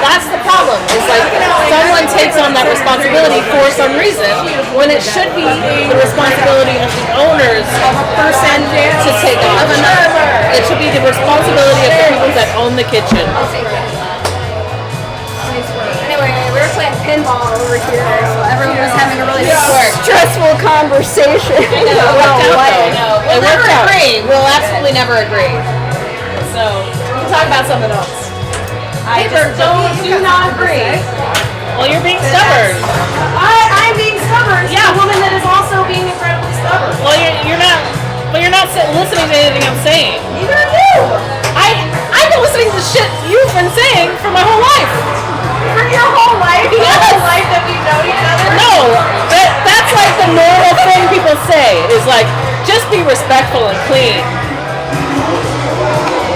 that's the problem. Is like someone takes on that responsibility for some reason when it should be the responsibility of the owners person to take on. It should be the responsibility of the people that own the kitchen. Anyway, we were playing pinball over here, so everyone was having a really stressful conversation. It worked out though. We'll It never worked out. agree. We'll absolutely never agree. So we'll talk about something else. I just do not agree. Well, you're being stubborn. I'm being stubborn. Yeah. A woman that is also being incredibly stubborn. Well, you're not. But you're not listening to anything I'm saying. Neither are you. I've been listening to shit you've been saying for my whole life. For your whole life, Yes. the whole life that we've known each other. No, that's like the normal thing people say is like, just be respectful and clean.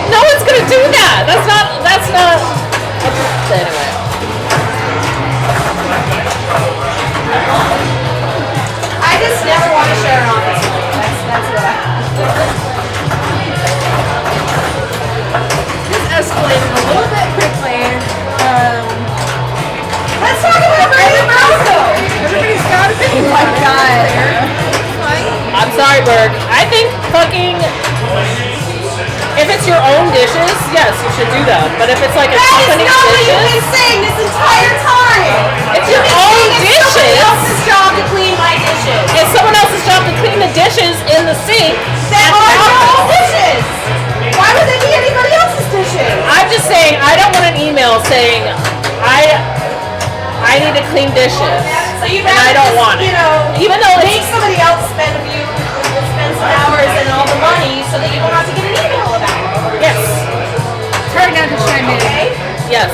No one's gonna do that. That's not. Anyway. I just never want to share an office with you. That's what I. This escalated a little bit quickly. Let's talk about Brandon Brosco. Everybody's got to be. Oh my god. I'm sorry, Berg. I think fucking. If it's your own dishes, yes, you should do that. But if it's like a That is company's not what you've dishes, been saying this entire time. it's your own It's somebody dishes. else's job to clean my dishes. It's someone else's job to clean the dishes in the sink. That at the are your office. own dishes. Why would they be anybody else's dishes? I'm just saying, I don't want an email saying I need to clean dishes. So you'd And I rather don't just, want it. you know, Even though make it's somebody else spend some hours and all the money so that you don't have to get an email about it. yes, Try not to chime in. Okay? yes.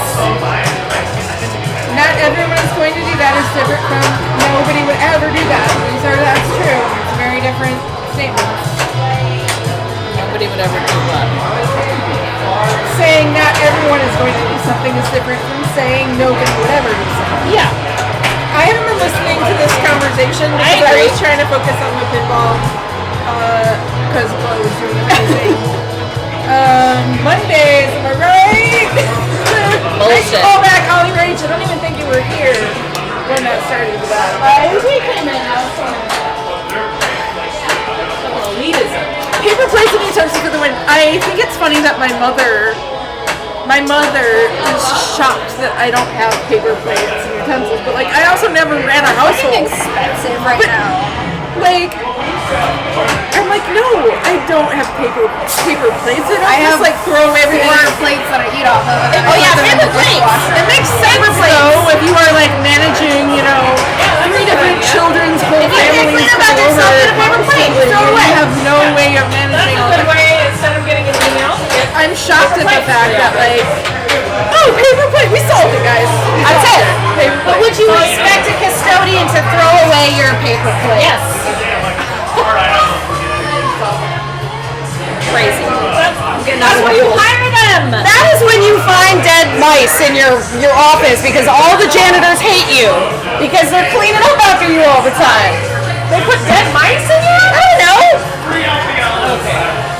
Not everyone is going to do that. It's different from nobody would ever do that. That's true. It's very different statements. Nobody would ever do what. Saying not everyone is going to do something is different from saying nobody would ever do something. Yeah. I haven't been listening to this conversation I because I agree. was trying to focus on the pinball because Bo was doing amazing. Mondays, am I right? Bullshit. Oh, back Holly Rage. I don't even think you were here when that started with that. We came in, I was Elitism. Paper plates and utensils for the win. I think it's funny that my mother is shocked that I don't have paper plates and utensils, but like I also never ran a household. Expensive right But, now. like, I'm like, no, I don't have paper plates. I have just like throw everything. 4 plates that I eat off of. And Oh, I yeah, put them in paper the plates. dishwasher. It makes sense though if you are like managing, 3 different children's whole If you can't families clean about come yourself over in a paper plate, constantly, throw it away. you have no way of managing all that. way instead of getting an email. I'm shocked at the fact that like, oh, paper plate, we solved it, guys. That's it. Paper But plate. would you expect a custodian to throw away your paper plate? Yes. Crazy. That's why you hire them. That is when you find dead mice in your office because all the janitors hate you because they're cleaning up after you all the time. They put dead mice in your office? I don't know.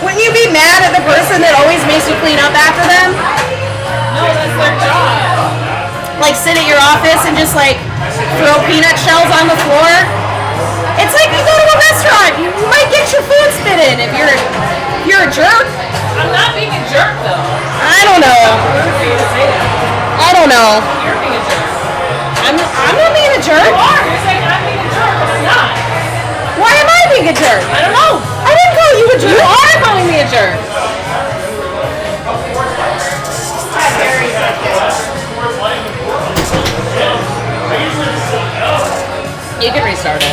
Wouldn't you be mad at the person that always makes you clean up after them? No, that's their job. Like sit at your office and just like throw peanut shells on the floor? It's like you go to a restaurant. You might get your food spit in if you're a jerk. I'm not being a jerk though. I don't know. I don't know. You're being a jerk. I'm not being a jerk. You are. You're saying I'm being a jerk, but I'm not. Why am I being a jerk? I don't know. I didn't call you a jerk. You are calling me a jerk. You can restart it.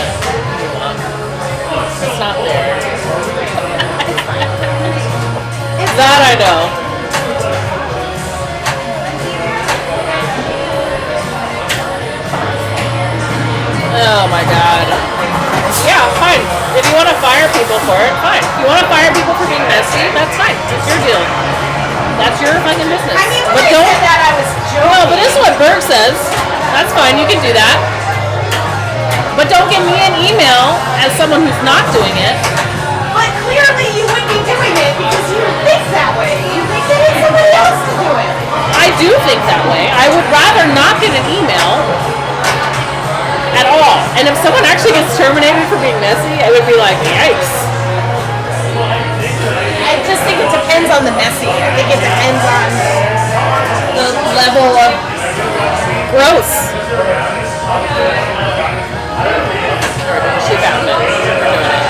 It's not there. That I know. Oh my god. Yeah, fine. If you want to fire people for it, fine. If you want to fire people for being messy, that's fine. It's your deal. That's your fucking business. I mean, when but I don't. said that, I was joking. No, but this is what Berg says. That's fine. You can do that. But don't give me an email as someone who's not doing it. But clearly you would be doing it because you think that way. You think they need somebody else to do it. I do think that way. I would rather not get an email at all. And if someone actually gets terminated for being messy, I would be like, yikes. I just think it depends on the messy. I think it depends on the level of gross. She found it. We're doing it.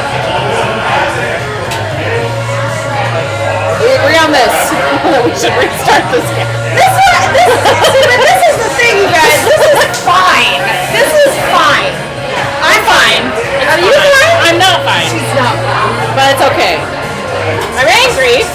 We agree on this. We should restart this game. this is the thing, you guys. This is fine. This is fine. I'm fine. Are you fine? I'm not fine. She's not fine. But it's okay. I'm angry.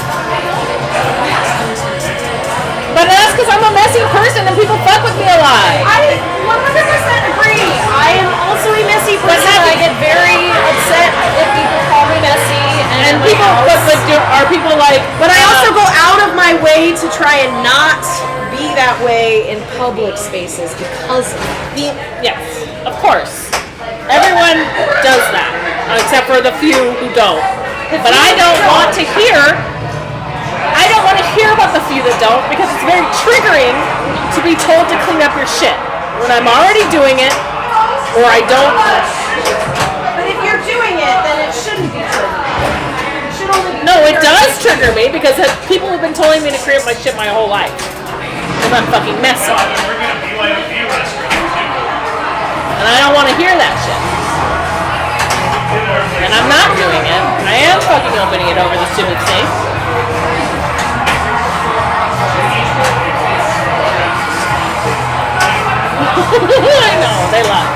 But that's because I'm a messy person and people fuck with me a lot. I 100% agree. I am also a messy person. I get very upset if people call me messy. And people, are people like? But I also go out of my way to try and not be that way in public spaces because of the. Yes, of course. Everyone does that, except for the few who don't. But I don't want to hear. I don't want to hear about the few that don't because it's very triggering to be told to clean up your shit when I'm already doing it, or I don't. But if you're doing it, then it shouldn't be triggering. It should only be. No, it does trigger me because people have been telling me to clean up my shit my whole life. Because I'm fucking messy. And I don't want to hear that shit. And I'm not doing it. I am fucking opening it over the stupid sink. I know, they laugh.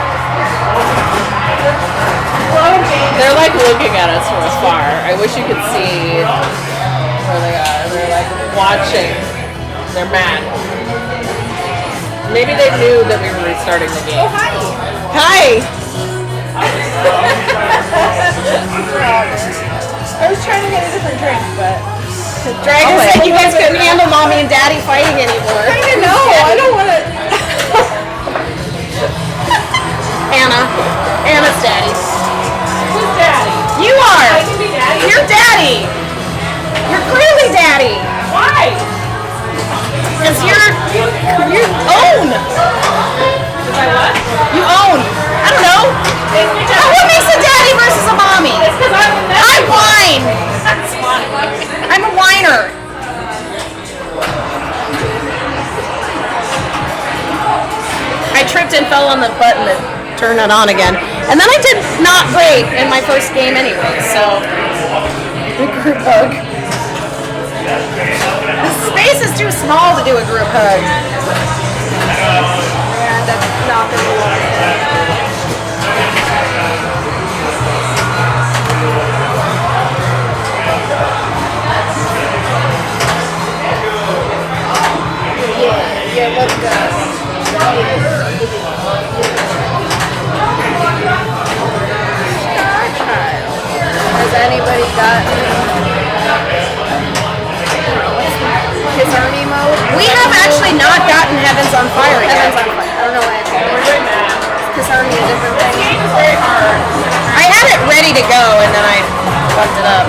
They're like looking at us from afar. I wish you could see where they are. They're like watching. They're mad. Maybe they knew that we were restarting the game. Oh, hi. Hi! I was trying to get a different drink, but Dragon said you guys couldn't handle mommy and daddy fighting anymore. I don't know. I don't want to. Anna's daddy. Who's daddy? You are. I can be daddy? You're daddy. You're clearly daddy. Why? Because you own. Did I what? You own. I don't know. What makes a daddy versus a mommy? It's because I'm a I whine. That's fine. I'm a whiner. I tripped and fell on the button to turn it on again. And then I did not great in my first game anyway, so. The group hug. The space is too small to do a group hug. And I'm not gonna lie. Yeah, let's go. Has anybody gotten his Ernie mode? We have actually not gotten Heavens on Fire yet. Heaven's on fire. I don't know why it's because Army a different thing. I had it ready to go and then I fucked it up.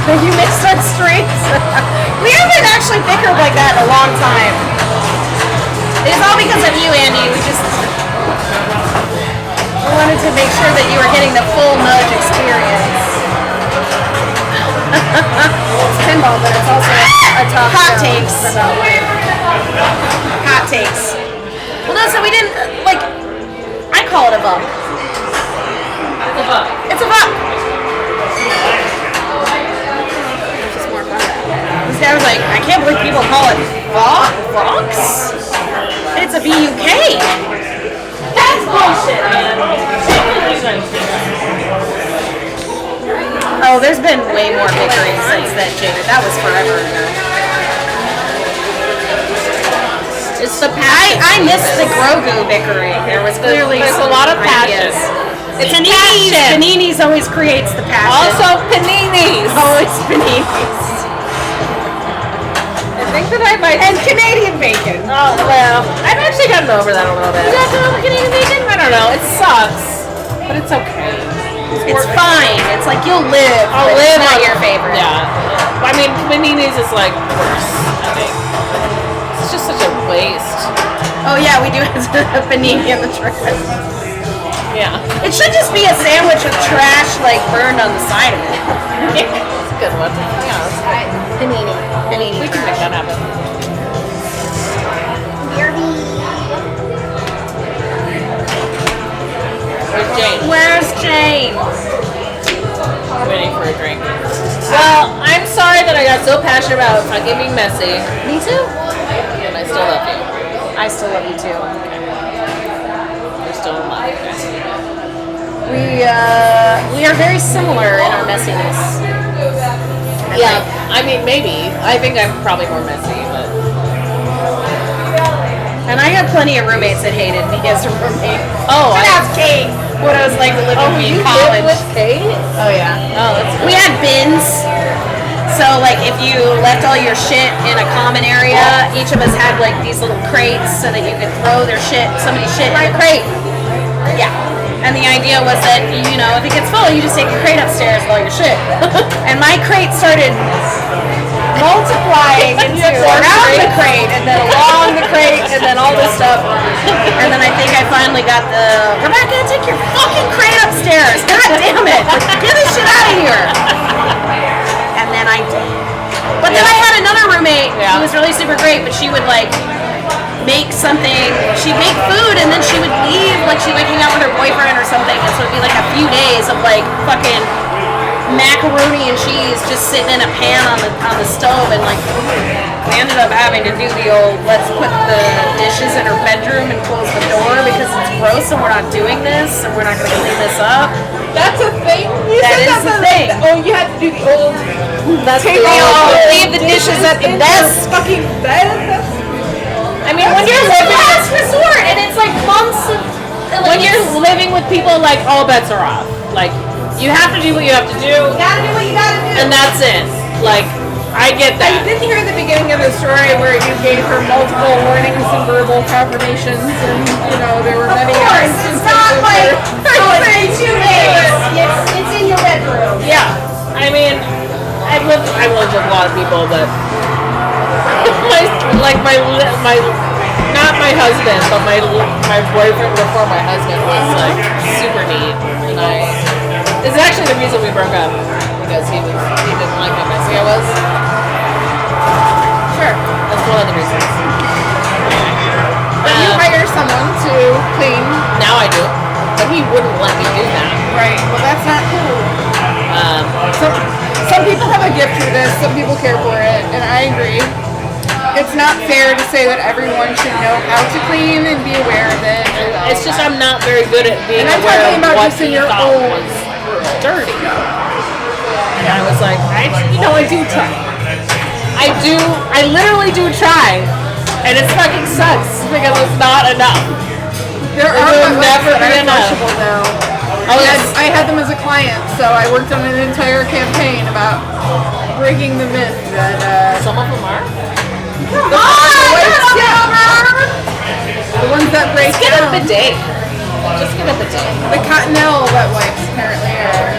You mixed up streets. We haven't actually bickered like that in a long time. It's all because of you, Andy. We wanted to make sure that you were getting the full Nudge experience. It's pinball, but it's also a top Hot show takes. about life. Hot takes. Well, no, so we didn't, like, I call it a bump. It's a buck. It's a bump. It's more fun that way. This guy was like, I can't believe people call it Vox. It's a BUK. That's bullshit, man. Oh, there's been way more bickering since then, Jacob. That was forever ago. It's the passion. I missed the Grogu bickering. There was clearly There's a some lot of ideas. passion. It's Passion. Panini's always creates the passion. Also, paninis. always Panini's. I think that I might. And Canadian bacon. Oh well, I've actually gotten over that a little bit. You got to over Canadian bacon? I don't know. It sucks, but it's okay. It's fine. It's like you'll live. I'll but live It's not on your favorite. Yeah. I mean, paninis is like worse. I think it's just such a waste. Oh yeah, we do have a panini in the trash. Yeah. It should just be a sandwich with trash like burned on the side of it. It's a good one. Yeah. Panini. Panini. We can make that happen. Where's Jane? Where's Jane? Waiting for a drink. Well, I'm sorry that I got so passionate about fucking being messy. Me too. still love you. I still love you too. You're still in love. We are very similar in our messiness. Yeah, I mean, maybe. I think I'm probably more messy, but... And I had plenty of roommates that hated me as a roommate. Oh, Shout out to Kate. What I was like living with me in college. with Kate? Oh yeah. Oh, that's cool. We had bins. So like if you left all your shit in a common area, each of us had like these little crates so that you could throw somebody's shit in the crate. Yeah. And the idea was that, you know, if it gets full, you just take the crate upstairs with all your shit. And my crate started multiplying into around the crate, and then along the crate, and then all this stuff. And then I think I finally got Rebecca, take your fucking crate upstairs. God damn it. Get this shit out of here. And then I did. But then I had another roommate who was really super great, but she would like make something, she'd make food and then she would leave, like she'd like hang out with her boyfriend or something, and so it'd be like a few days of like fucking macaroni and cheese just sitting in a pan on the stove, and like we ended up having to do the old let's put the dishes in her bedroom and close the door because it's gross and we're not doing this and we're not going to clean this up. That's a thing? That is the thing. Oh, you had to do the old... Leave the dishes at the desk. Fucking bed? That's... I mean, when you're living last resort, and it's like months of... When you're living with people, like, all bets are off. Like, you have to do what you have to do, You gotta do what you gotta do. and that's it. Like, I get I that. didn't hear the beginning of the story where you gave her multiple warnings and verbal confirmations, and, you know, there were many instances where... in 2 days. It's in your bedroom. Yeah. I mean, I've lived with a lot of people, but my not my husband, but my boyfriend before my husband was like super neat, and it's actually the reason we broke up, because he didn't like how messy I was. Sure. That's one of the reasons. But you hire someone to clean. Now I do, but he wouldn't let me do that. Right. Well, that's not cool. Some people have a gift for this, some people care for it, and I agree. It's not fair to say that everyone should know how to clean and be aware of it. It's just I'm not very good at being And I'm aware talking of about what just in he your thought own was dirty. And I was like, I do try. I literally do try. And it fucking sucks because it's not enough. There It are will websites never that be are enough. flushable now. Oh, yes. I had them as a client, so I worked on an entire campaign about breaking the myth that Some of them are. the ones that break Get a down. bidet. Just get a bidet. The Cottonelle wet wipes apparently are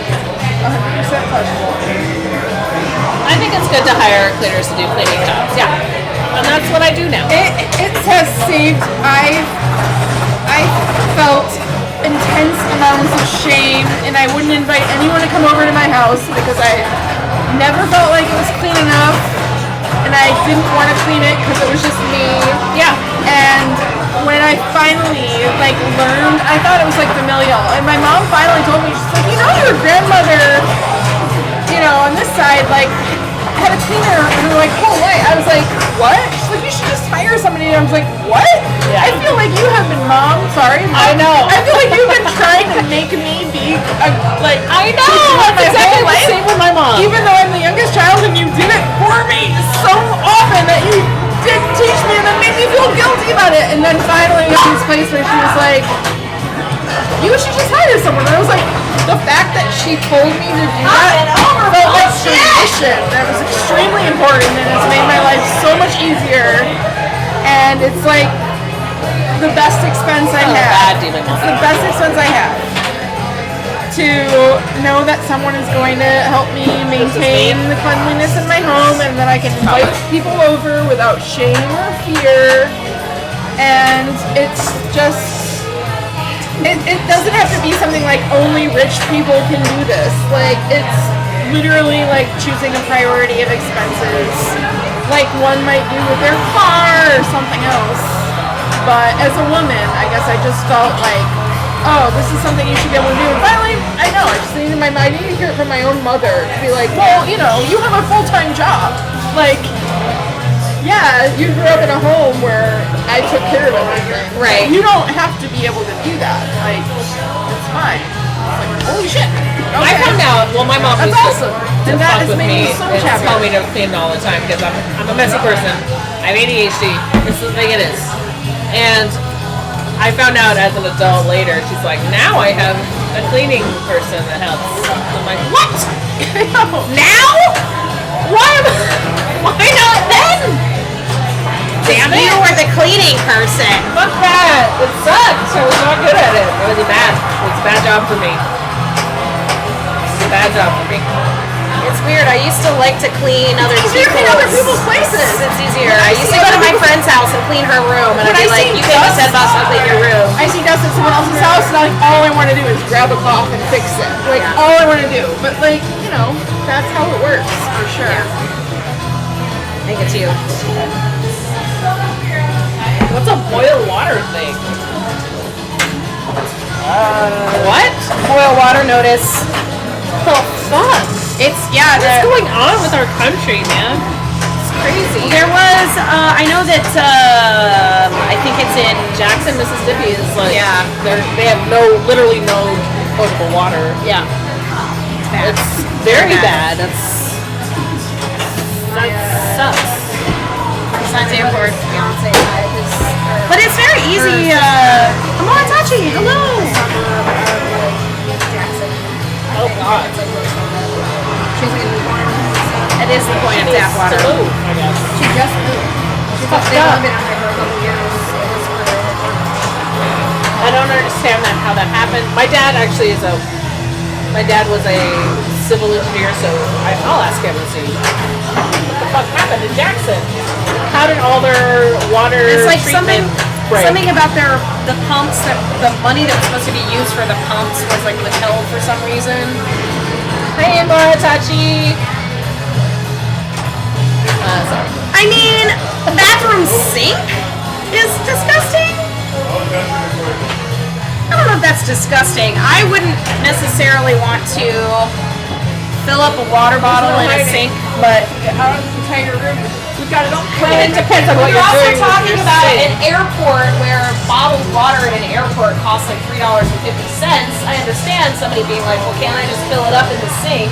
100% flushable. I think it's good to hire cleaners to do cleaning jobs. Yeah. And that's what I do now. It has saved. I felt intense amounts of shame, and I wouldn't invite anyone to come over to my house because I never felt like it was clean enough, and I didn't want to clean it because it was just me. Yeah. And when I finally learned, I thought it was familial, and my mom finally told me, she's like, your grandmother, on this side had a cleaner, and we're like, oh wait, I was like, what? She's like, you should just hire somebody. And I was like, what? Yeah. I feel like you have been, Mom, sorry. I know. I feel like you've been trying to make me be I know. That's exactly the same with my mom. even though I'm the youngest child, and you did it for me so often that you did teach me and then made me feel guilty about it. And then finally got this place where she was like, you should just hire someone. And I was like, the fact that she told me to do that felt like tradition. That was extremely important, and it's made my life so much easier. And it's the best expense I have. It's the best expense I have. To know that someone is going to help me maintain the cleanliness in my home, and that I can invite people over without shame or fear. And it's just... It doesn't have to be something only rich people can do this. It's literally choosing a priority of expenses. One might do with their car or something else. But as a woman, I guess I just felt oh, this is something you should be able to do. And finally, I know, I just needed I need to hear it from my own mother to be well, you have a full-time job. Yeah, you grew up in a home where I took care of everything. Right. You don't have to be able to do that. Like, it's fine. It's like, holy shit. I Okay. found out. Well, my mom That's used awesome. to And that fuck is with making me me so much and happier. tell me to clean all the time because I'm a messy person. I have ADHD. This is the thing it is. And I found out as an adult later. She's like, now I have a cleaning person that helps. I'm like, what? Now? Why not then? Damn it! You were the cleaning person. Fuck that! It sucked. I was not good at it. It was bad. It was a bad job for me. It was a bad job for me. It's weird. I used to like to clean other easier to clean other people's places. It's easier. When I I used see to go to other my people- friend's house and clean her room, and When I'd be I like, see "You gave me dust- $10 to clean your room." I see dust at someone else's house, and all I want to do is grab a cloth and fix it. Like, all I want to do. But, like, you know, that's how it works, for sure. I think it's you. What's a boil water thing? What? Boil water notice. The fuck? It's yeah. What's going on with our country, man? It's crazy. There was. I know that. I think it's in Jackson, Mississippi is like, Yeah. they have literally no potable water. Yeah. It's very bad. bad. That sucks. Besides the airport. Beyonce died his But it's very easy. Amara Tachi, hello. Jackson. Oh god. She's gonna be born. It is the point of Needs tap water. to move, I guess. She just moved. She's fucked they've up. only been out there for a couple years. It was for I don't understand how that happened. My dad was a civil engineer, so I'll ask him and see what the fuck happened in Jackson. How did all their water It's like treatment break? something about the pumps that the money that was supposed to be used for the pumps was like withheld for some reason. Hey, Moritachi. Sorry. I mean, the bathroom sink is disgusting. I don't know if that's disgusting. I wouldn't necessarily want to fill up a water bottle in a sink, but Out of the entire room, we've got it all It depends on what We're you're also doing with talking your about sink. an airport where bottled water in an airport costs like $3.50. I understand somebody being like, well, can't I just fill it up in the sink?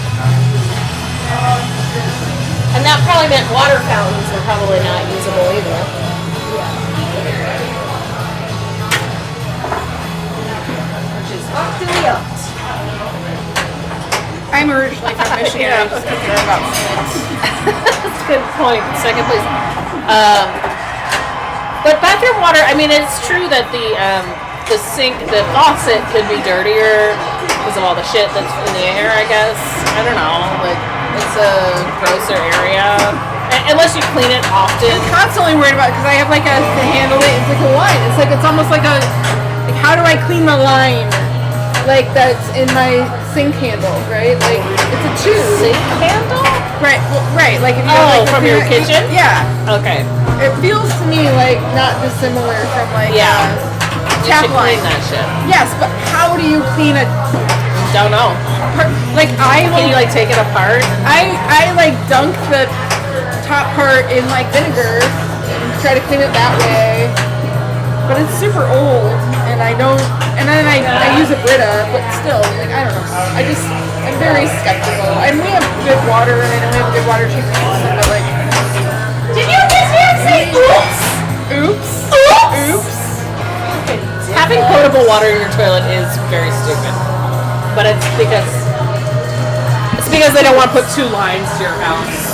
And that probably meant water fountains were probably not usable either. Which is fucked up. I'm originally from Michigan. Yeah. I'm just concerned about Flint. That's a good point. Second place. But bathroom water, I mean, it's true that the sink, the faucet could be dirtier because of all the shit that's in the air, I guess. I don't know. Like, it's a grosser area. Unless you clean it often. Constantly worried about it because I have like to handle it. It's like a line. It's almost like how do I clean my line? Like that's in my sink handle, right? Like it's a tube. Sink handle? Right. Well, right. Like if you Oh, like, from your kitchen? Yeah. Okay. It feels to me like not dissimilar from like Yeah. You tap should line. clean that shit. Yes, but how do you clean a Don't know. like I Can you will like take it apart? I like dunk the top part in like vinegar and try to clean it that way. But it's super old and I don't and then I use a Brita, but still, like I don't know. I'm very skeptical. And we have good water and I know we have good water treatment system, but like Did you just hear him say oops? oops. Oops! Oops. Having potable water in your toilet is very stupid. But it's because they don't want to put two lines to your house.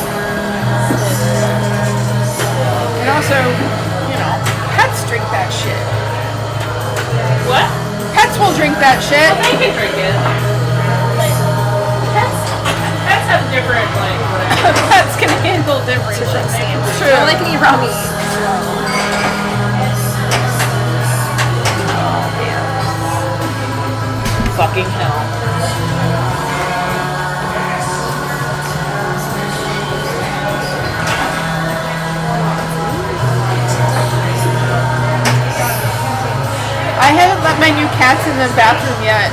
And also, you know, pets drink that shit. What? Pets will drink that shit. They can drink it. Pets have different, like, whatever. Pets can handle different shit. True. I like to eat raw meat. Fucking hell. I haven't let my new cats in the bathroom yet.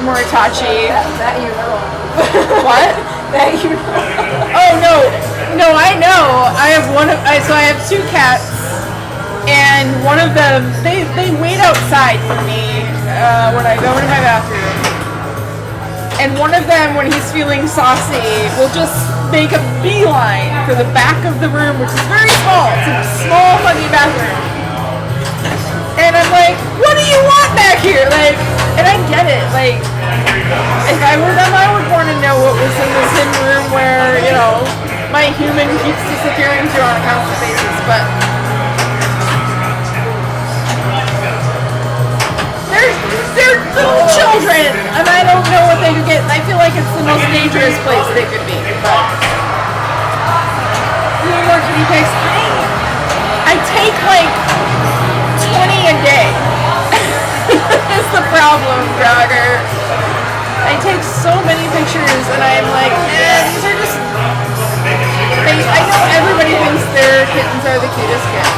Moritachi. That you know. What? That you know. Oh no, No, I know. I have so I have 2 cats, and one of them, they wait outside for me when I go into my bathroom. And one of them, when he's feeling saucy, will just make a beeline for the back of the room, which is very small. It's a small, funny bathroom. And I'm like, what do you want back here? Like, and I get it. Like, if I were them, I would want to know what was in this hidden room where, you know, my human keeps disappearing to on a constant basis. But they're little children, and I don't know what they could get. I feel like it's the most dangerous place they could be. But little more kitty pics. I take like 20 a day. That's the problem, Jogger. I take so many pictures, and I'm like, these are just. I know everybody thinks their kittens are the cutest cats.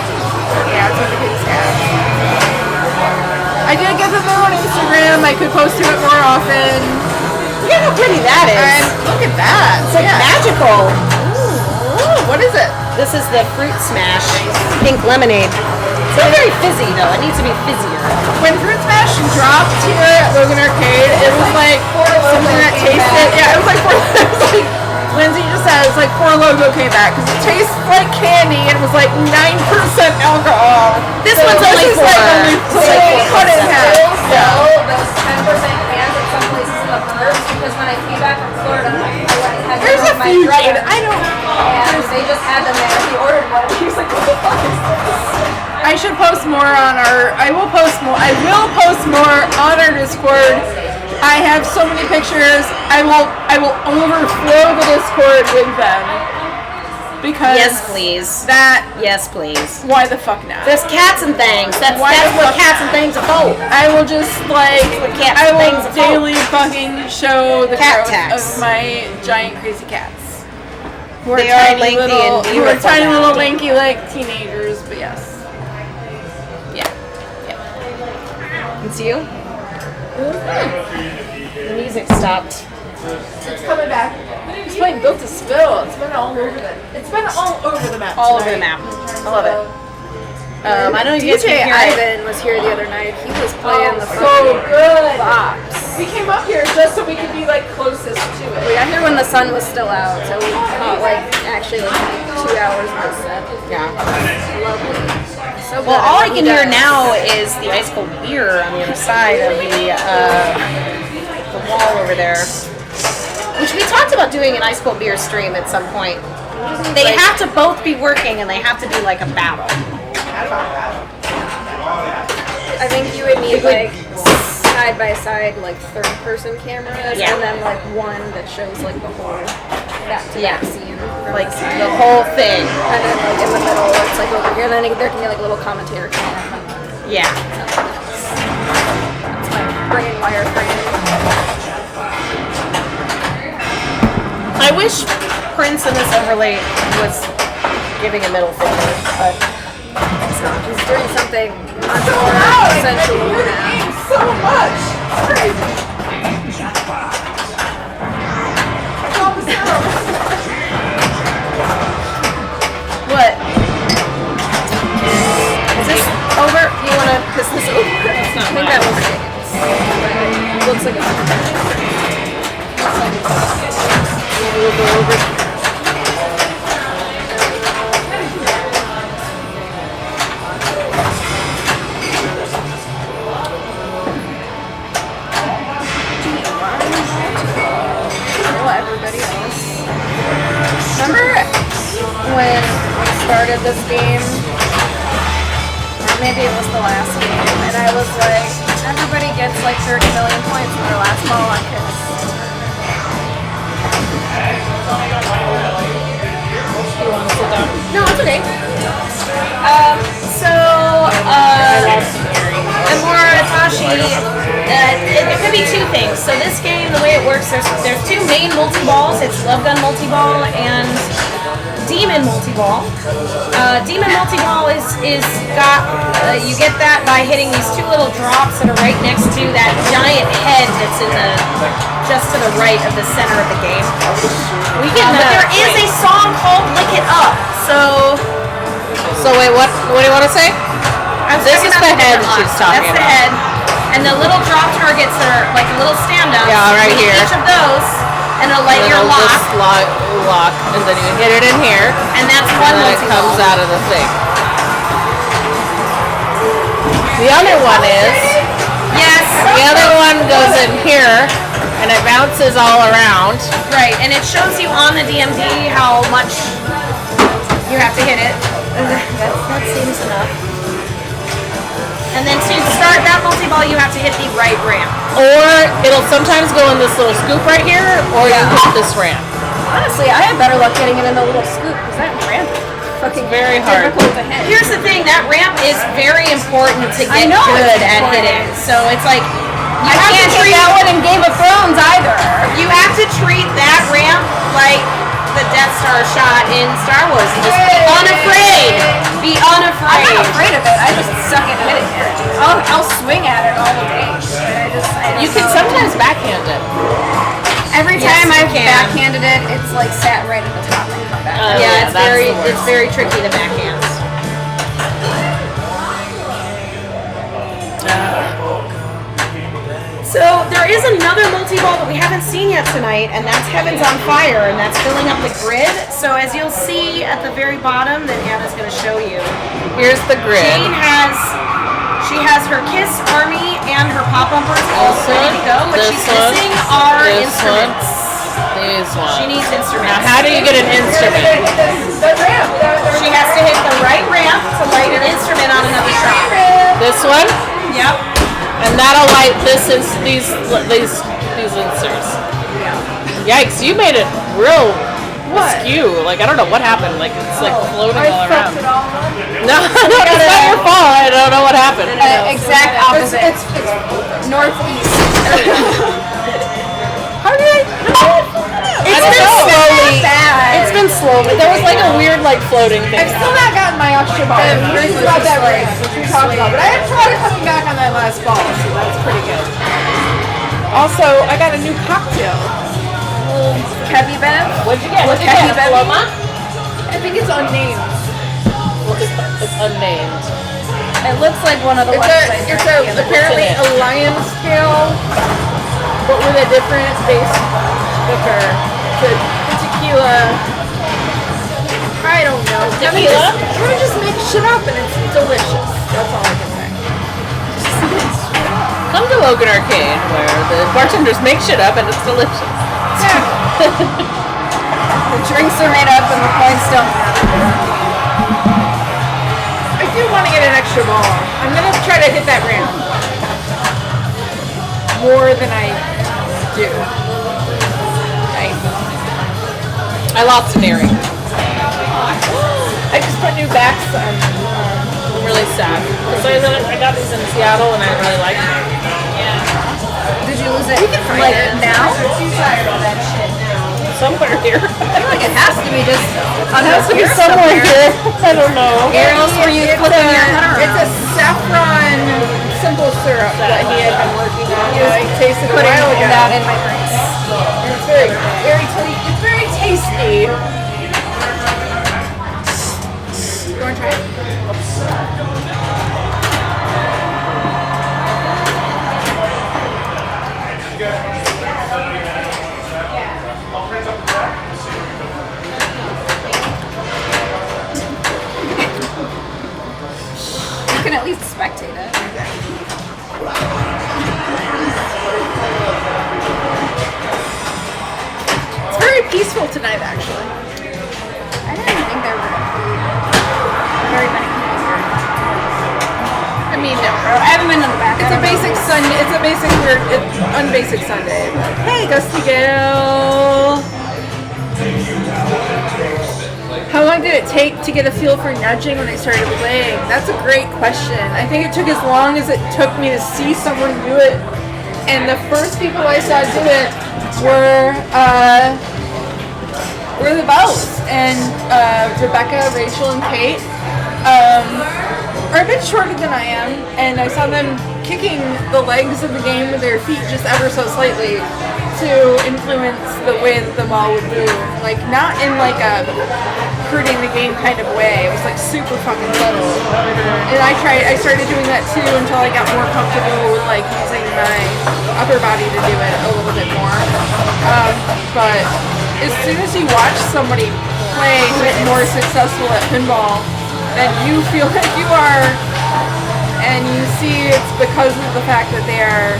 Cats are the cutest cats. I did get them on Instagram. I could post to it more often. Look at how pretty that is. And look at that. It's like magical. Ooh, what is it? This is the Fruit Smash pink lemonade. It's not very fizzy though. It needs to be fizzier. When Fruit Smash dropped here at Logan Arcade, it was like something that tasted. Yeah, it was like Lindsay just said it's like 4 Logo came back because it tastes like candy and it was like 9% alcohol. This one's only 4. So they cut it in half. Still, those 10% cans at some places in the burbs because when I came back from Florida, I went and had There's them a with my few. brother. I don't. And they just had them there. He ordered one. He was like, "What the fuck is this?" I should post more on our. I will post more on our Discord. I have so many pictures. I will overflow the Discord with them because Yes, please. Yes, please. Why the fuck not? There's cats and things. That's Why the what fuck cats and things are for. I will just like what cats I and will things are for. daily fucking show the Cat growth tax. of my giant crazy cats. Who They are lengthy little, and who are beautiful tiny now. little lanky like teenagers, but yes. Yeah. It's you? The music stopped. It's coming back. It's playing Built to Spill. It's been all over the map. All over the map. I love it. I know you guys DJ can hear it. Ivan was here the other night. He was playing the so fucking good. box. We came up here just so we could be like closest to We it. got here when the sun was still out, so we caught like actually like 2 hours of the set. Yeah. Lovely. So Well, good. all I He can hear does. now is the ice cold beer on the other side of the wall over there. Which we talked about doing an ice cold beer stream at some point. They have to both be working and they have to do like a battle. I think you would need like side by side like third person cameras Yeah. and then like one that shows like the whole back to back scene. from Like the side. the whole thing. And then like in the middle it's like over here. And then there can be like a little commentator cam. Yeah. It's like bringing wireframe. I wish Prince in this overlay was giving a middle finger, but It's not. He's doing something much more Wow, I sensual can than hear the that. game so much. It's crazy. All the sound. what? Is this over? You wanna piss this over? It's not I think that was it. It looks like it's We'll go over. everybody else. Remember when we started this game? Or maybe it was the last game, and I was like, everybody gets like 30 million points for their last ball on Kiss. You want to sit down? No, it's okay. Amora Atashi, it could be 2 things. So this game, the way it works, there's 2 main multi-balls. It's Love Gun multi-ball and Demon Multi-Ball. Demon Multi-Ball is got, you get that by hitting these two little drops that are right next to that giant head that's in the, just to the right of the center of the game. We can. But there is a song called Lick It Up, so... So wait, what do you want to say? This is the head she's talking about. That's the head. And the little drop targets are like a little stand-up. Yeah, right here. Each of those, and it'll light your It'll lock. just lock, and then you hit it in here, And that's one and then it multi-ball. comes out of the thing. The other one is, Yes. the other one goes in here, and it bounces all around. Right, and it shows you on the DMD how much you have to hit it. That seems enough. And then to start that multi-ball, you have to hit the right ramp. Or it'll sometimes go in this little scoop right here, or you hit this ramp. Honestly, I had better luck getting it in the little scoop because that ramp is fucking very hard. difficult to hit. Here's the thing, that ramp is very important to get know good it's at important. hitting. So it's like, you I have can't to hit treat that one in Game of Thrones either. You have to treat that ramp like the Death Star shot in Star Wars. And just be unafraid. Be unafraid. I'm not afraid of it. I just suck at hitting it. I'll swing at it all the day. You can sometimes backhand it. Every Yes, time you I've can. backhanded it, it's like sat right at the top and come back. Yeah, that's the worst. it's very tricky to backhand. So there is another multi-ball that we haven't seen yet tonight, and that's Heaven's on Fire, and that's filling up the grid. So as you'll see at the very bottom that Anna's going to show you, Here's the grid. Jane has her Kiss Army and her pop bumpers all This ready to go. What this she's one, missing are this instruments. These ones. She needs Now, instruments. how do you get an instrument? She has to hit the right ramp to light an instrument on another shot. This one, Yep. and that'll light these inserts. Yikes! You made it real askew. Like I don't know what happened. Like it's like floating all around. No, it's not your fault. I don't know what happened. Exact opposite. It's northeast. How did I? It's been slowly. bad. It's been slowly. There was like a weird like floating thing. I've still not gotten my extra ball. This is about that race, which we talked about. But I have tried coming back on that last ball, so that's pretty good. Also, I got a new cocktail. Heavy Bev. What'd you get? What'd you Heavy get? Bev. Paloma? I think it's unnamed. It's unnamed. It looks like one of the websites. Apparently a lion's tail, but with a different base liquor. The tequila. I don't know. Tequila? I'm gonna just make shit up and it's delicious. That's all I can say. Come to Logan Arcade, where the bartenders make shit up and it's delicious. The drinks are made up and the points don't matter. I do want to get an extra ball. I'm gonna try to hit that ramp more than I do. I lost an earring. I just put new backs on. I'm really sad. Because I got these in Seattle and I really like them. Did you lose it like now? Somewhere here. I feel like it has to be just It has to be somewhere here. I don't know. Where else were you flipping your head around? It's a saffron simple syrup that he had been working on. I tasted a Putting while ago. that in my drinks. And it's very tasty. You want to try it? You can at least spectate it. It's very peaceful tonight, actually. I didn't think there were very many people here. I mean, no. I haven't been in the back. It's a basic Sunday. It's a basic weird, unbasic Sunday. But hey, Gusty Gale. How long did it take to get a feel for nudging when I started playing? That's a great question. I think it took as long as it took me to see someone do it. And the first people I saw do it were were the bells, and Rebecca, Rachel, and Kate are a bit shorter than I am, and I saw them kicking the legs of the game with their feet just ever so slightly to influence the way that the ball would move. Like, not in like a hurting the game kind of way. It was like super fucking subtle. And I started doing that too until I got more comfortable with like using my upper body to do it a little bit more. But as soon as you watch somebody play who's more successful at pinball, then you feel like you are, and you see it's because of the fact that they are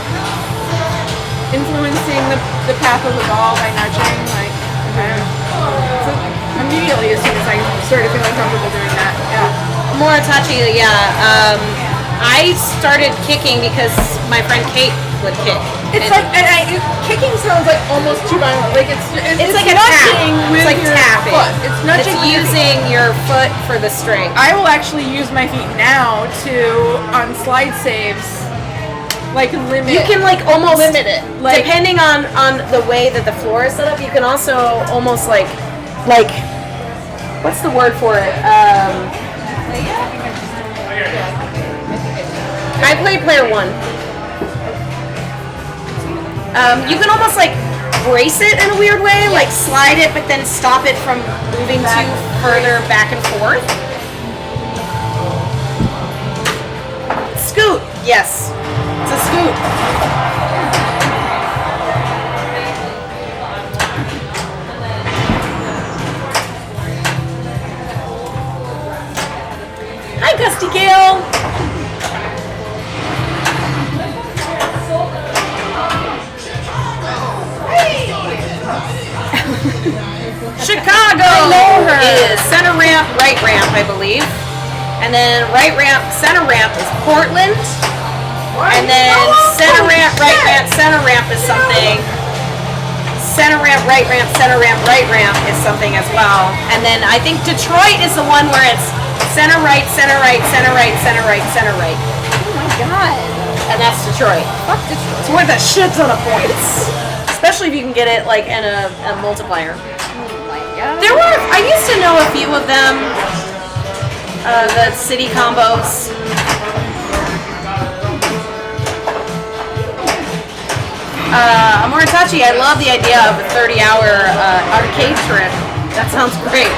influencing the path of the ball by nudging, like, so immediately as soon as I started feeling comfortable doing that, yeah. Moritachi, yeah. I started kicking because my friend Kate would kick. It's like, kicking sounds like almost too violent. Like it's like a nudging tap. with It's like your tapping. foot. It's nudging It's using your foot for the string. I will actually use my feet now to, on slide saves, like limit. You can like almost limit it. Like, depending on the way that the floor is set up, you can also almost like what's the word for it? I played player 1. You can almost like brace it in a weird way, like slide it, but then stop it from moving too further back and forth. Scoot, yes, it's a scoot. Hi, Gusty Gale. Chicago is center ramp, right ramp, I believe. And then right ramp, center ramp is Portland. And then center ramp, right ramp, center ramp is something. Center ramp, right ramp, center ramp, right ramp is something as well. And then I think Detroit is the one where it's center right, center right, center right, center right, center right. Oh my god. And that's Detroit. Fuck Detroit. It's worth a shit ton of points. Especially if you can get it like in a multiplier. I used to know a few of them, the city combos. Moritachi, I love the idea of a 30-hour arcade trip. That sounds great.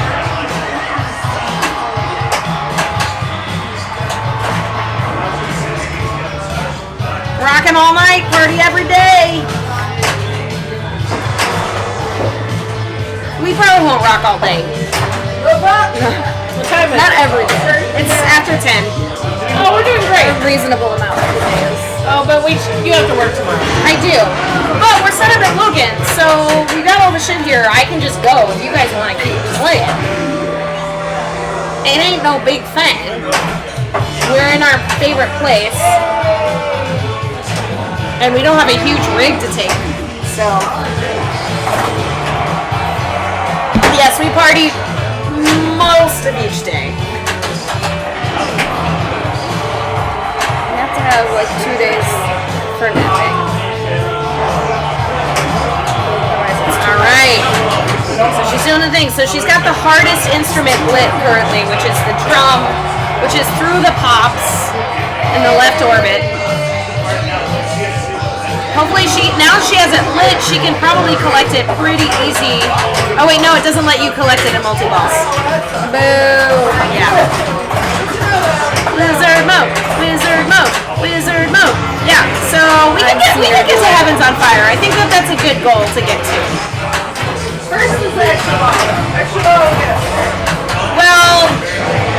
Rockin' all night, party every day. We probably won't rock all day. What time is Not it? every day. It's after 10. Oh, we're doing great. A reasonable amount every day is. Oh, but you have to work tomorrow. I do. But we're set up at Logan, so we got all the shit here. I can just go if you guys want to keep playing. It ain't no big thing. We're in our favorite place. And we don't have a huge rig to take. So... yes, we party most of each day. We have to have like 2 days for napping. Alright. So she's doing the thing. So she's got the hardest instrument lit currently, which is the drum, which is through the pops in the left orbit. Hopefully now she has it lit, she can probably collect it pretty easy. Oh wait, no, it doesn't let you collect it in multi-balls. Boo! Yeah. Wizard mode, wizard mode, wizard mode. Yeah, so we can get to Heavens on Fire. I think that's a good goal to get to. first is the extra ball. Extra ball, yes. Well,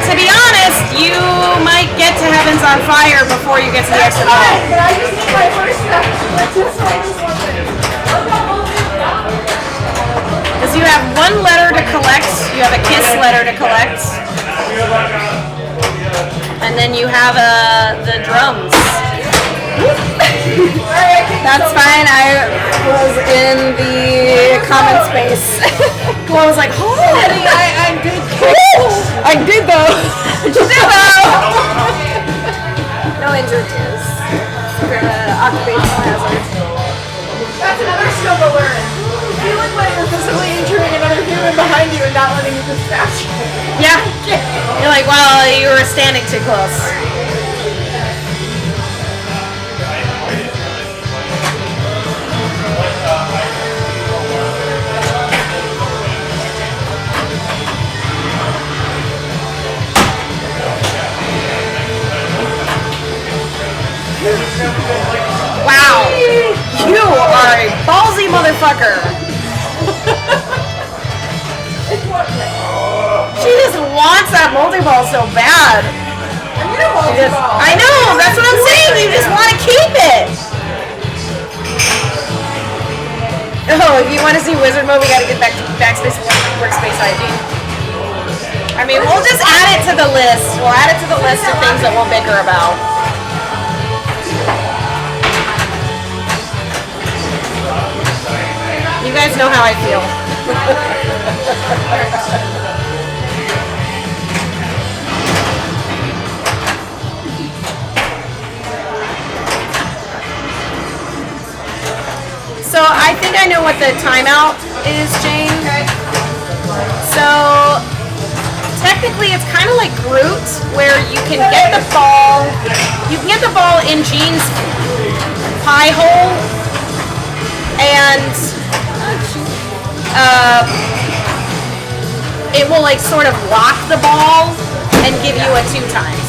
to be honest, you might get to Heavens on Fire before you get to the extra ball. But I just need my first step. Just like this one thing. Because you have one letter to collect, you have a KISS letter to collect, and then you have the drums. That's fine. I was in the common space. Chloe was like, oh, I did. I did though. No injuries. Occupational hazard. That's another skill to learn. feeling like you're physically injuring another human behind you and not letting you dispatch. Yeah. You're like, well, you were standing too close. Wow. You are a ballsy motherfucker. She just wants that multi-ball so bad. I know, that's what I'm saying. You just want to keep it. Oh, if you want to see Wizard Mode, we got to get back to Backspace Workspace ID. I mean, we'll just add it to the list. We'll add it to the list of things that we'll bicker about. You guys know how I feel. So I think I know what the timeout is, Jane. So technically it's kind of like Groot, where you can get the ball, in Jean's pie hole, and it will like sort of lock the ball and give you a 2 times.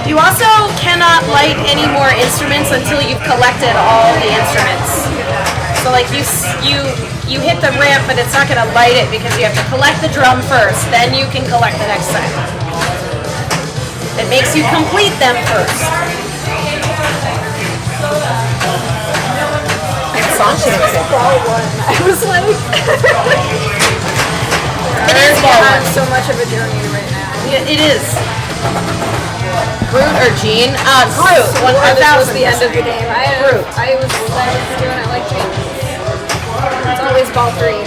You also cannot light any more instruments until you've collected all the instruments. So like you hit the ramp, but it's not going to light it because you have to collect the drum first, then you can collect the next set. It makes you complete them first. Song she didn't sing. I was like, It is ball on one. so much of a journey right now. Yeah, it is. Groot or Jean? Groot. So 1,000. the end of the game. Groot. I was doing it like James. It's always ball 3.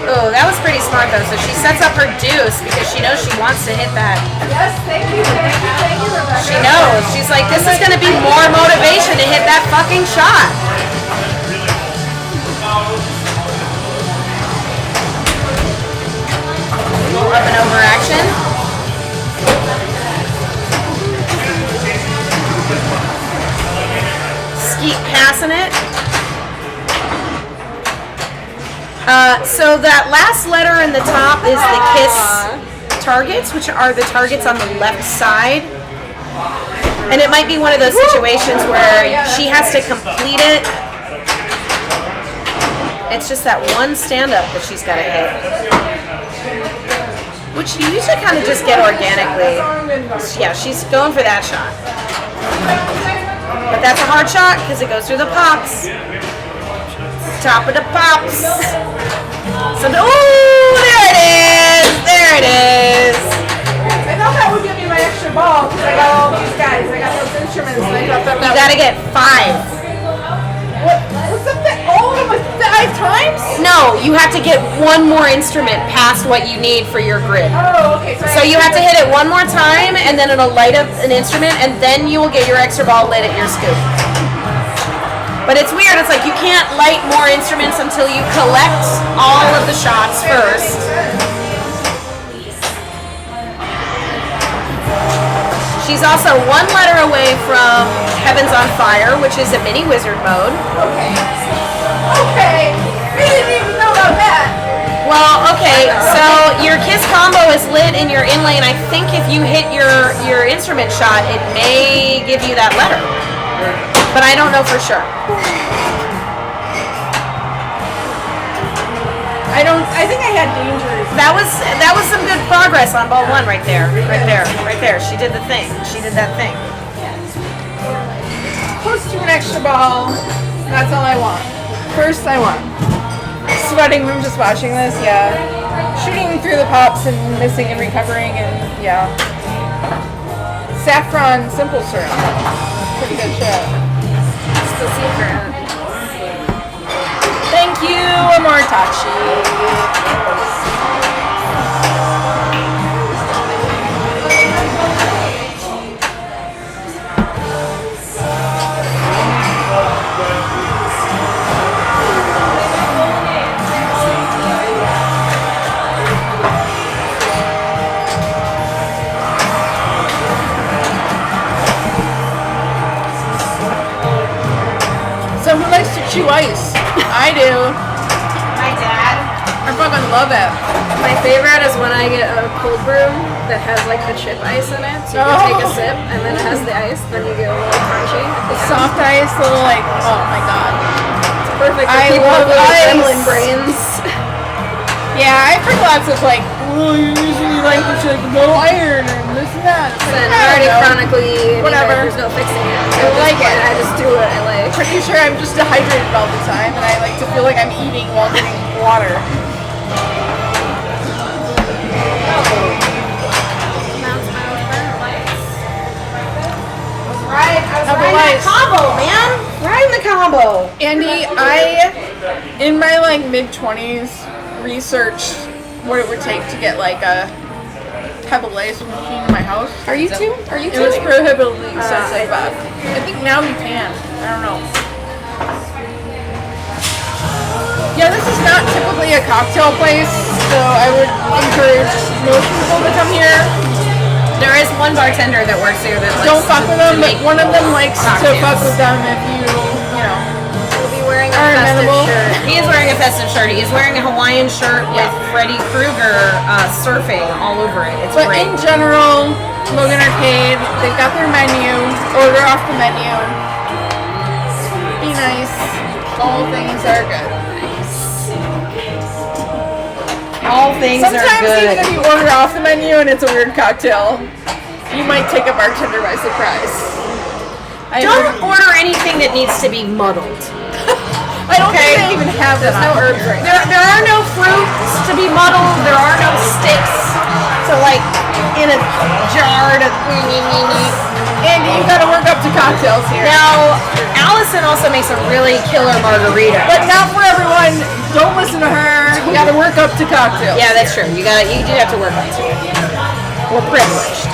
Oh, that was pretty smart though. So she sets up her deuce because she knows she wants to hit that. Yes, thank you, Rebecca. She knows. She's like, this is going to be more motivation to hit that fucking shot. Up and over action. Skeet passing it. So that last letter in the top is the KISS targets, which are the targets on the left side. And it might be one of those situations where she has to complete it. It's just that one stand-up that she's got to hit. Which you usually kind of just get organically. Yeah, she's going for that shot. But that's a hard shot because it goes through the pops. Top of the pops. So, ooh, there it is. There it is. I thought that would give me my extra ball because I got all these guys. I got those instruments. And I thought that You got to get 5. What's the thing? All of them with 5 times? No, you have to get one more instrument past what you need for your grid. Oh, okay. So you have to hit it one more time, and then it'll light up an instrument, and then you will get your extra ball lit at your scoop. But it's weird. It's like you can't light more instruments until you collect all of the shots first. She's also 1 letter away from Heaven's on Fire, which is a mini wizard mode. Okay. Okay. We didn't even know about that. Well, okay, so your KISS combo is lit in your in lane. I think if you hit your instrument shot, it may give you that letter. But I don't know for sure. I think I had dangers. That was some good progress on ball 1 right there. Right there. She did the thing. She did that thing. Close to an extra ball. That's all I want. First, I want. Sweating from just watching this, yeah. Shooting through the pops and missing and recovering, and yeah. Saffron simple syrup. Pretty good shit. It's the secret. Thank you, Amortachi. cashew ice. I do. My dad. I fucking love it. My favorite is when I get a cold brew that has like the chip ice in it. So you can take a sip and then it has the ice, then you get a little crunchy. The soft ice, little like, oh my god. Perfect for I people love with like ice. gremlin brains. Yeah, I've heard lots of like, oh, you usually like this like no iron and this and that. It's And like, I'm I already don't know. chronically anemic, Whatever. there's no fixing it. I like it. I just do what I like. Pretty sure I'm just dehydrated all the time and I like to feel like I'm eating while drinking water. Right, I was Double riding that ice. combo, man. Riding the combo. Andy, I, in my like mid-20s, researched what it would take to get like a pebble ice machine in my house. Are you too? Are you It was too? prohibitively expensive, but I think now you can. I don't know. Yeah, this is not typically a cocktail place, so I would encourage most people to come here. There is one bartender that works here that likes Don't fuck to- with to them, but make one of them likes to cocktails. fuck with them if you know. We'll be wearing a Are festive amenable. shirt. He is wearing a festive shirt. He is wearing a Hawaiian shirt with Freddy Krueger surfing all over it. It's But great. in general, Logan Arcade, they've got their menu. Order off the menu. Be nice. All things are good. All things are Sometimes good. even if you order off the menu and it's a weird cocktail, you might take a bartender by surprise. Don't order anything that needs to be muddled. I don't think they even have that. No herbs right now. There are no fruits to be muddled. There are no sticks to like in a jar to. Andy, you gotta work up to cocktails here. Now, Allison also makes a really killer margarita. But not for everyone. Don't listen to her. You gotta work up to cocktails. Yeah, that's true. You do have to work on it. We're privileged.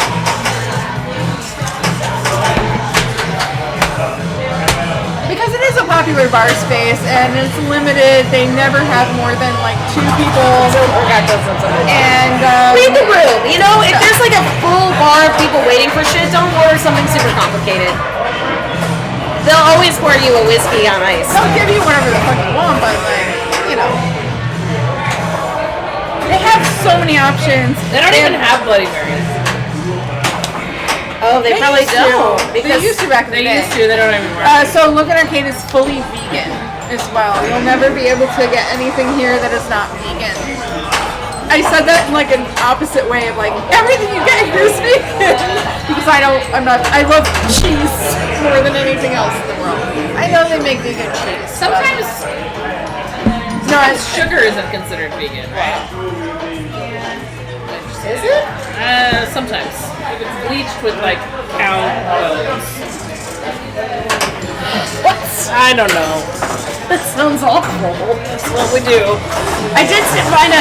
Because it is a popular bar space and it's limited. They never have more than like 2 people. And Read the room. You know, if there's like a full bar of people waiting for shit, don't order something super complicated. They'll always pour you a whiskey on ice. they'll give you whatever the fuck you want, but like, you know. They have so many options. They don't even have Bloody Marys. Oh, they probably used to. don't. They Because used to back in the They day. used to. They don't anymore. So Logan Arcade is fully vegan as well. You'll never be able to get anything here that is not vegan. I said that in like an opposite way of like everything you get here is vegan because I love cheese more than anything else in the world. I know they make vegan cheese. Sometimes But sugar isn't considered vegan, right? is it? Sometimes. If it's bleached with like cow bones. What? I don't know. That sounds awful. That's what we do. I did find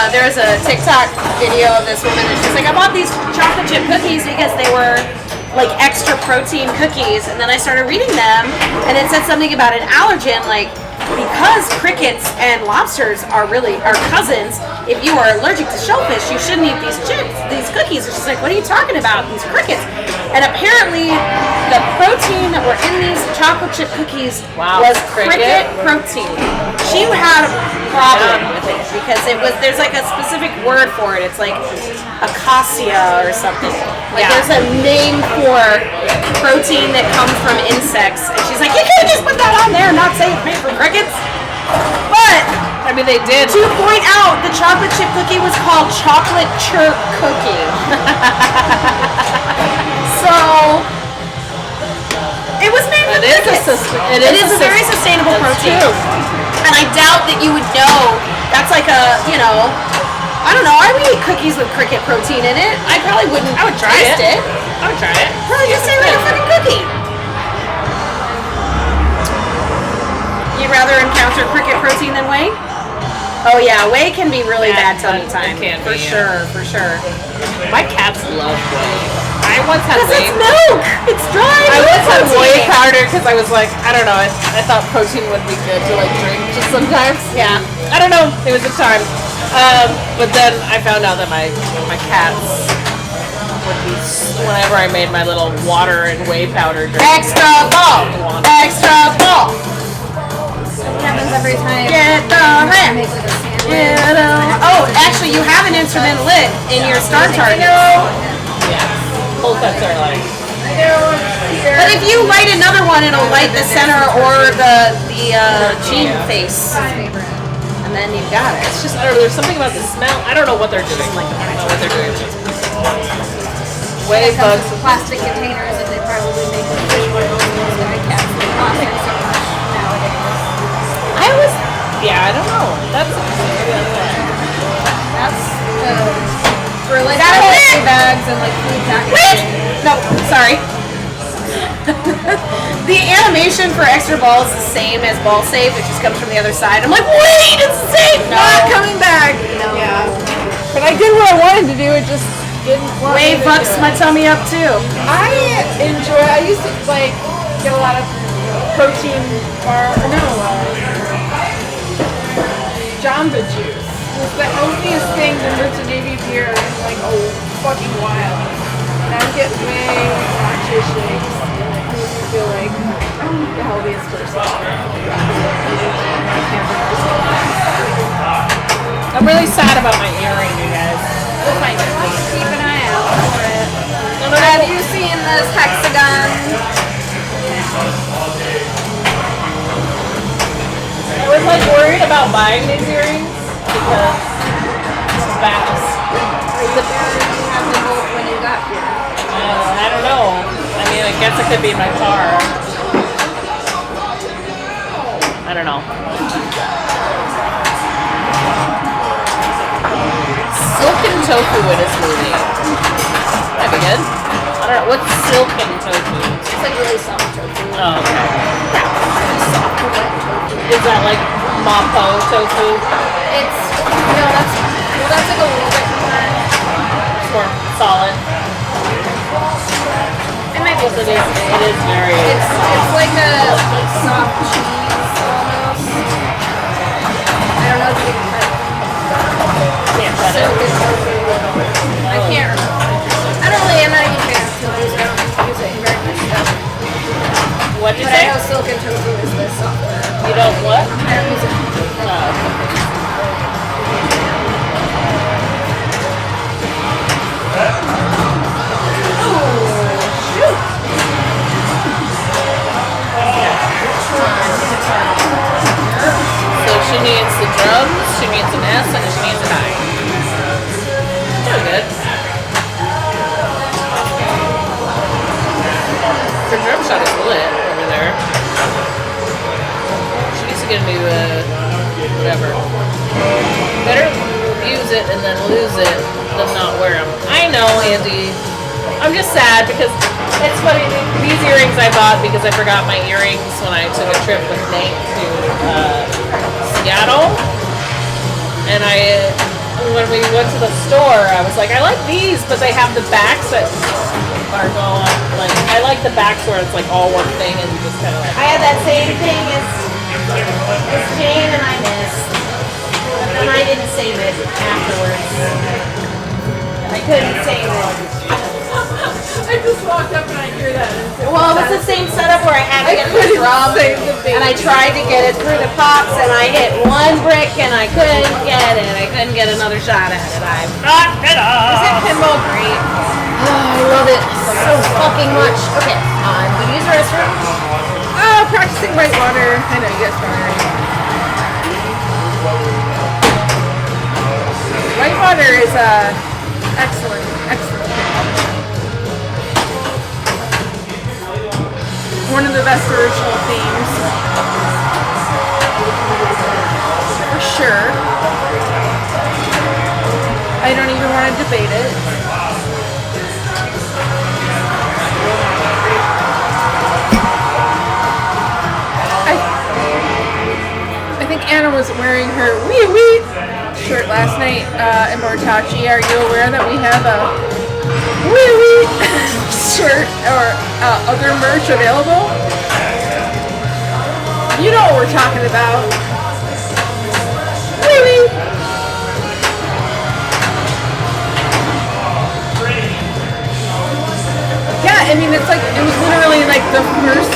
there was a TikTok video of this woman and she's like, I bought these chocolate chip cookies because they were like extra protein cookies, and then I started reading them and it said something about an allergen, like because crickets and lobsters are cousins, if you are allergic to shellfish, you shouldn't eat these cookies. And she's like, what are you talking about? These crickets. And apparently the protein that were in these chocolate chip cookies was cricket protein. She had a problem with it because there's like a specific word for it. It's like acacia or something. Like there's a name for protein that comes from insects. And she's like, you could just put that on there and not say it's made from crickets. But I mean, they did. to point out, the chocolate chip cookie was called chocolate chirp cookie. So it was made from crickets. It is a very sustainable protein. And I doubt that you would know. That's like a, I don't know. I would eat cookies with cricket protein in it. I probably wouldn't. I would try taste it. I would try it. Probably just say like a fucking cookie. You'd rather encounter cricket protein than whey? Oh yeah, whey can be really bad tummy time. It can for be, sure, for sure. My cats love whey. I once had Because whey. it's milk. It's dry. I once had whey protein. powder because I was like, I don't know. I thought protein would be good to like drink just sometimes. Yeah. I don't know. It was a time. But then I found out that my cats would be whenever I made my little water and whey powder drink. Extra ball. Extra ball. happens every time. Get the I hit. make like a sandwich. Get the- Oh, actually, you have an instrument lit in your star target. Yes. Cold cuts are like. But if you light another one, it'll light the center or the gene face, and then you've got it. It's just, I don't know, there's something about the smell. I don't know what they're doing. I don't know what they're doing. Way It comes bugs. in plastic containers and they probably make the fish oil and those guy cats that cost so much nowadays. I was, yeah, I don't know. That's That's for like That was plastic it. bags and like food Wait! packaging. No, sorry. The animation for extra balls is the same as ball save. It just comes from the other side. I'm like, wait, it's the same. Not coming back. Yeah. But I did what I wanted to do. It just didn't want Wave me to fucks do my it. tummy up too. I enjoy. I used to like get a lot of protein bar. Jamba Juice. It's the healthiest thing in Rich and Navy beer in like a fucking while. And I would get way matcha shakes, and it makes me feel like the healthiest person. I'm really sad about my earring, you guys. We'll find it. Keep an eye out for it. No, no, Have no. you seen this hexagon? I was like worried about buying these earrings because it's fast. You have the vote when you got here. I don't know. I mean, I guess it could be in my car. I don't know. Silken tofu in a smoothie. That'd be good. I don't know. What's silken tofu? It's like really soft tofu. Oh, okay. Soft or wet tofu. Is that like mapo tofu? It's that's like a little bit more. It's more solid. It might be. It is very It's soft. like a soft cheese almost. I don't know if you can cut Can't cut it. silken tofu. I can't remember. I don't really. I'm not a huge fan of tofu. I don't use it in very much stuff. What'd you But I say? know silken tofu is the software. You don't what? I don't use it. So she needs the drums, she needs an S, and she needs an I. Doing good. Her drum shot is lit over there. She needs to get a new, whatever. Better use it and then lose it than not wear them. I know, Andy. I'm just sad because it's funny. These earrings I bought because I forgot my earrings when I took a trip with Nate to Seattle. And when we went to the store, I was like, I like these, but they have the backs that are going like, I like the backs where it's like all one thing and you just kind of like. I had that same thing as Jane and I missed. But then I didn't save it afterwards. I couldn't save it. I just walked up and I hear that. Well, it was the same setup where I had to get the drum, and I tried to get it through the pops, and I hit one brick, and I couldn't get it. I couldn't get another shot at it. I fucked it up. Isn't pinball great? Oh, I love it so fucking much. Okay, I'm gonna use the restroom. Oh, practicing whitewater. I know you guys probably already. Whitewater is excellent, excellent. One of the best original themes. For sure. I don't even want to debate it. I think Anna was wearing her wee wee shirt last night in Bortachi. Are you aware that we have a wee wee shirt or other merch available? You know what we're talking about. Wee wee. Yeah, I mean it's like it was literally like the first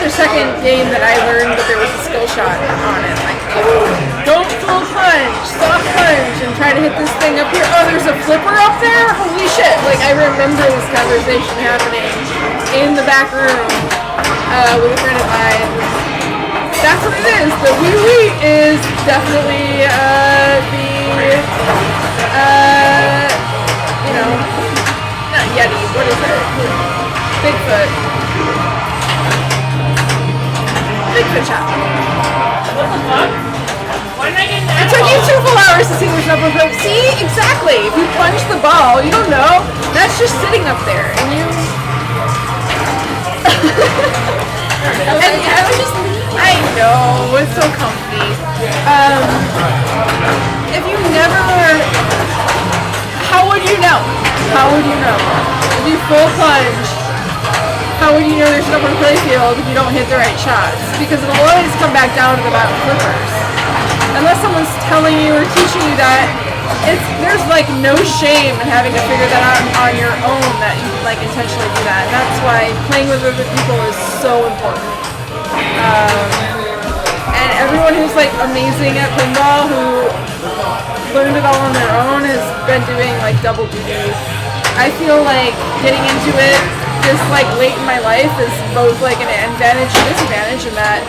or second game that I learned that there was a skill shot on it. Like, don't full punch, soft punch, and try to hit this thing up here. Oh, there's a flipper up there? Holy shit. Like, I remember this conversation happening in the back room with a friend of mine. That's what it is. The Wee Wee is definitely you know, not Yeti, what is it? Bigfoot. Bigfoot shot. What the fuck? Why did I get It took you 2 full hours to see there's no proof. See, exactly. If you punch the ball, you don't know. That's just sitting up there, and you. I know it's so comfy. If you never, how would you know? How would you know? If you full plunge, how would you know there's an open playfield if you don't hit the right shots? Because it'll always come back down to the bottom flippers. Unless someone's telling you or teaching you that, there's like no shame in having to figure that out on your own, that you like intentionally do that. And that's why playing with other people is so important. And everyone who's like amazing at pinball, who learned it all on their own, has been doing like double duty. I feel like getting into it this like late in my life is both like an advantage and disadvantage in that,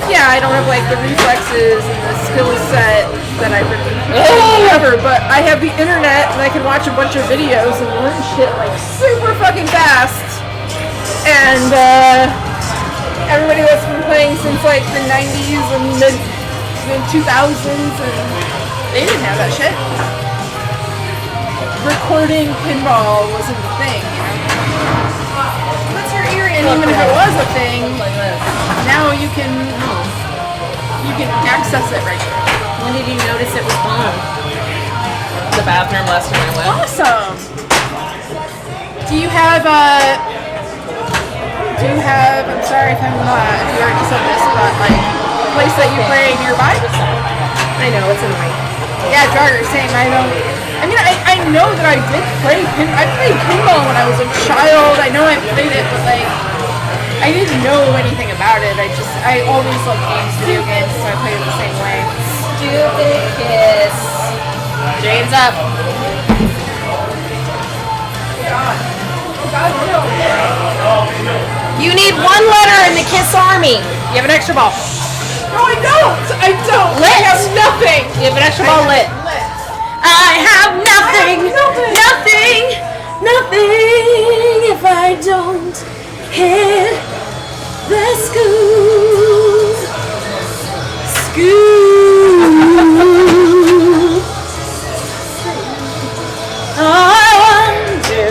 yeah, I don't have like the reflexes and the skill set that I really ever, but I have the internet and I can watch a bunch of videos and learn shit like super fucking fast. And everybody that's been playing since like the 90s and mid 2000s, and they didn't have that shit. Recording pinball wasn't a thing, you know? That's your ear in, even if it was a thing, now you can access it right there. When did you notice it was gone? The bathroom last time I went. Awesome! Do you have, I'm sorry if I'm not, if you already said this, but like, a place that you play nearby? I know, it's annoying. Yeah, Jogger, same. I know that I did play I played pinball when I was a child. I know I played it, but like, I didn't know anything about it. I always loved video games, so I played it the same way. Stupid kiss. Jane's up. You need 1 letter in the Kiss Army. You have an extra ball. No, I don't. I don't. Lit. I have nothing. You have an extra ball lit. I have nothing. Nothing if I don't hit the school. All I want to do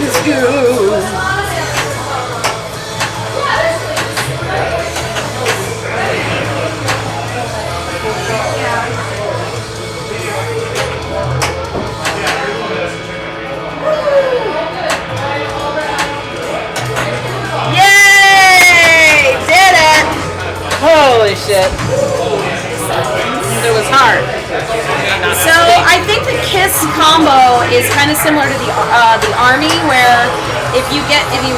is school. Holy shit. It was hard. So I think the Kiss combo is kind of similar to the Army, where if you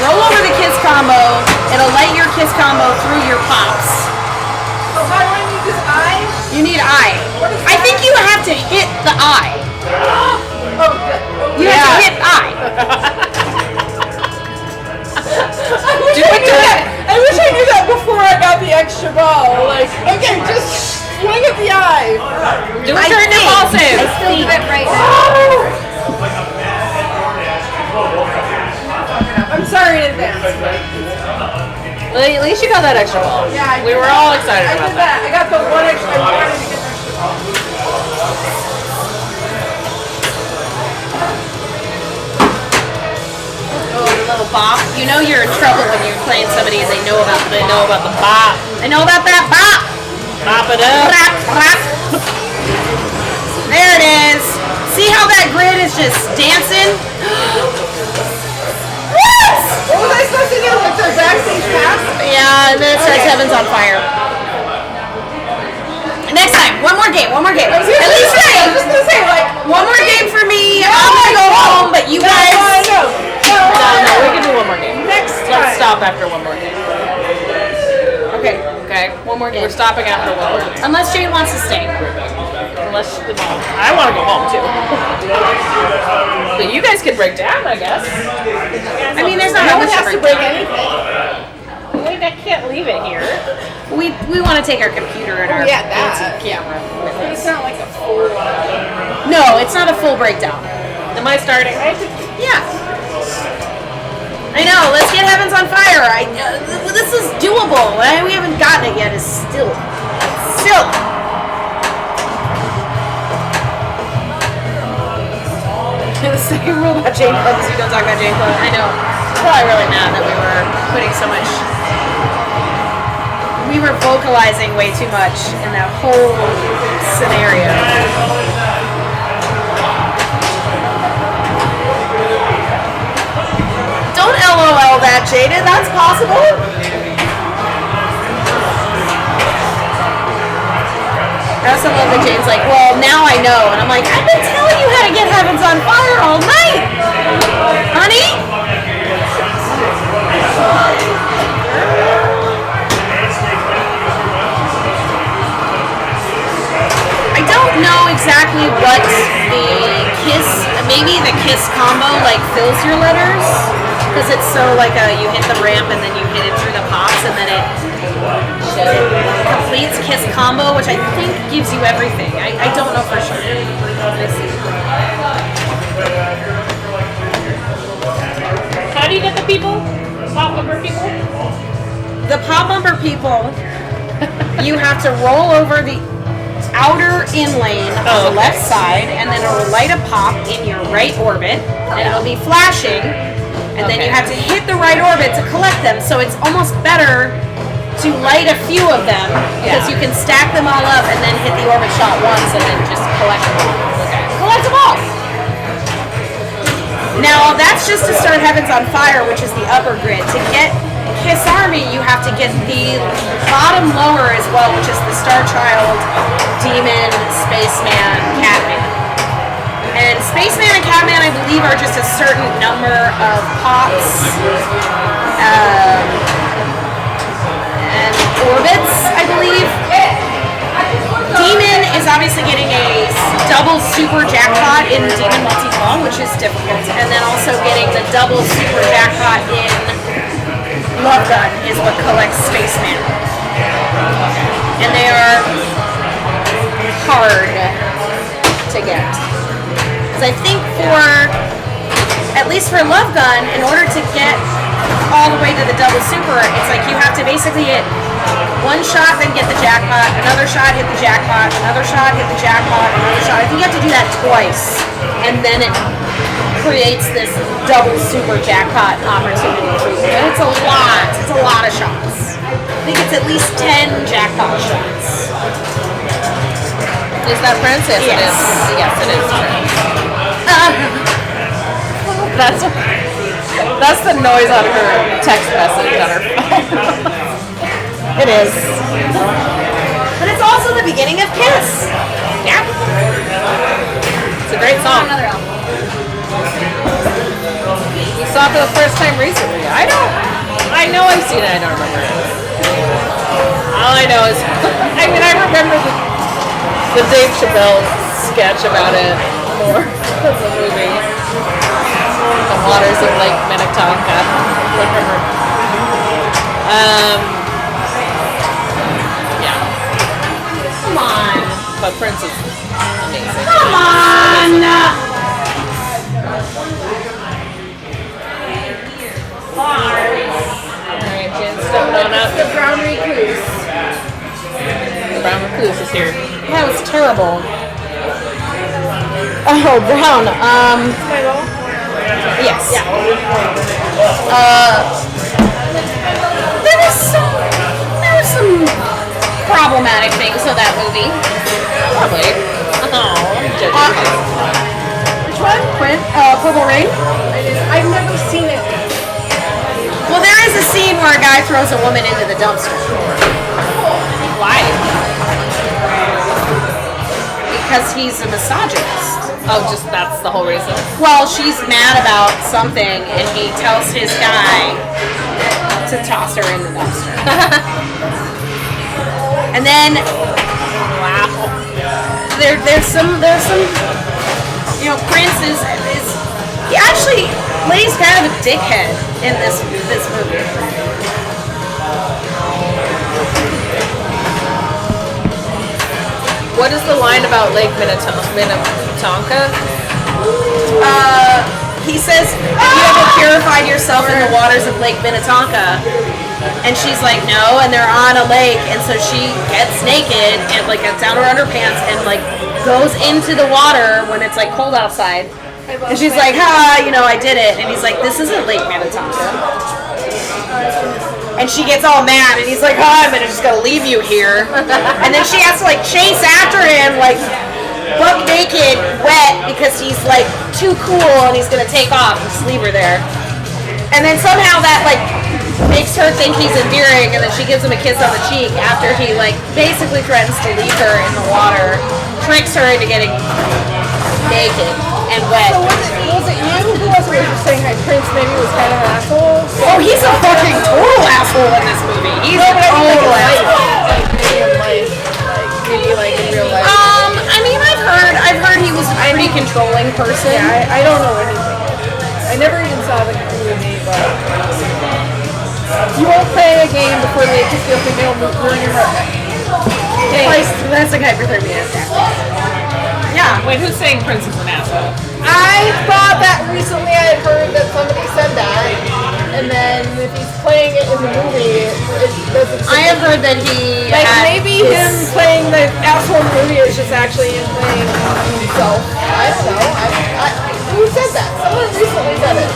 roll over the Kiss combo, it'll light your Kiss combo through your pops. So how do I need this eye? You need eye. I think you have to hit the eye. Oh, good. You have to hit eye. I wish I knew that before I got the extra ball. Like, okay, just swing at the eye. Do a turn impulsive. I still do it right now. I'm sorry in advance. Well, at least you got that extra ball. Yeah, We were all excited I about did that. I got the one extra. I wanted to get the extra ball. Little bop. You know you're in trouble when you're playing somebody and they know about the bop. They know about that bop. Pop it up. Rap, rap. There it is. See how that grid is just dancing? What? What was I supposed to do? Like the backstage pass? Yeah, and then it says Heaven's on fire. Next time, one more game. At least I was just gonna say, like, one more game for me. I'm gonna go home, but you guys. I know. No, we can do one more game. Next time. Let's stop after one more game. We're stopping after Walmart. Unless Jade wants to stay. Unless I want to go home too. But you guys can break down, I guess. I mean, there's not No one much has to to break break down. anything. I can't leave it here. We want to take our computer and our yeah, that. fancy camera. But it's not like a full. No, it's not a full breakdown. Am I starting? Yeah. I know. Let's get Heavens on Fire. This is doable. We haven't gotten it yet. It's still. The second rule about Jane Club is you don't talk about Jane Club. I know. I'm probably really mad that we were putting so much. We were vocalizing way too much in that whole scenario. Don't LOL that, Jaded. That's possible. I also love that Jane's like, well, now I know. And I'm like, I've been telling you how to get Heavens on Fire all night, honey. I don't know exactly what maybe the kiss combo like fills your letters. Because it's so like you hit the ramp and then you hit it through the pops and then it completes kiss combo, which I think gives you everything. I don't know for sure. Let's see. How do you get the people? Pop bumper people? The pop bumper people, you have to roll over the outer in lane on the left side, and then it'll light a pop in your right orbit, and it'll be flashing, and then you have to hit the right orbit to collect them. So it's almost better to light a few of them because you can stack them all up and then hit the orbit shot once and then just collect them all. Collect them all. Now that's just to start Heavens on Fire, which is the upper grid. To get Kiss Army, you have to get the bottom lower as well, which is the Star Child, Demon, Spaceman, Catman. And Spaceman and Catman, I believe, are just a certain number of pops and orbits, I believe. Demon is obviously getting a double super jackpot in Demon Multi-Ball, which is difficult, and then also getting the double super jackpot in Love Gun is what collects Spaceman. And they are hard to get. Because I think at least for Love Gun, in order to get all the way to the double super, it's like you have to basically hit one shot, then get the jackpot, another shot, hit the jackpot, another shot, hit the jackpot, another shot. I think you have to do that twice, and then it creates this double super jackpot opportunity for you. And it's a lot of shots. I think it's at least 10 jackpot shots. Is that Prince? Yes, it is. Yes, it is Prince. That's the noise on her text message on her phone. It is. But it's also the beginning of Kiss. Yeah. It's a great song. We saw it for the first time recently. I know I've seen it. I don't remember it. All I know is, I remember the Dave Chappelle sketch about it more than the movie. The waters of Lake Minnetonka. Whatever. Yeah. Come on. But Prince is amazing. Come on. Alright, Jen's stepping on up. The brown recluse. The brown recluse is here. That was terrible. Oh, brown. Yes. Yeah. There was some problematic things of that movie. Probably. Oh, I'm judging. Which one? Purple Rain? I've never seen it. Well, there is a scene where a guy throws a woman into the dumpster. Why? Because he's a misogynist. Oh, just that's the whole reason. Well, she's mad about something, and he tells his guy to toss her in the dumpster. And then, wow, there's some, you know, Prince is he actually plays kind of a dickhead in this movie. What is the line about Lake Minnetonka? He says, "Have you ever purified yourself in the waters of Lake Minnetonka?" And she's like, "No." And they're on a lake, and so she gets naked and like gets down her underpants and like goes into the water when it's like cold outside. And she's like, "Ha, you know, I did it." And he's like, "This isn't Lake Minnetonka." And she gets all mad, and he's like, "Oh, I'm just gonna leave you here." And then she has to like chase after him, like buck naked, wet, because he's like too cool and he's gonna take off and just leave her there. And then somehow that like makes her think he's endearing, and then she gives him a kiss on the cheek after he like basically threatens to leave her in the water, tricks her into getting naked and wet. So was it you? Who was it? Was saying that Prince maybe was kind of an asshole? Oh, he's a fucking total asshole in this movie. He's a total asshole. Like maybe in life, like maybe like in real life. I mean, I've heard he was a pretty controlling person. Yeah, I don't know anything. I never even saw the movie, but you won't play a game before they just feel like they'll ruin your heart. Hey, that's like hyperthermia. Yeah. Wait, who's saying Prince is an asshole? I thought that recently I had heard that somebody said that, and then if he's playing it in the movie, it doesn't. I have heard that he Like had maybe him playing the asshole in the movie is just actually him playing himself. I don't know. Who said that? Someone recently said it.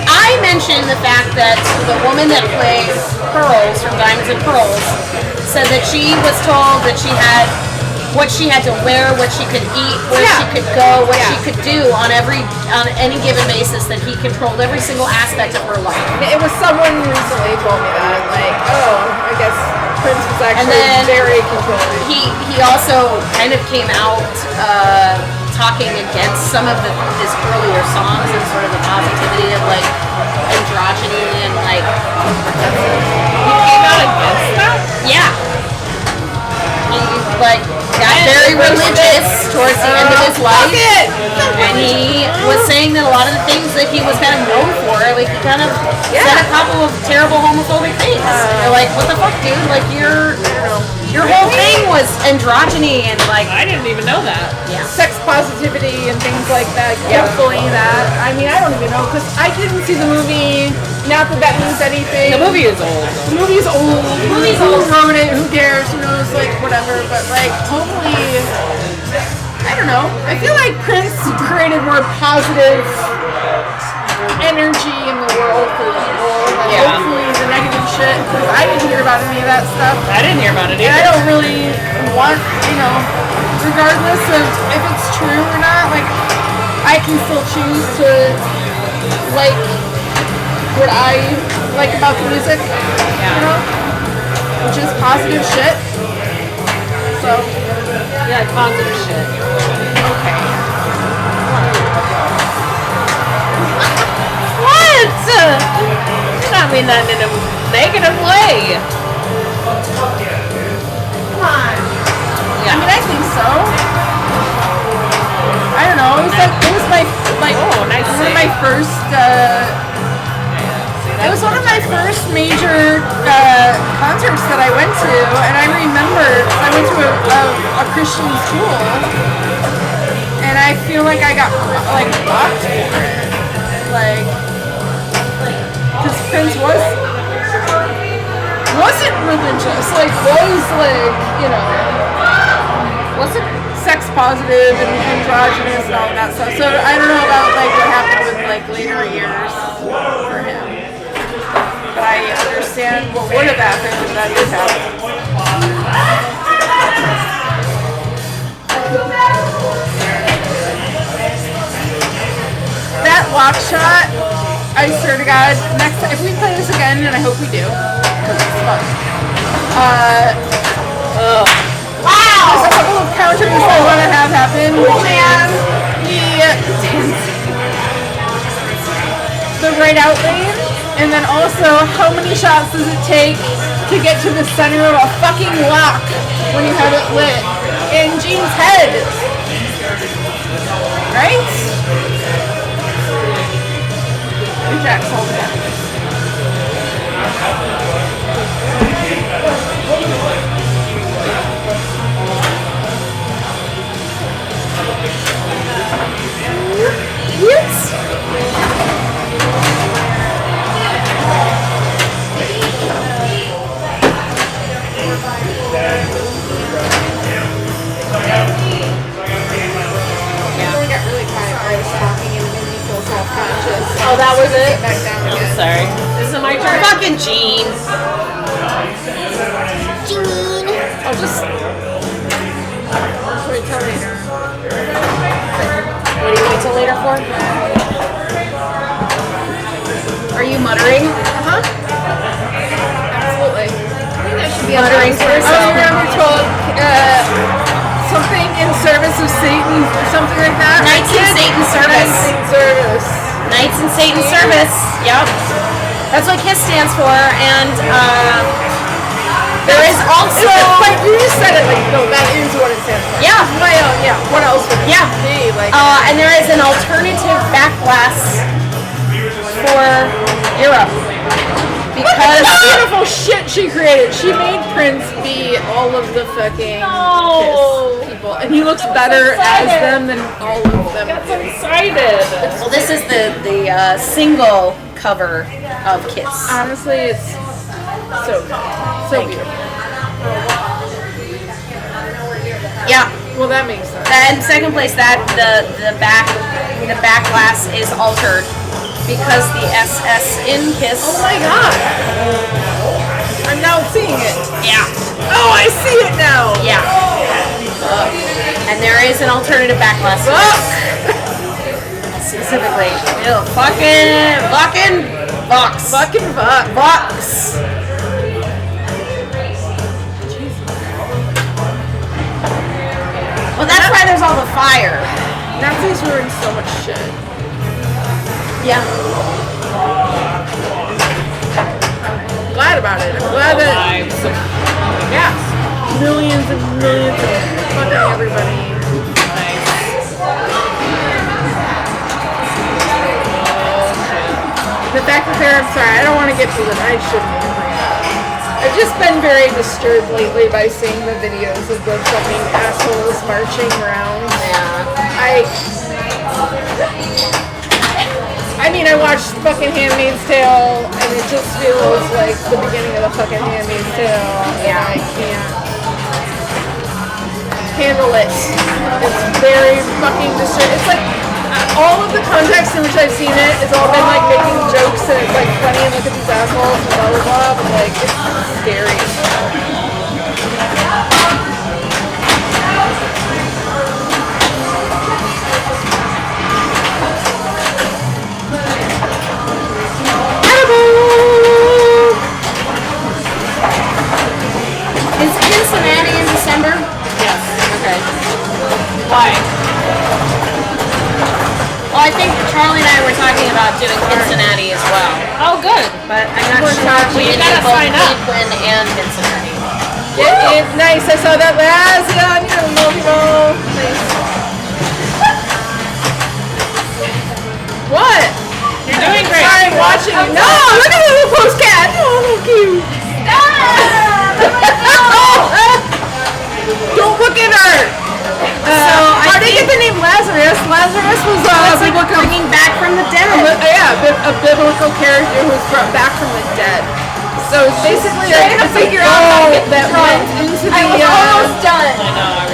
I mentioned the fact that the woman that plays Pearls from Diamonds and Pearls said that she was told that she had what she had to wear, what she could eat, where she could go, what she could do on any given basis, that he controlled every single aspect of her life. It was someone recently told me that, like, oh, I guess Prince was actually then very controlling. He also kind of came out talking against some of his earlier songs and sort of the positivity of like androgyny and like. He came out against that? Yeah. He like got very religious towards the end of his life, and he was saying that a lot of the things that he was kind of known for, like he kind of said a couple of terrible homophobic things. They're like, what the fuck, dude? Like your whole thing was androgyny and like. I didn't even know that. Yeah. Sex positivity and things like that. Hopefully that. I mean, I don't even know, because I didn't see the movie. Not that that means anything. The movie is old. The movie's old. Who wrote it? Who cares? Who knows? Like, whatever. But, like, hopefully, I don't know. I feel like Prince created more positive energy in the world for people. And hopefully the negative shit, because I didn't hear about any of that stuff. I didn't hear about it And either. I don't really want, regardless of if it's true or not, like, I can still choose to like what I like about the music, which is positive shit. So, Yeah, positive shit. okay. What? I mean that in a negative way. Come on. I mean, I think so. I don't know. It was my nice one of my first. It was one of my first major concerts that I went to, and I remember I went to a Christian school, and I feel like I got like blocked for it, like because Prince wasn't religious, like was like wasn't sex positive and androgynous and all of that stuff. So I don't know about like what happened with like later years for him. But I understand what would have happened if that did happen. That lock shot, I swear to God, next time, if we play this again, and I hope we do, because it's fun. There's a couple of counters I want to have happen, which is the right out lane, and then also how many shots does it take to get to the center of a fucking lock when you have it lit in Gene's head. Right? And Jack's holding it. Yes. I got really tired. I was talking and it made me feel self-conscious. Oh, that was it? Back down I'm again. sorry. Is it my turn? Fucking Gene. I'll just. Wait till later. What do you wait till later for? Are you muttering? Absolutely. I think that should be Muttering to yourself. I remember told something in service of Satan or something like that. Knights in Satan's service. Knights in service. Knights in Satan's service. Yep. That's what KISS stands for. And there is also. Like you just said it like no, that is what it stands for. Yeah. Well, yeah. What else would it Yeah. be? Like And there is an alternative back glass for Europe. look at the beautiful shit she created. She made Prince be all of the fucking KISS people, and he looks better as them than all of them. I'm so excited. Well, this is the single cover of KISS. Honestly, it's so beautiful. Yeah. Well, that makes sense. And second place, that the back glass is altered because the SS in KISS. Oh my god! I'm now seeing it. Yeah. Oh, I see it now. Yeah. And there is an alternative back glass. Specifically. Ew, fucking Vox. Fucking fuck. Vox. Well, that's why there's all the fire. Nazis ruined so much shit. Yeah. I'm glad about it. I'm glad that yeah, millions and millions of fucking everybody. The fact that I'm sorry, I don't want to get to it. I shouldn't even bring it up. I've just been very disturbed lately by seeing the videos of the fucking assholes marching around. Yeah. I mean, I watched fucking Handmaid's Tale, and it just feels like the beginning of the fucking Handmaid's Tale. Yeah. And I can't handle it. It's very fucking disturbing. It's like all of the context in which I've seen it, it's all been like making jokes and it's like funny and look at these assholes and blah blah blah, but like it's scary. Is Cincinnati in December? Yes. Okay. Why? Well, I think Charlie and I were talking about doing Cincinnati as well, Oh, good. but I'm not We're sure if we you can gotta do both sign up. Cleveland and Cincinnati. It's nice. I saw that last on your logo. Nice. What? You're doing great. Sorry, I'm watching you. No, look at the little close cat. Oh, so cute. Don't look at her. How did they get the name Lazarus? Lazarus was It's like biblical. bringing back from the dead. A biblical character who was brought back from the dead. So it's basically like a figure out that went into the done.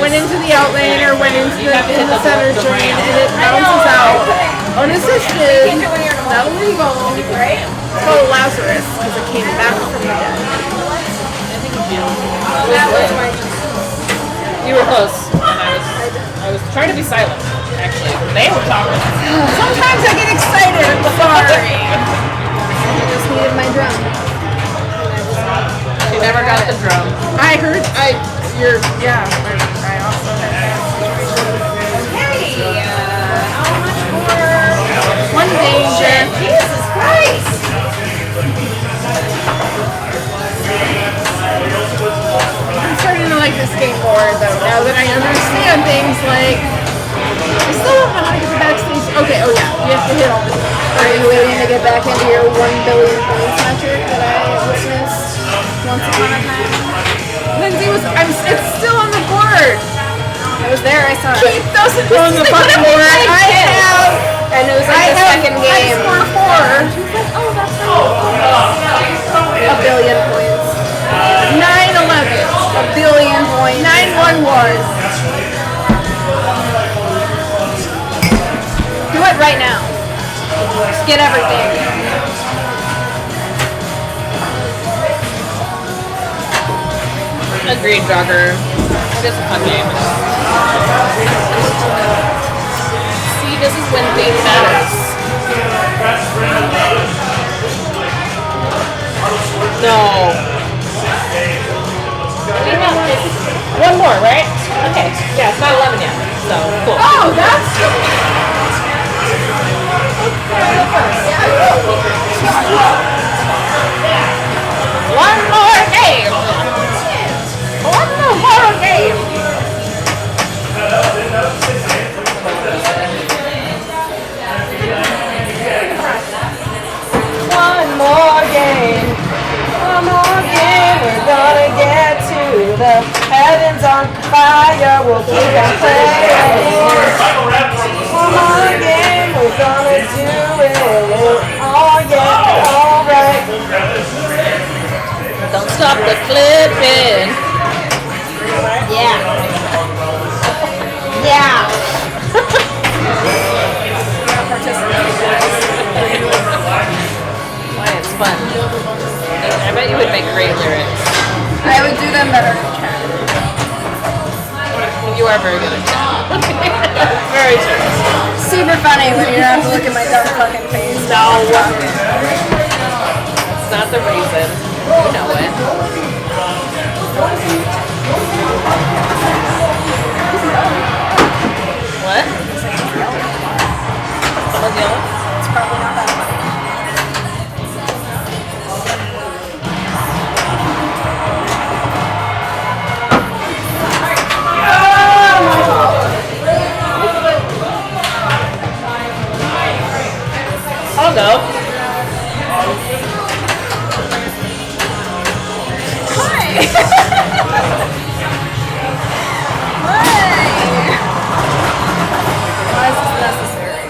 went into the outline or went into the center drain and it bounces out. Unassisted, not illegal. It's called Lazarus because it came back from the dead. You were close. I was trying to be silent, actually. They were talking. Sometimes I get excited. I'm sorry. I just needed my drum. She never got the drum. I heard. I also had that. One danger. Jesus Christ! I'm starting to like this game board though. Now that I understand things like, I still don't know how to get the backstage. Okay, oh yeah, you have to hit all this. Are you waiting to get back into your 1 billion points metric that I witnessed once upon a time? Lindsay was, it's still on the board. I was there, I saw it. Keith doesn't on the fucking board. I have, And it was like the second I game. score 4. She was like, oh, that's right. A billion points. 9-11. A billion points. 9-1 was. Do it right now. Just get everything. Agreed, Jogger. It is a fun game. See, this is when fate matters. No. One more, right? Okay. Yeah, it's not 11 yet. So, cool. Oh, that's. One more game. One more game. One more game. One more game. We're gonna get to the heavens on fire. We'll keep on playing. One more game. We're gonna do it. Oh yeah, alright. Don't stop the flipping. Yeah. Yeah. Why, it's fun. I bet you would make great lyrics. I would do them better in chat. You are very good at that. Very true. Super funny when you don't have to look at my dumb fucking face. No. That's not the reason. You know it. What? Someone's yelling? It's probably not that funny. I'll go. Why is this necessary?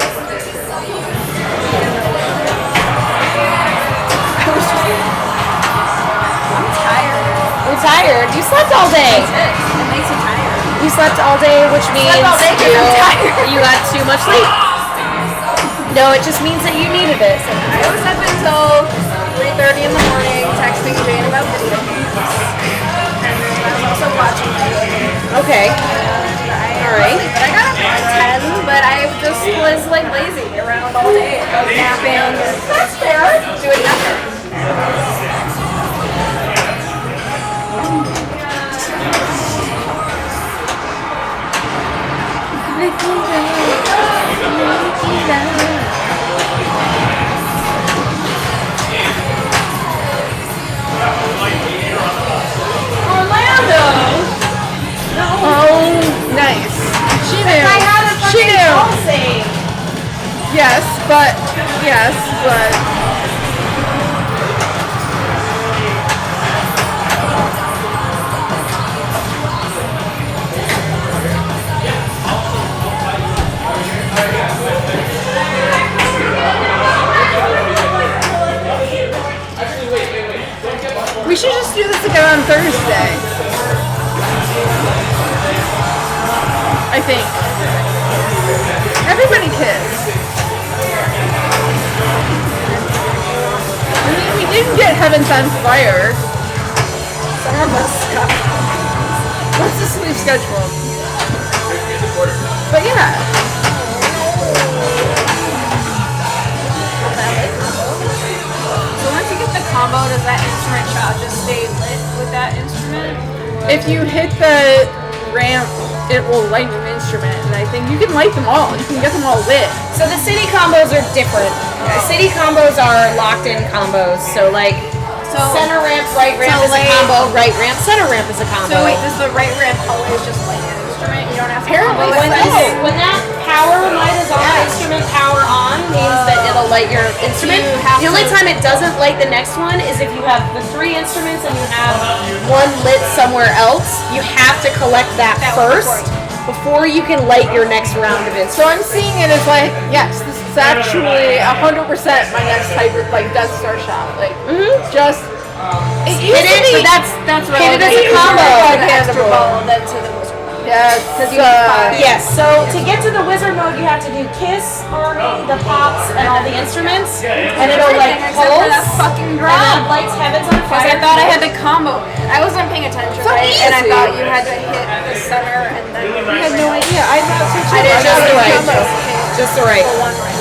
I'm tired. You're tired. You slept all day. It makes you tired. You slept all day, which means all day 'cause I'm tired. you got too much sleep. No, it just means that you needed it. I was up until 3:30 in the morning texting Jane about video games. And then I was also watching video games. Okay. All right. But I got up at 10, but I just was like lazy around all day. Napping. That's fair. Doing nothing. Oh, nice. She knew. She knew. Yes, but. We should just do this again on Thursday. I think. Everybody kiss. I mean, we didn't get Heaven's on Fire. Some of us got. What's the sleep schedule? But yeah. So once you get the combo, does that instrument shot just stay lit with that instrument? If you hit the ramp, it will light an instrument, and I think you can light them all. You can get them all lit. So the city combos are different. The city combos are locked in combos. So like center ramp, right ramp is a combo. Right ramp, center ramp is a combo. So wait, does the right ramp always just light an instrument? You don't have to Apparently, combo it? when that power light is on, instrument power on means that it'll light your instrument. You have The only to- time it doesn't light the next one is if you have the 3 instruments and you have one lit somewhere else. You have to collect that first before you can light your next round of instruments. So I'm seeing it as like, yes, this is actually 100% my next type of like Death Star shot. Like, just it used It to is, be. but that's Hit it as a relative. combo. Like the extra ball then to the wizard. Yes, Yes, so to get to the wizard mode, you have to do Kiss, Army, the pops, and all the instruments, and it'll like Except for pulse, that fucking and drum. then lights heavens on Because fire. I thought I had to combo it. I wasn't paying attention, So right? And I easy. thought you had to hit the center and then the I had no idea. I thought so too. I didn't Just know the the right. combos. Just the right. For one round.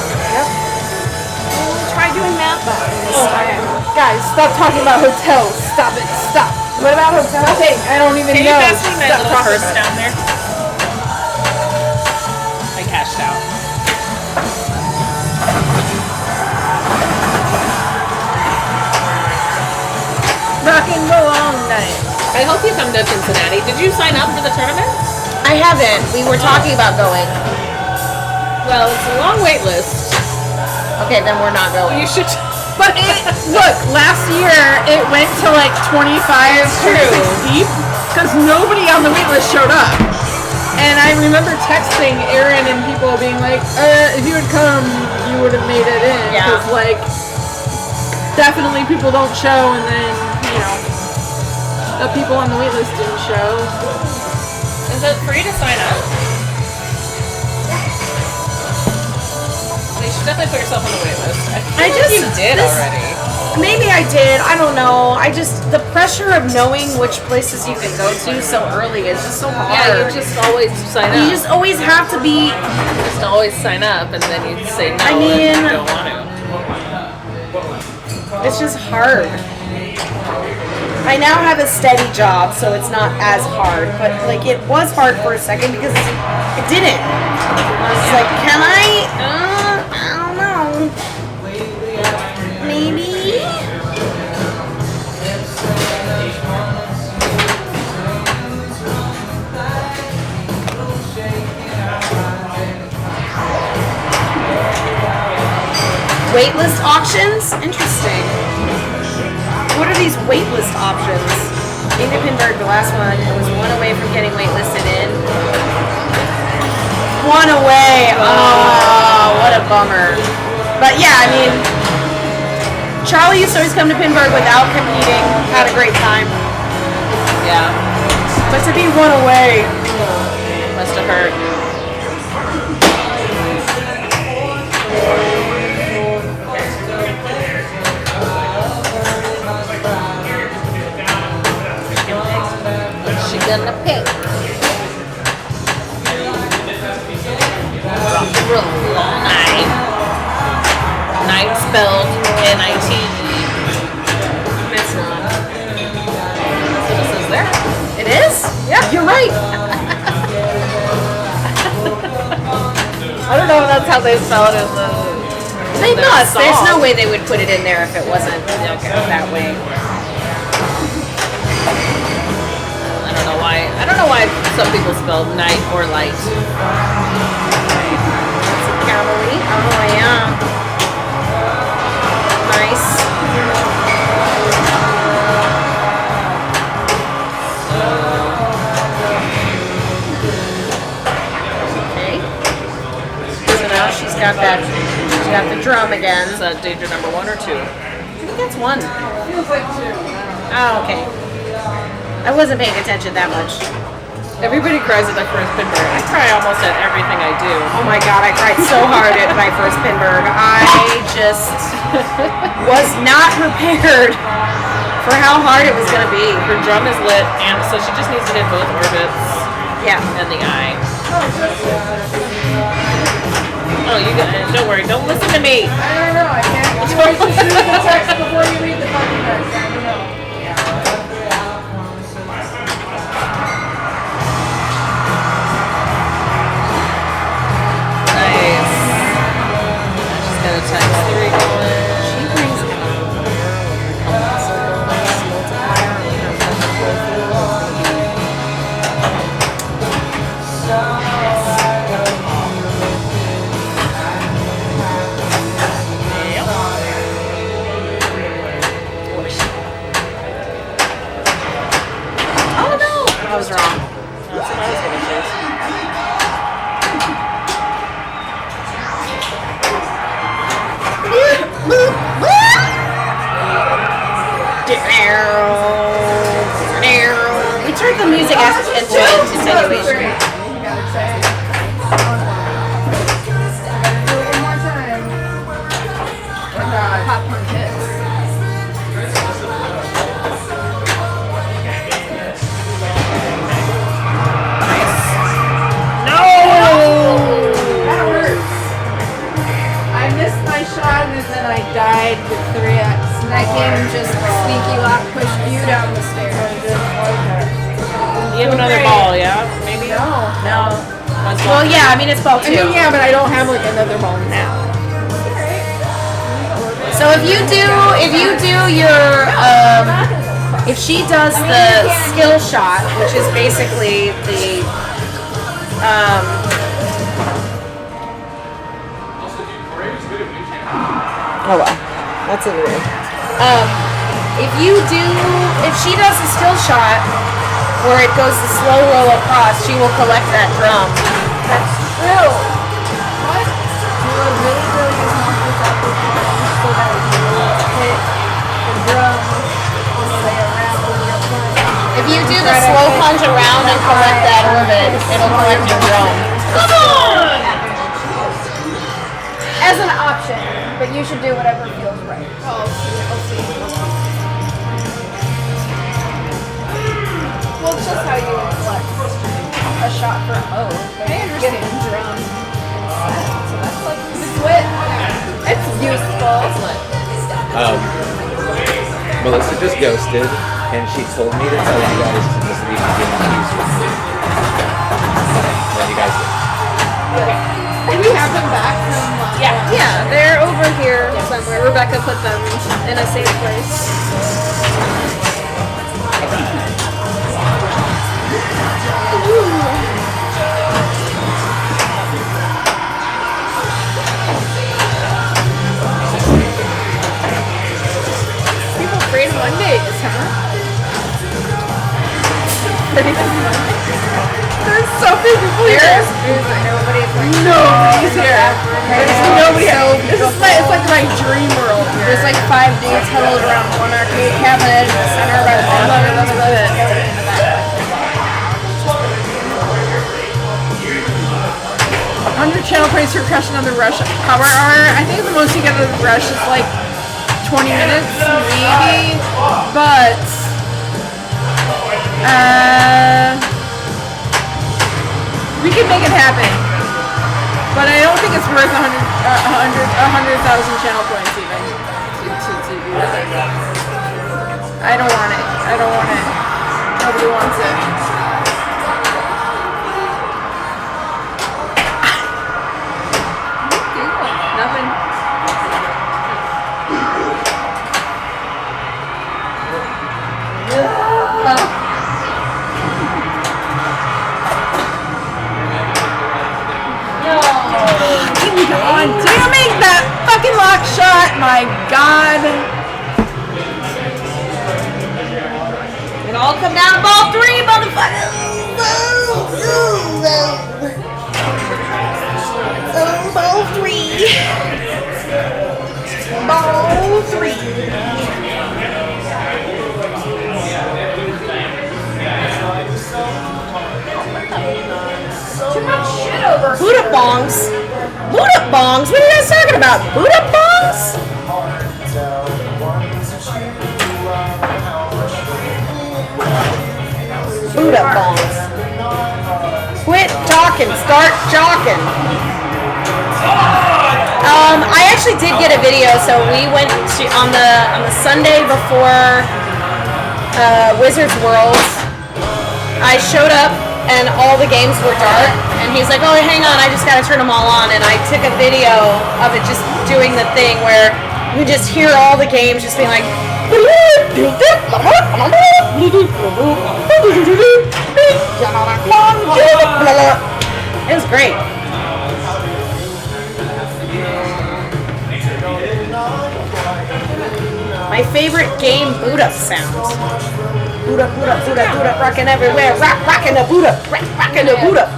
Try doing that button this time. Guys, stop talking about hotels. Stop it. Stop. What about hotels? Nothing. I don't even Can you know. pass me my Stop little talking purse about it. down there? I cashed out. Rock and roll all night. I hope you come to Cincinnati. Did you sign up for the tournament? I haven't. We were talking about going. Well, it's a long wait list. Okay, then we're not going. You should. But look, last year it went to like 25, 26 deep because nobody on the wait list showed up. And I remember texting Aaron and people being like, if you had come, you would have made it in. Yeah. Because like, definitely people don't show and then, you know, the people on the wait list didn't show. Is it free to sign up? You should definitely put yourself on the wait list. I feel like you did already. Maybe I did. I don't know. The pressure of knowing which places you can go to so early is just so hard. Yeah, you just always sign up. You just always have to be. You just always sign up and then you say no I if mean- you don't want to. It's just hard. I now have a steady job, so it's not as hard. But like, it was hard for a second because it didn't. I was like, can I? I don't know. Maybe. Waitlist auctions? Interesting. What are these waitlist options? Inga Pinberg, the last one, it was one away from getting waitlisted in. One away. Oh, what a bummer. But yeah, I mean, Charlie used to always come to Pinberg without competing. Had a great time. Yeah, But to be one away, must have hurt. What's she gonna pick? Rock and roll all night. Night spelled N-I-T-E. It's not. That's what it says there. it is? Yeah, you're right. I don't know if that's how they spell it in the. They the must. There's song. no way they would put it in there if it wasn't that way. I don't know why. I don't know why some people spell night or light. Cavalry. Oh yeah. Nice. Okay. So now she's got that. She's got the drum again. Is that danger number 1 or 2? I think that's one. Oh, okay. I wasn't paying attention that much. Everybody cries at their first Pinberg. I cry almost at everything I do. Oh my god, I cried so hard at my first Pinberg. I just was not prepared for how hard it was going to be. Her drum is lit, and so she just needs to hit both orbits Yeah. and the eye. Oh, you got it. Don't worry. Don't listen to me. I don't know. I can't. You always just read the text before you read the fucking text. I don't know. Nice. She's got a times 3 going. She brings it on. We turned the music into attenuation. Popcorn kiss. That hurts. I missed my shot and then I died with 3x. That game just sneaky lock pushed you down the stairs. You have another ball, yeah? Maybe? No. Well, yeah, I mean it's ball I mean, 2. yeah, but I don't have like another ball now. So if you do your if she does the skill shot, which is basically the oh well, that's it. If she does the skill shot where it goes the slow roll across, she will collect that drum. That's true. What? You were really small this up with one so that you will hit the drum all the way around when you're playing. If you do the slow punch around and collect that orbit, it'll collect your drum. Come on! As an option, but you should do whatever feels right. I'll see. Well, it's just how you flex a shot for a mode. I understand. Drum instead. So that's like it's lit. It's useful. It's lit. Melissa just ghosted, and she told me to tell you guys to just leave the game keys with me. Then you guys did. Did we have them back from Yeah, they're over here somewhere. Rebecca put them in a safe place. People free Mondays, huh? There's so many people here. Nobody's here. There's nobody here. It's like my dream world here. There's like 5 dudes huddled around one arcade cabinet in the center by the bar. 100 channel praise for crushing on the Rush Power Hour. I think the most you get of the Rush is like 20 minutes, maybe. But we can make it happen. But I don't think it's worth 100,000 channel points even to do that. I don't want it. Nobody wants it. Nothing. God damn it! That fucking lock shot! My God! It all come down to ball 3, motherfucker. Ball 3. Ball 3. Too much shit over here. Buddha bongs. Buddha bongs? What are you guys talking about? Buddha bongs? Buddha bongs. Quit talking. Start jocking. I actually did get a video. So we went to on the Sunday before Wizards World. I showed up and all the games were dark. And he's like, oh, hang on, I just gotta turn them all on. And I took a video of it just doing the thing where you just hear all the games just being like, it was great. My favorite game boot up sounds. Boot up, rockin' everywhere. Rockin' the boot up, rockin' the boot up.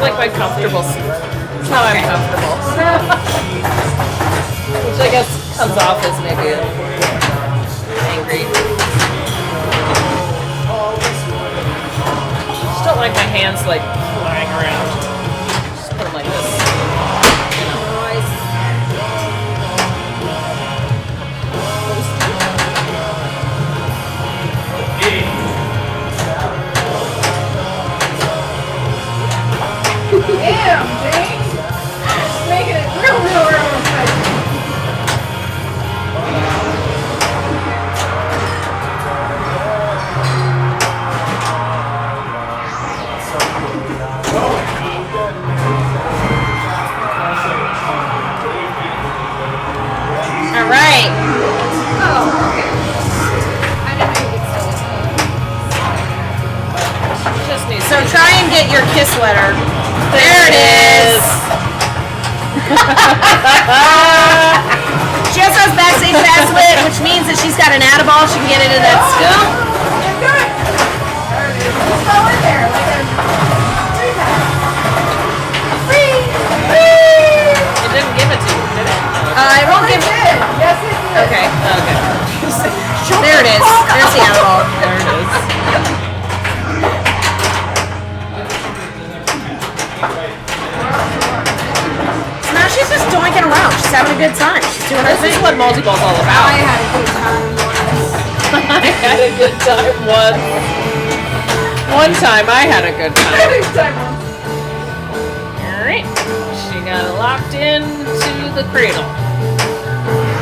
like my comfortable seat. It's how I'm comfortable. Which I guess comes off as maybe angry. Just don't like my hands like flying around. Just put them like this. Damn, James. Just making it real tight. All right. Just needs So to be- try and get your kiss letter. There it is. She also has backstage pass lit, which means that she's got an Adderall. She can get into that scoop. Just go in there like a free pass. It didn't give it to you, did it? I won't give. Did. Yes, it did. Okay. Okay. There it is. There's the Adderall. There it is. So now she's just doinking around. She's having a good time. She's doing her This thing. is what multi-ball's all I about. had a good time once. I had a good time once. One time I had a good time. Alright. She got locked into the cradle.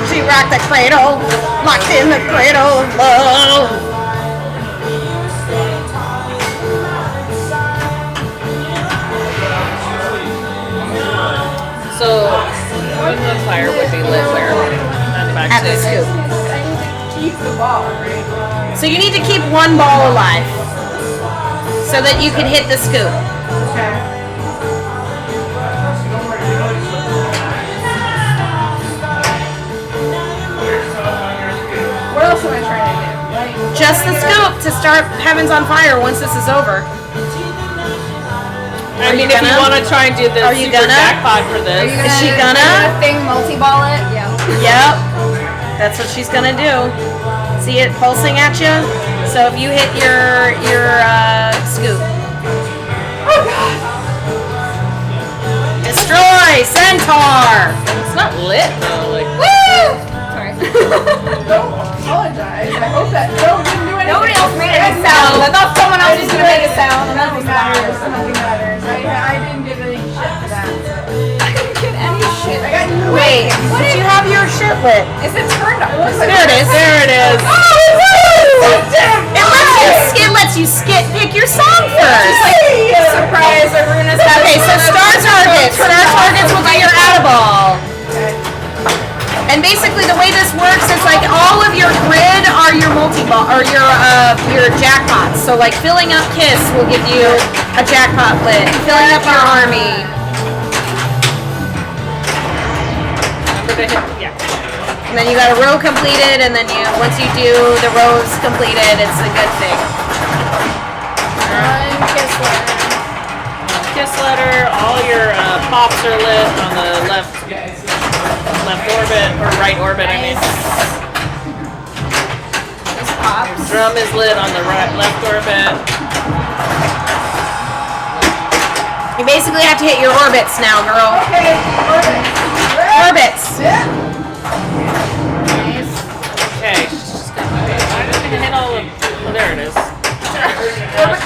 She rocked the cradle, locked in the cradle of love. So, when the fire would be lit where? On the At the backstage. scoop. I need to keep the ball, right? So you need to keep one ball alive so that you can hit the scoop. Okay. What else am I trying to do? Like, Just the scoop to start Heavens on Fire once this is over. I mean, you if you gonna? want to try and do the Are you super gonna? jackpot for this. Is she gonna? Thing multi-ball it? Yeah. Yep. That's what she's gonna do. See it pulsing at you? So if you hit your scoop. Destroy Centaur! It's not lit though. Like, Sorry. don't apologize. I hope that Joe didn't do anything. Nobody else made any sound. I thought someone else was gonna make a sound. And that was Nothing matters. loud. Nothing matters. I didn't give any shit for that. I didn't get any shit. I got no. Wait, did you have your shit lit? Is it turned up? There it is. there it is. It lets you pick your song first. Surprise, Aruna's having Okay, so Star Targets. Star Targets will be your Adderall. And basically the way this works is like all of your grid are your multi-ball or your jackpots. So like filling up Kiss will give you a jackpot lit. Filling up your army. Remember to hit, yeah. And then you got a row completed, and then once you do the rows completed, it's a good thing. Kiss letter. All your pops are lit on the left orbit or right orbit. I mean, drum is lit on the left orbit. You basically have to hit your orbits now, girl. Okay. Orbits. Okay, she's just gonna. I didn't hit all of. Oh, there it is.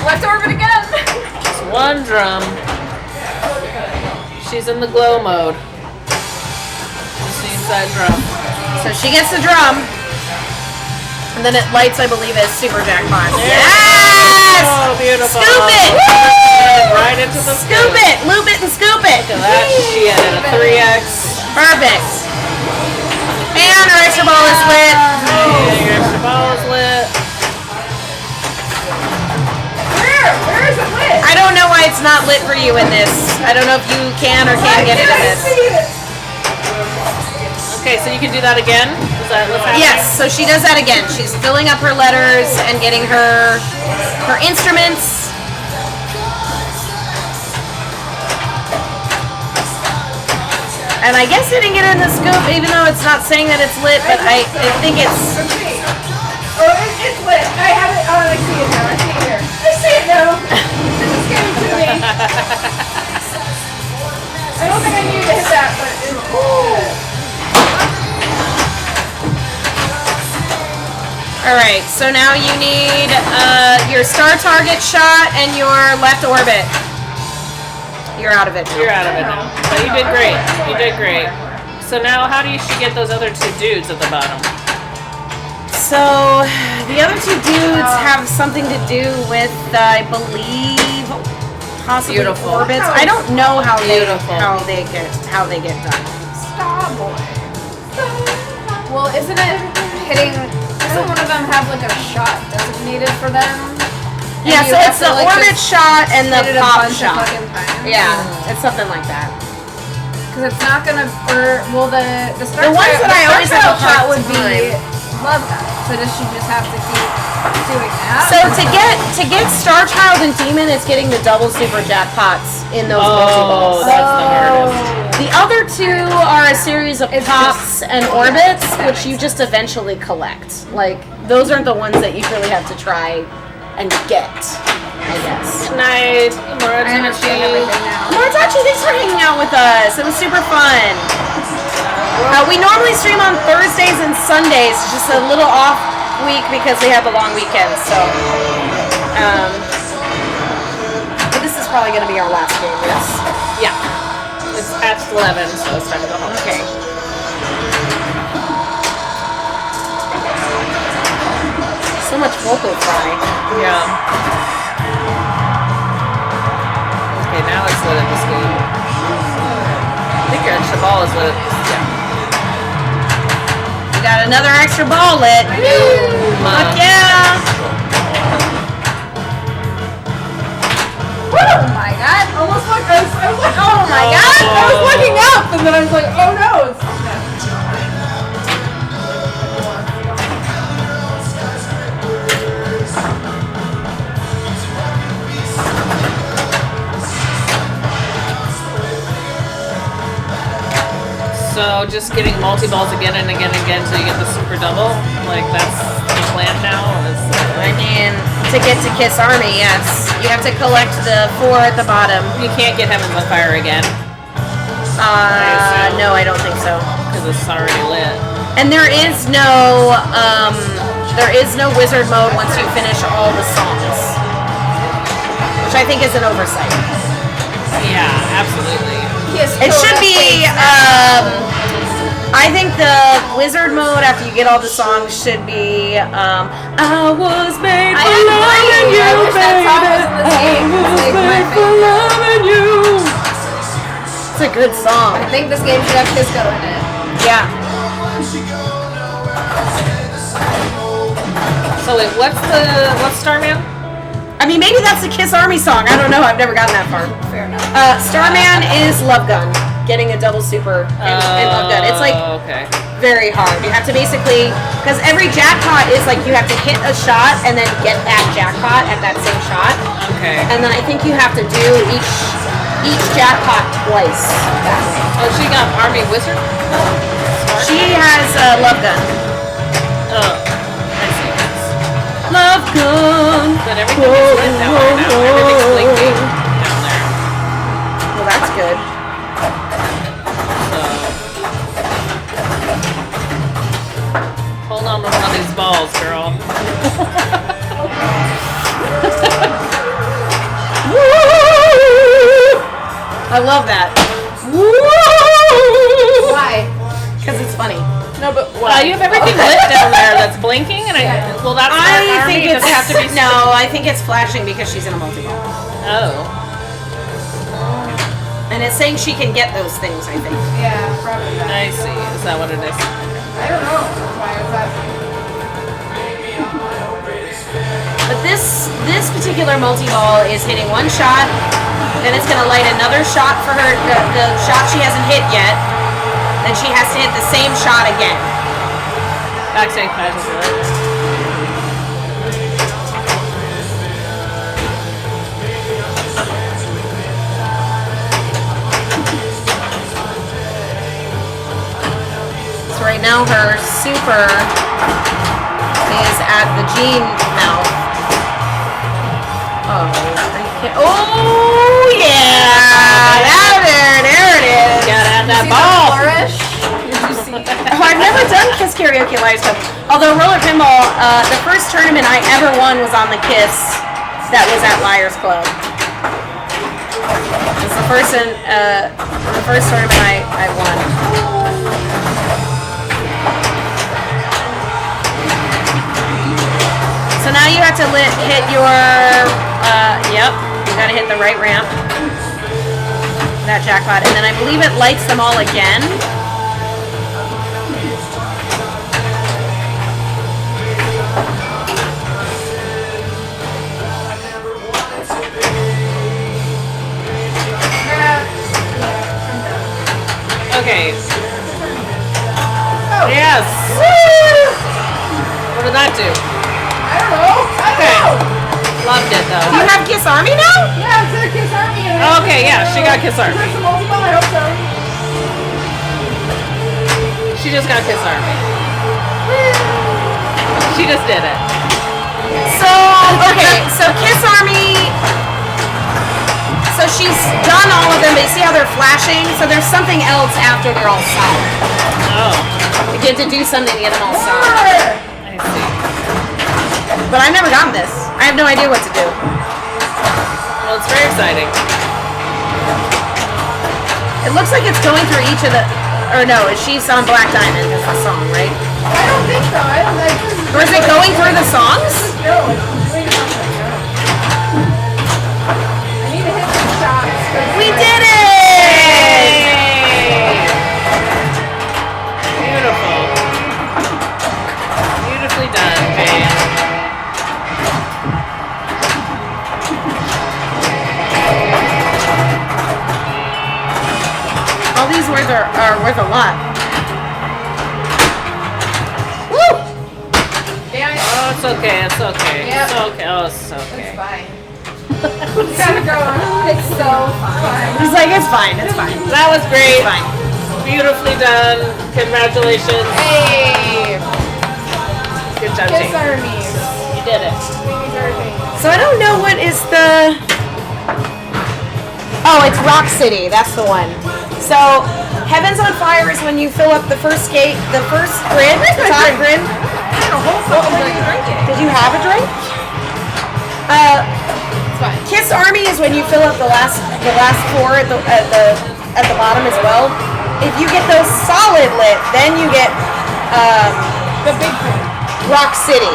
Left orbit again. Just one drum. She's in the glow mode. Just needs that drum. So she gets the drum, and then it lights, I believe, as super jackpot. Yes! Oh, beautiful. Scoop it! Right into the Scoop it! Loop it and scoop it! Look at that. She added a 3x. Perfect. And her extra ball is lit. Hey, your extra ball is lit. Where is it lit? I don't know why it's not lit for you in this. I don't know if you can or can't get into this. Okay, so you can do that again? Is that what's happening? Yes, so she does that again. She's filling up her letters and getting her instruments. And I guess hitting it in the scoop, even though it's not saying that it's lit, but I think it's... Oh, it's lit. I have it. Oh, I see it now. I see it here. I see it now. This is getting to me. I don't think I needed to hit that, but it's cool. Alright, so now you need your star target shot and your left orbit. You're out of it now. You're out of it now. But you did great. You did great. So now how do you get those other two dudes at the bottom? So, the other two dudes have something to do with, I believe, possibly Beautiful. orbits. I don't know how Beautiful. they get done. Well, isn't it hitting? Doesn't one of them have like a shot designated for them? And Yeah, you so have it's to, the like, orbit just shot and the hit it a pop bunch of shot. fucking times? Yeah, it's something like that. Because it's not gonna. Well, the star The ones that I always have a shot hard would be time. love that. So does she just have to keep doing that? So to get Star Child and Demon, it's getting the double super jackpots in those multi-balls. That's the hardest. The other two are a series of pops and orbits, which you just eventually collect. Like, those aren't the ones that you really have to try and get, I guess. Good night, I understand everything now. Moritachi, thanks for hanging out with us. It was super fun. We normally stream on Thursdays and Sundays, just a little off week because we have a long weekend, so. But this is probably going to be our last game, yes? Yeah. It's past 11, so it's time to go home. Okay. So much vocal fry. Yeah. Okay, now it's lit at this game. I think your extra ball is lit at this. Yeah. We got another extra ball lit. Fuck yeah! Oh my god! Almost like I was like, Oh my god! I was looking up, and then I was like, oh no. So just getting multi-balls again and again and again until you get the super double? Like that's the plan now? I mean, to get to Kiss Army, yes. You have to collect the 4 at the bottom. You can't get Heavens on Fire again No, I don't think so. because it's already lit. And there is no wizard mode once you finish all the songs, which I think is an oversight. Yeah, absolutely. It should be. I think the wizard mode after you get all the songs should be. I was made for loving you, I wish that song was in this game. It's like my favorite. loving you. It's a good song. I think this game should have Kisco in it. Yeah. So wait, what's Starman? I mean, maybe that's the Kiss Army song. I don't know. I've never gotten that far. Fair enough. Starman is Love Gun. Getting a double super and Love Gun. It's like Okay. very hard. You have to basically, because every jackpot is like you have to hit a shot and then get that jackpot at that same shot. Okay. And then I think you have to do each jackpot twice. That way. Oh, she got Army Wizard? She has Love Gun. Oh, I see. Love Gun. But everything is lit down there now. Everything's blinking down there. Well, that's good. So hold on to one of these balls, girl. I love that. Why? Because it's funny. No, but You have everything lit down there that's blinking, and well, that's I not think Army. Does it's it have to be? no. I think it's flashing because she's in a multi-ball, Oh. and it's saying she can get those things. I think. Yeah, probably that. I see. Is that what it is? I don't know. That's why I was asking. But this particular multi-ball is hitting one shot, then it's gonna light another shot for her. The shot she hasn't hit yet. Then she has to hit the same shot again. Backstage passes it. right now her super is at the Gene mouth. Oh, oh yeah! There it is. Gotta have that See ball. the flourish? Did you see that? Oh, I've never done Kiss Karaoke Live stuff. Although roller pinball, the first tournament I ever won was on the Kiss that was at Liars Club. It's the first tournament I won. So now you have to hit your, yep, you gotta hit the right ramp. That jackpot, and then I believe it lights them all again. Okay. Yes. What did that do? I don't know. Okay. Loved it Do you though. have Kiss Army now? Yeah, it's a Kiss Army. Okay, yeah, she got Kiss Army. Is there some multi-ball? I hope so. She just got Kiss Army. She just did it. So, okay, so Kiss Army, so she's done all of them, but you see how they're flashing? So there's something else after they're all solid. Oh, You get to do something to get them all solid. I see. But I've never gotten this. I have no idea what to do. Well, it's very exciting. It looks like it's going through each of the, or no, she's on Black Diamond is the song, right? I don't think so. I don't know. Or is it going through the songs? No, it's doing something. I need to hit some shots. We did it! Beautiful. Beautifully done, Jane. All these words are worth a lot. Woo! Oh, it's okay. It's okay. Yep. It's okay. Oh, it's okay. Fine. It's gotta go on. It's so fine. He's like, it's fine, it's fine. That was great. It's fine. Beautifully done. Congratulations. Hey, Good job, Kiss Jane. Army. You did it. Babies everything. So I don't know what is the. Oh, it's Rock City. That's the one. So Heaven's on Fire is when you fill up the first gate, the first grid, the top grid. Did you have a drink? Kiss Army is when you fill up the last four at the bottom as well. If you get those solid lit, then you get The big thing. Rock City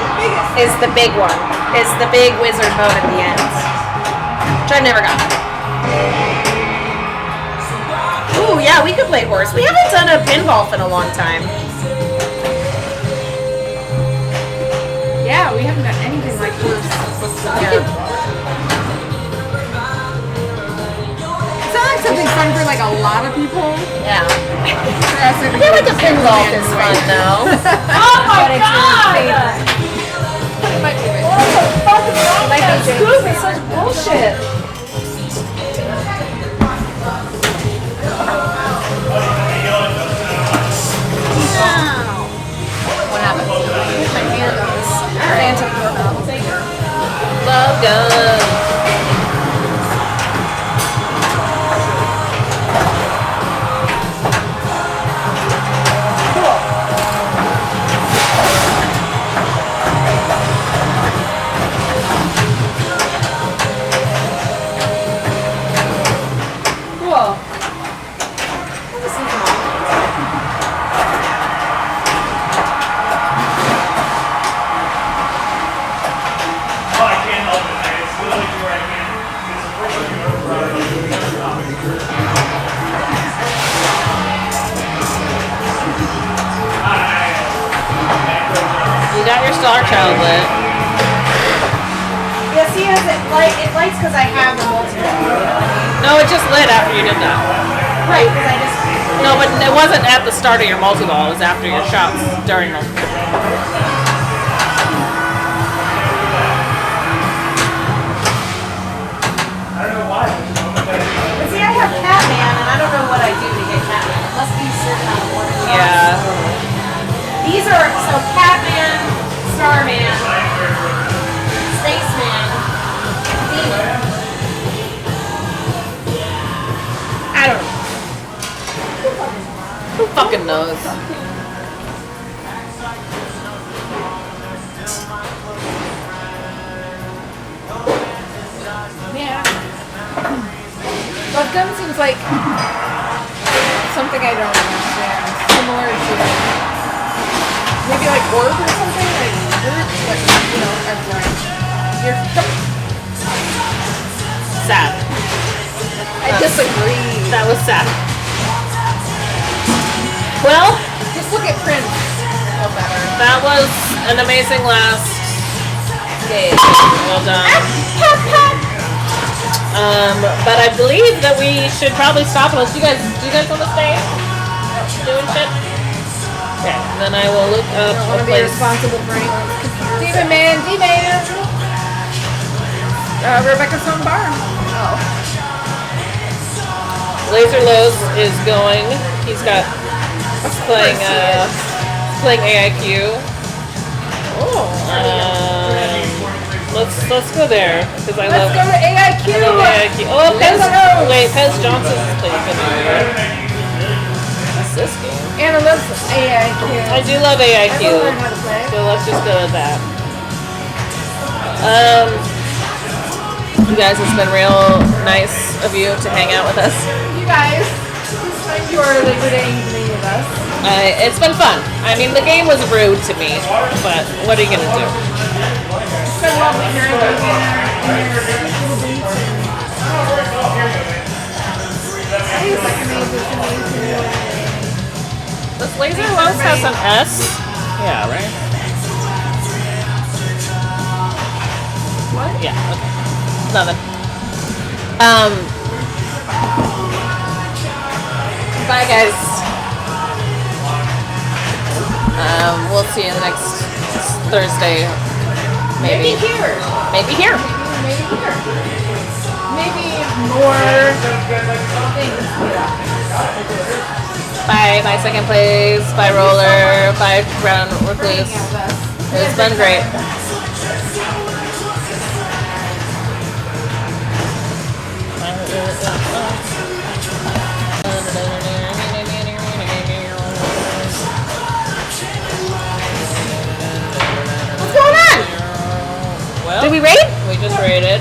is the big one. Is the big wizard mode at the end, which I've never got. Ooh, yeah, we could play horse. We haven't done a pinball in a long time. Yeah, we haven't done anything like this. It sounds like something fun for like a lot of people. Yeah. For us, I feel like the pinball is fun though. Oh my god! My favorite. What the fuck is wrong with that scoop? It's such bullshit. What happened? My hand on this phantom doorbell. Love gun. Cool. Oh, I can't help it. It's literally where I can. It's the first thing I've ever brought You got your Star Child lit. Yeah, see, it lights because I have the multi-ball. No, it just lit after you did that. Right, because I just. No, but it wasn't at the start of your multi-ball. It was after your shots during them. I don't know why. But see, I have Catman, and I don't know what I do to get Catman. It must be certain on order. Yeah. These are so Catman, Starman, Spaceman, Demon. I don't know. Who fucking knows? Yeah. Love Gun seems like something I don't understand. Similar to maybe like Orb or something. Like Orb, like, you know, I'm like, you're Sad. I disagree. That was sad. Well, Just look at Prince. No better. that was an amazing last game. Well done. But I believe that we should probably stop unless do you guys want to stay doing shit? Okay, then I will look up I don't want a to be place. responsible for anyone's computer. Demon Man, Rebecca's home bar. Oh. Laser Lowe's is going. He's playing AIQ. Oh. Let's go there because I Let's love go to AIQ. AIQ. Oh, Pez. Laser Lowe's. Wait, Pez Johnson's playing good. What's this game? Anna loves AIQ. I do love I AIQ. will learn how to play. So let's just go with that. You guys, it's been real nice of you to hang out with us. You guys, just spend your Labor Day evening with us. It's been fun. I mean, the game was rude to me, but what are you gonna do? It's been lovely hearing you in your little boots. I think it's like amazing. Does Laser Lowe's has an S? Yeah, right? What? Yeah, okay. Nothing. Bye, guys. We'll see you next Thursday. Maybe. here. Maybe here. Maybe here. Maybe more things. Bye. Bye, second place. Bye, roller. Bye, brown recluse. It's been great. What's going on? Well, Did we raid? we just raided.